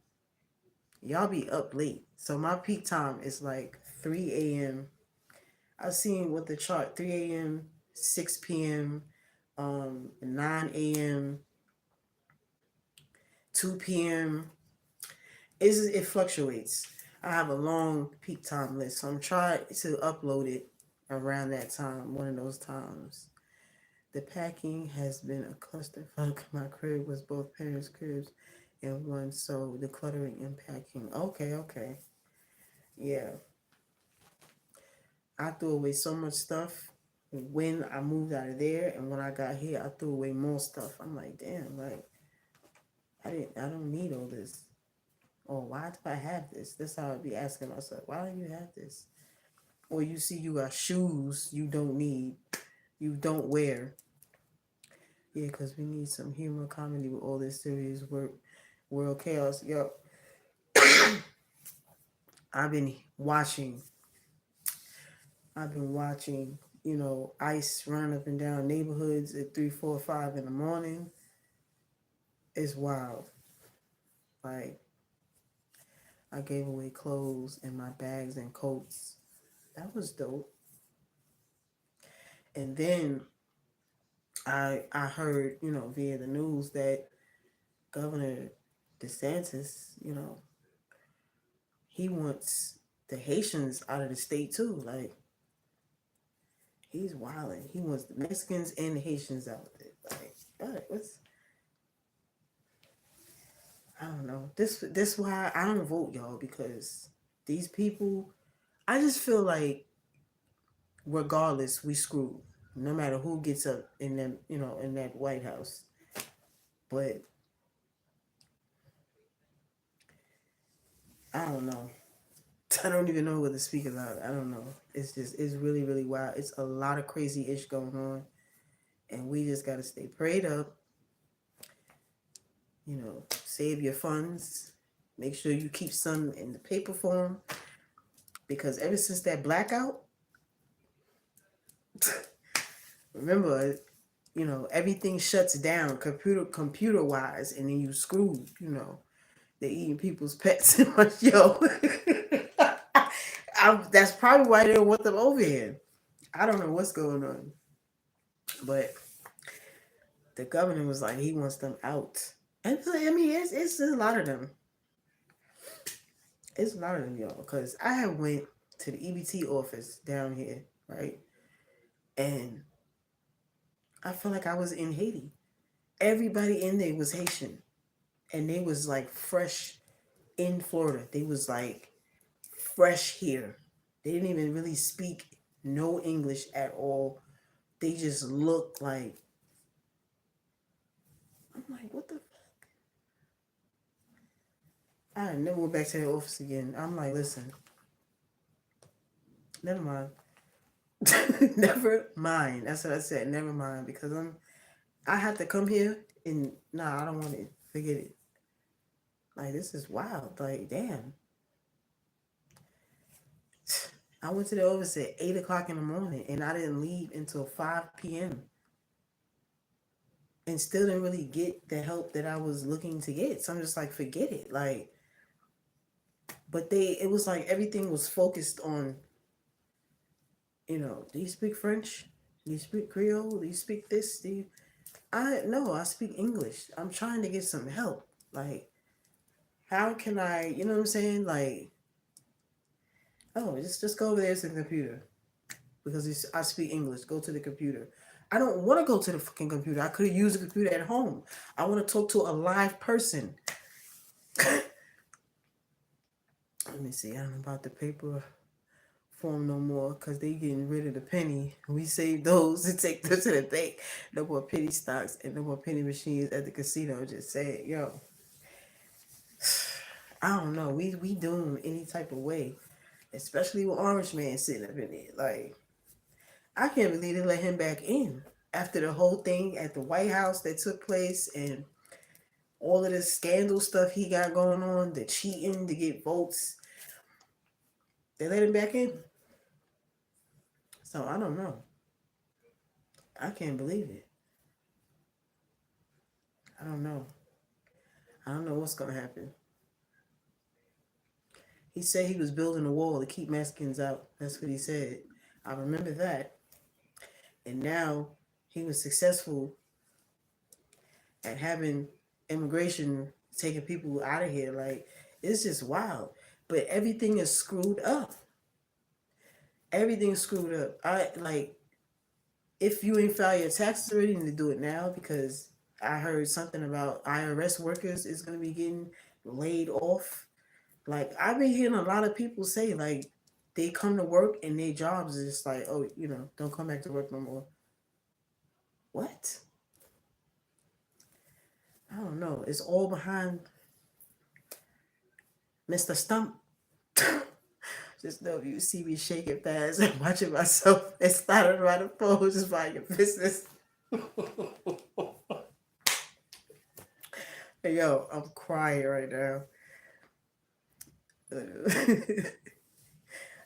y'all be up late. So my peak time is like 3 a.m. I've seen with the chart 3 a.m., 6 p.m., 9 a.m., 2 p.m. It fluctuates. I have a long peak time list, so I'm trying to upload it around that time, one of those times. The packing has been a clusterfuck. My crib was both parents' cribs in one, so the cluttering and packing. Okay, okay. Yeah. I threw away so much stuff when I moved out of there, and when I got here, I threw away more stuff. I'm like, damn, like I don't need all this. Or why do I have this? That's how I'd be asking myself, why do you have this? Or you see you got shoes you don't need, you don't wear. Yeah, because we need some humor comedy with all this serious world chaos. Yo, I've been watching, I've been watching, ICE running up and down neighborhoods at 3, 4, 5 in the morning. It's wild. Like, I gave away clothes and my bags and coats. That was dope. And then I heard, via the news that Governor DeSantis, he wants the Haitians out of the state too. Like he's wilding. He wants the Mexicans and the Haitians out of it. Like, what's I don't know. This why I don't vote, y'all, because these people. I just feel like regardless, we screwed. No matter who gets up in them, in that White House. But I don't know. I don't even know what to speak about. I don't know. It's really, really wild. It's a lot of crazy ish going on. And we just got to stay prayed up, save your funds. Make sure you keep some in the paper form. Because ever since that blackout, remember, everything shuts down computer wise, and then you screwed, They're eating people's pets. Yo, that's probably why they don't want them over here. I don't know what's going on, but the governor was like he wants them out, and I mean it's a lot of them. It's a lot of them, y'all. Because I had went to the EBT office down here, right, and I feel like I was in Haiti. Everybody in there was Haitian, and they was like fresh in Florida. They was like fresh here. They didn't even really speak no English at all. They just looked like I'm like, what the I never went back to the office again. I'm like, listen, never mind. Never mind. That's what I said. Never mind. Because I have to come here and nah, I don't want it. Forget it. Like this is wild. Like, damn. I went to the office at 8 o'clock in the morning and I didn't leave until 5 p.m. and still didn't really get the help that I was looking to get. So I'm just like, forget it. Like, but it was like everything was focused on, do you speak French? Do you speak Creole? Do you speak this? I no, I speak English. I'm trying to get some help. Like, How can I, you know what I'm saying? Like, oh, just go over there to the computer because I speak English. Go to the computer. I don't want to go to the fucking computer. I could have used the computer at home. I want to talk to a live person. Let me see. I don't know about the paper form no more because they getting rid of the penny. We save those and take them to the bank. No more penny stocks and no more penny machines at the casino. Just say it, yo. I don't know. We doomed any type of way, especially with Orange Man sitting up in there. Like I can't believe they let him back in after the whole thing at the White House that took place and all of this scandal stuff he got going on, the cheating to get votes. They let him back in. So I don't know. I can't believe it. I don't know. I don't know what's gonna happen. He said he was building a wall to keep Mexicans out. That's what he said. I remember that. And now he was successful at having immigration taking people out of here. Like it's just wild. But everything is screwed up. Everything's screwed up. I like if you ain't filed your taxes already, you need to do it now because I heard something about IRS workers is gonna be getting laid off. Like I've been hearing a lot of people say like they come to work and their jobs is just like, oh, don't come back to work no more. What? I don't know. It's all behind Mr. Stump. Just know if you see me shaking fast and watching myself and starting around the phone, just mind your business. Hey, yo, I'm crying right now.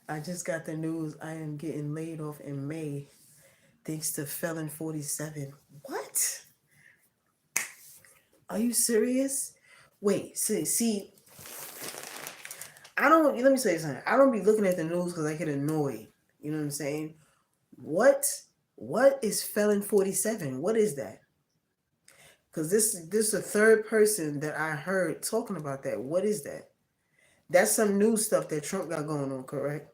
I just got the news I am getting laid off in May thanks to Felon 47. What? Are you serious? Wait, see, I don't, let me say something. I don't be looking at the news because I get annoyed. You know what I'm saying? What, what is Felon 47? What is that? Because this is the third person that I heard talking about that. What is that? That's some new stuff that Trump got going on, correct?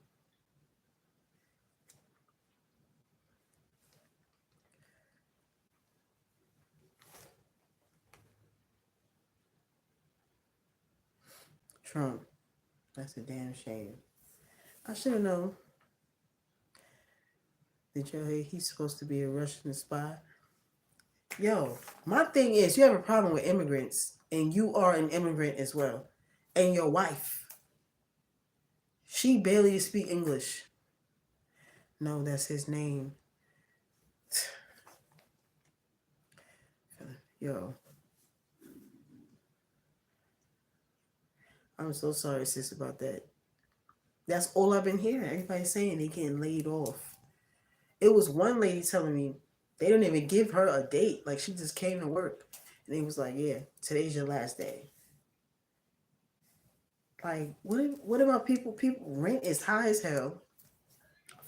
Trump. That's a damn shame. I should have known. Did you hear he's supposed to be a Russian spy? Yo, my thing is, you have a problem with immigrants, and you are an immigrant as well, and your wife, she barely speak English. No, that's his name. Yo, I'm so sorry, sis, about that. That's all I've been hearing. Everybody's saying they getting laid off. It was one lady telling me they didn't even give her a date. Like she just came to work, and he was like, "Yeah, today's your last day." Like, what about people? People rent is high as hell.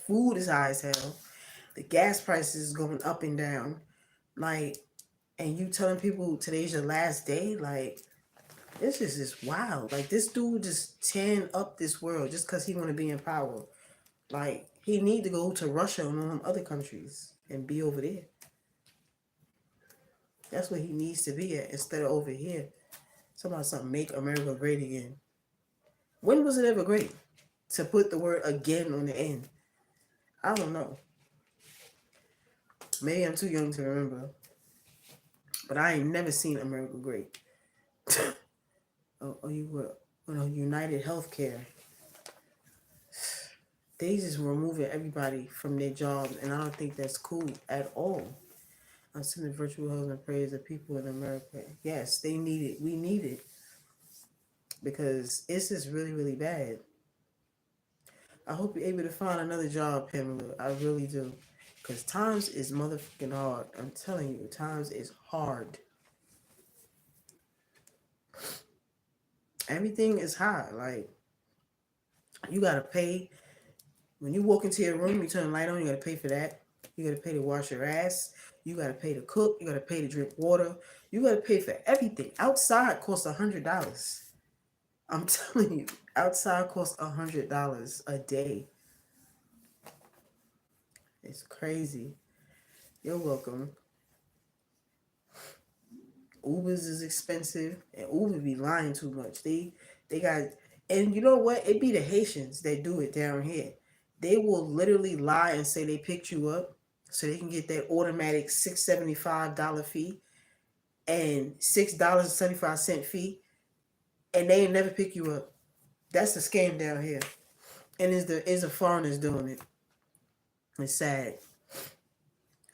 Food is high as hell. The gas prices is going up and down. Like, and you telling people today's your last day? Like, this is just wild. Like, this dude just tearing up this world just because he want to be in power. Like, he need to go to Russia and all them other countries and be over there. That's where he needs to be at instead of over here. Something make America great again. When was it ever great? To put the word again on the end. I don't know. Maybe I'm too young to remember. But I ain't never seen America great. Oh, you were, United Healthcare. They just removing everybody from their jobs, and I don't think that's cool at all. I'm sending virtual hugs and prayers to people in America. Yes, they need it. We need it because it's just really, really bad. I hope you're able to find another job, Pamela. I really do. Because times is motherfucking hard. I'm telling you, times is hard. Everything is high. Like, you got to pay. When you walk into your room, you turn the light on, you got to pay for that. You got to pay to wash your ass. You got to pay to cook. You got to pay to drink water. You got to pay for everything. Outside costs $100. I'm telling you, outside costs $100 a day. It's crazy. You're welcome. Ubers is expensive, and Uber be lying too much. They got, and you know what? It be the Haitians that do it down here. They will literally lie and say they picked you up, so they can get that automatic $675 fee and $6.75 fee, and they ain't never pick you up. That's the scam down here, and is the foreigners doing it. It's sad.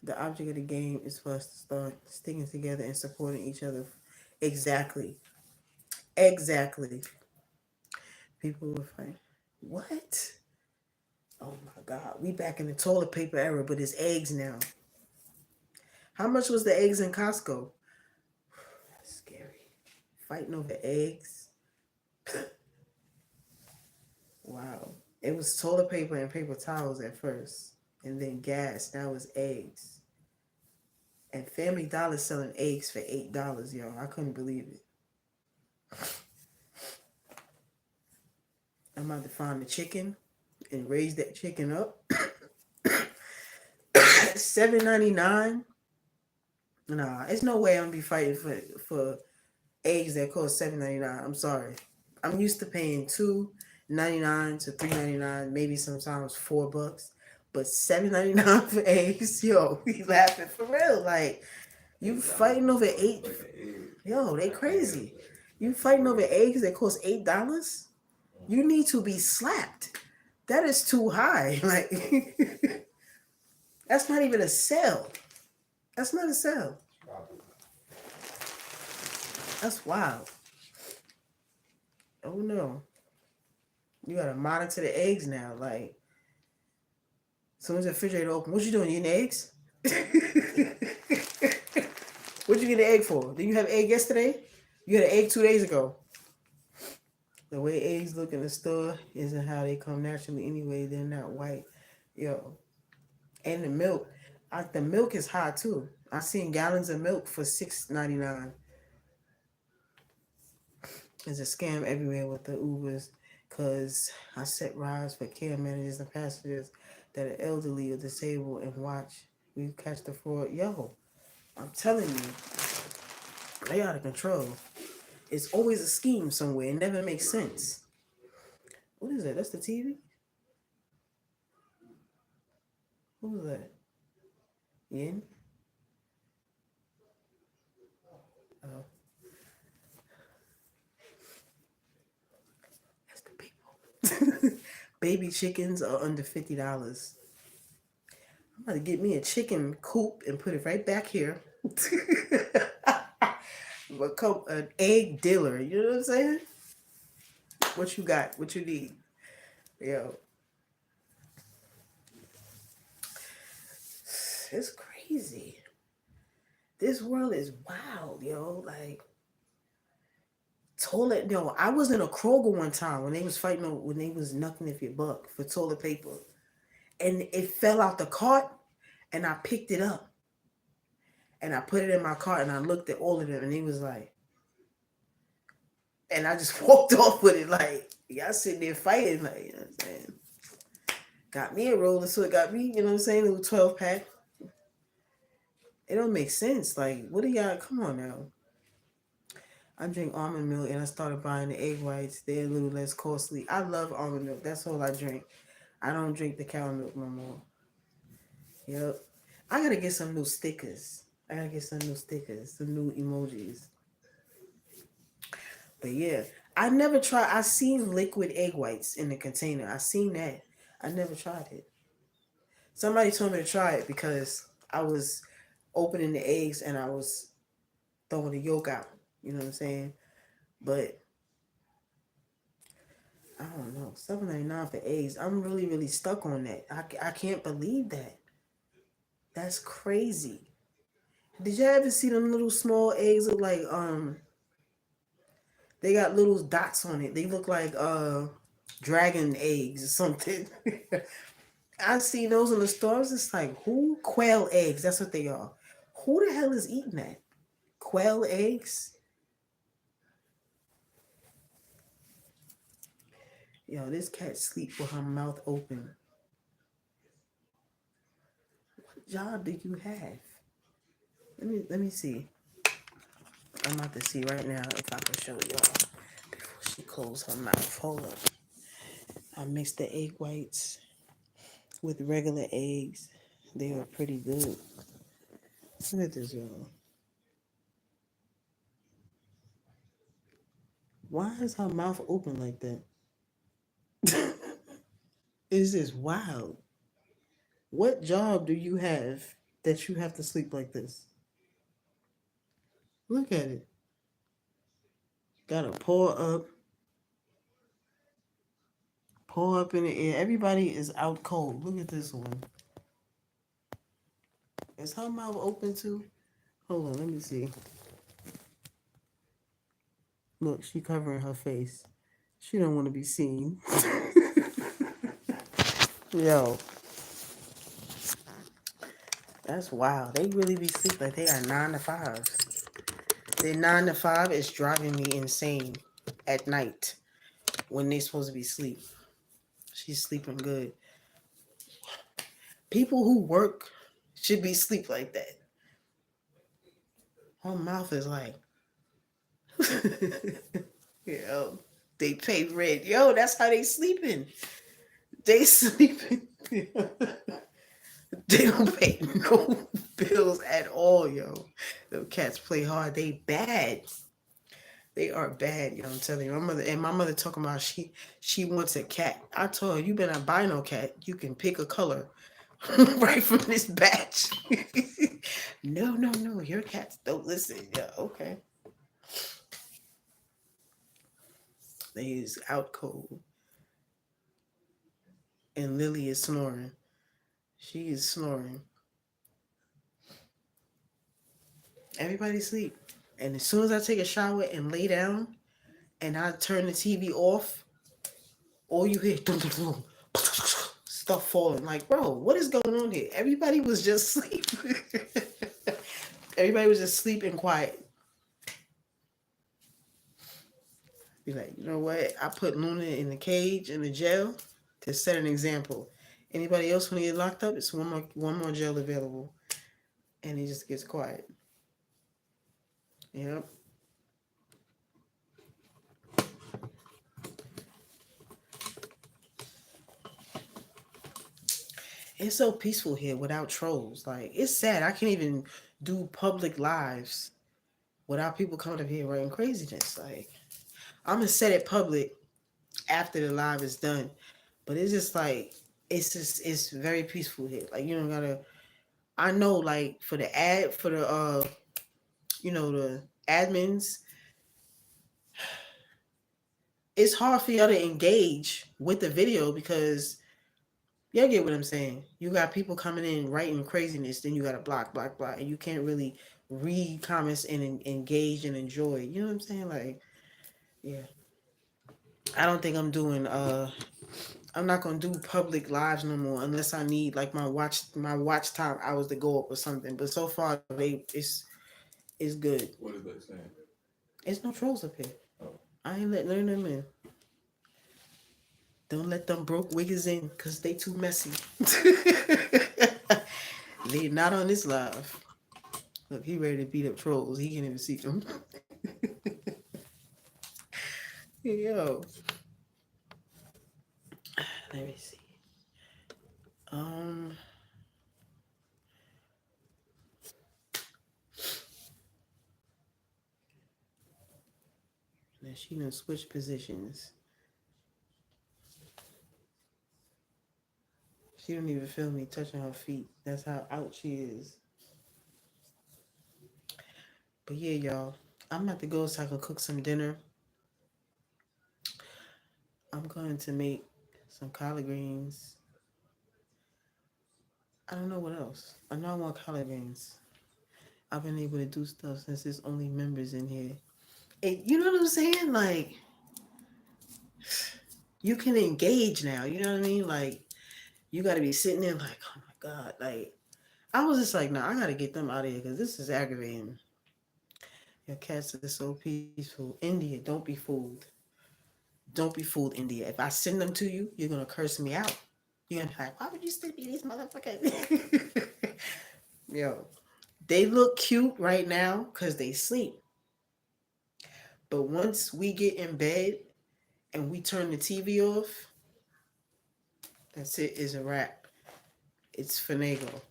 The object of the game is for us to start sticking together and supporting each other. Exactly. Exactly. People will fight. What? Oh my God. We back in the toilet paper era, but it's eggs now. How much was the eggs in Costco? That's scary. Fighting over eggs. Wow. It was toilet paper and paper towels at first, and then gas. Now it's eggs. And Family Dollar selling eggs for $8, yo. I couldn't believe it. I'm about to find the chicken and raise that chicken up. $7.99. Nah, it's no way I'm gonna be fighting for eggs that cost $7.99. I'm sorry. I'm used to paying $2.99 to $3.99, maybe sometimes $4. But $7.99 for eggs, yo, we laughing for real. Like you fighting over eight, yo, they crazy. You fighting over eggs that cost $8? You need to be slapped. That is too high. Like that's not even a sale. That's not a sale. That's wild. Oh no. You gotta monitor the eggs now. Like, as soon as the refrigerator open, what you doing? You eating eggs? What'd you get an egg for? Did you have egg yesterday? You had an egg 2 days ago. The way eggs look in the store isn't how they come naturally anyway. They're not white. Yo. And the milk. The milk is high too. I seen gallons of milk for $6.99. There's a scam everywhere with the Ubers because I set rides for care managers and passengers that are elderly or disabled and watch. We catch the fraud. Yo, I'm telling you, they out of control. It's always a scheme somewhere. It never makes sense. What is that? That's the TV? What was that? Yin? Oh, that's the people. Baby chickens are under $50. I'm about to get me a chicken coop and put it right back here. An egg dealer. You know what I'm saying? What you got? What you need? Yo, it's crazy. This world is wild, yo. Like toilet. Yo, I was in a Kroger one time when they was fighting when they was knucking if your buck for toilet paper, and it fell out the cart, and I picked it up, and I put it in my cart, and I looked at all of them, and he was like, and I just walked off with it, like y'all sitting there fighting, like you know what I'm saying. Got me a roller, so it got me, you know what I'm saying, a little 12 pack. It don't make sense. Like, what do y'all? Come on now. I drink almond milk and I started buying the egg whites. They're a little less costly. I love almond milk. That's all I drink. I don't drink the cow milk no more. Yep. I gotta get some new stickers. I gotta get some new stickers, some new emojis. But yeah, I never tried. I seen liquid egg whites in the container. I seen that. I never tried it. Somebody told me to try it because I was opening the eggs and I was throwing the yolk out. You know what I'm saying? But I don't know. $7.99 for eggs. I'm really, really stuck on that. I can't believe that. That's crazy. Did you ever see them little small eggs look like they got little dots on it. They look like dragon eggs or something. I see those in the stores. It's like who? Quail eggs. That's what they are. Who the hell is eating that? Quail eggs? Yo, this cat sleep with her mouth open. What job do you have? Let me see. I'm about to see right now if I can show y'all before she closed her mouth. Hold up. I mixed the egg whites with regular eggs. They were pretty good. Look at this, y'all. Why is her mouth open like that? Is this wild? What job do you have that you have to sleep like this? Look at it. Gotta pour up in the air. Everybody is out cold. Look at this one. Is her mouth open too? Hold on, let me see. Look, she covering her face. She don't want to be seen. Yo, that's wild. They really be sleep like they are 9 to 5s. Their 9 to 5 is driving me insane at night when they supposed to be asleep. She's sleeping good. People who work should be sleep like that. Her mouth is like, yo, they pay rent. Yo, that's how they sleeping. They sleeping. They don't pay no bills at all, yo. The cats play hard. They bad. They are bad, yo. I'm telling you. My mother talking about she wants a cat. I told her, you better not buy no cat. You can pick a color right from this batch. No, no, no. Your cats don't listen. Yeah, okay. They is out cold. And Lily is snoring. She is snoring. Everybody sleep. And as soon as I take a shower and lay down and I turn the TV off, all you hear dum, dum, dum, stuff falling. Like, bro, what is going on here? Everybody was just asleep. Everybody was just sleeping quiet. Be like, you know what? I put Luna in the cage in the jail to set an example. Anybody else when they get locked up, it's one more jail available, and he just gets quiet. Yep. It's so peaceful here without trolls. Like, it's sad. I can't even do public lives without people coming up here writing craziness. Like, I'm gonna set it public after the live is done, but it's just like it's very peaceful here. Like, you don't gotta. I know, like, for the admins, it's hard for y'all to engage with the video because y'all get what I'm saying. You got people coming in writing craziness, then you gotta block, block, block, and you can't really read comments and engage and enjoy. You know what I'm saying? Like, yeah. I don't think I'm not gonna do public lives no more unless I need like my watch time hours to go up or something. But so far it's good. What is that saying? It's no trolls up here. Oh. I ain't letting them in. Don't let them broke wiggers in because they too messy. They not on this live. Look, he ready to beat up trolls. He can't even see them. Yo, let me see. Um, now she done switch positions. She don't even feel me touching her feet. That's how out she is. But yeah, y'all, I'm about to go so I can cook some dinner. I'm going to make some collard greens. I don't know what else. I know I want collard greens. I've been able to do stuff since there's only members in here. And you know what I'm saying? Like, you can engage now. You know what I mean? Like, you got to be sitting there like, oh my God. Like, I was just like, nah, I got to get them out of here because this is aggravating. Your cats are so peaceful. India, don't be fooled. Don't be fooled, India. If I send them to you, you're gonna curse me out. You're gonna be like, why would you send me these motherfuckers? Yo, they look cute right now because they sleep. But once we get in bed and we turn the TV off, that's it. Is a wrap. It's finagle.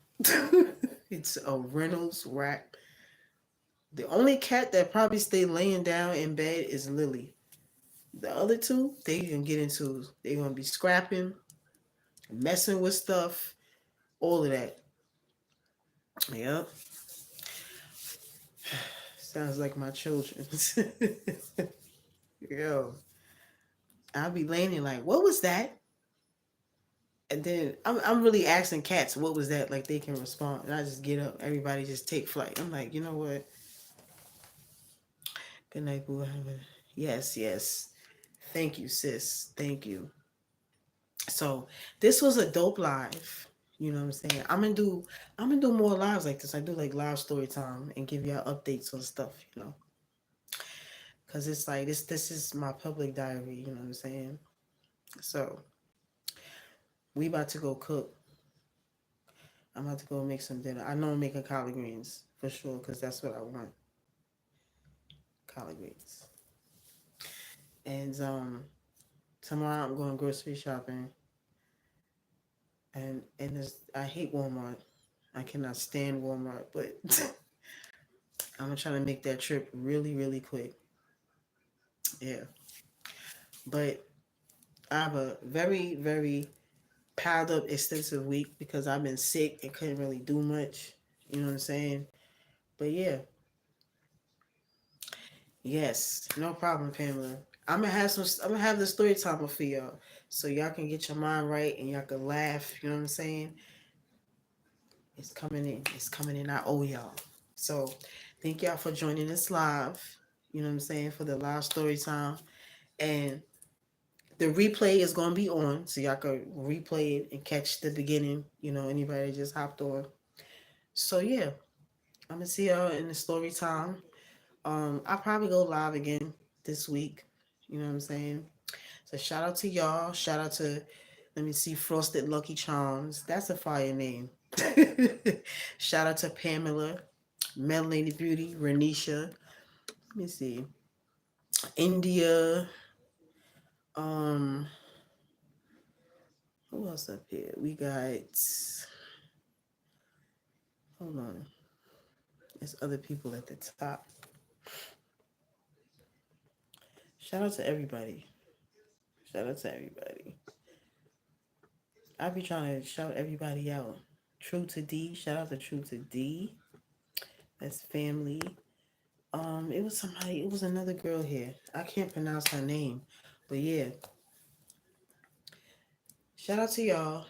It's a Reynolds wrap. The only cat that probably stay laying down in bed is Lily. The other two, they gonna get into. They gonna be scrapping, messing with stuff, all of that. Yep. Sounds like my children. Yo, I'll be laying there like, what was that? And then I'm really asking cats, what was that? Like they can respond. And I just get up. Everybody just take flight. I'm like, you know what? Good night, boo. Yes, yes. Thank you, sis. Thank you. So this was a dope live. You know what I'm saying? I'm gonna do more lives like this. I do like live story time and give y'all updates on stuff, Cause it's like this is my public diary, you know what I'm saying? So we about to go cook. I'm about to go make some dinner. I know I'm making collard greens for sure, cause that's what I want. Collard greens. And tomorrow I'm going grocery shopping and I hate Walmart. I cannot stand Walmart, but I'm gonna try to make that trip really, really quick. Yeah. But I have a very, very piled up extensive week because I've been sick and couldn't really do much. You know what I'm saying? But yeah, yes, no problem, Pamela. I'm gonna have the story time for y'all, so y'all can get your mind right and y'all can laugh. You know what I'm saying? It's coming in. It's coming in. I owe y'all. So thank y'all for joining us live. You know what I'm saying, for the live story time, and the replay is gonna be on, so y'all can replay it and catch the beginning. Anybody that just hopped on. So yeah, I'm gonna see y'all in the story time. I'll probably go live again this week. You know what I'm saying? So shout out to y'all. Shout out to, let me see, Frosted Lucky Charms. That's a fire name. Shout out to Pamela, Melanie Beauty, Renisha. Let me see, India. Um, who else up here? We got. Hold on. There's other people at the top. Shout out to everybody. Shout out to everybody. I be trying to shout everybody out. True to D. Shout out to True to D. That's family. It was somebody. It was another girl here. I can't pronounce her name, but yeah. Shout out to y'all.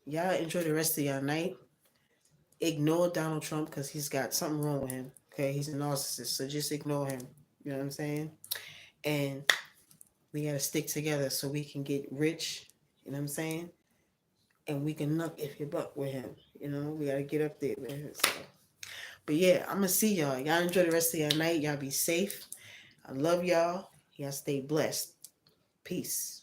Y'all enjoy the rest of y'all night. Ignore Donald Trump because he's got something wrong with him. Okay, he's a narcissist, so just ignore him. You know what I'm saying? And we gotta stick together so we can get rich. You know what I'm saying? And we can knock if you buck with him. We gotta get up there, man. So. But yeah, I'm gonna see y'all. Y'all enjoy the rest of your night. Y'all be safe. I love y'all. Y'all stay blessed. Peace.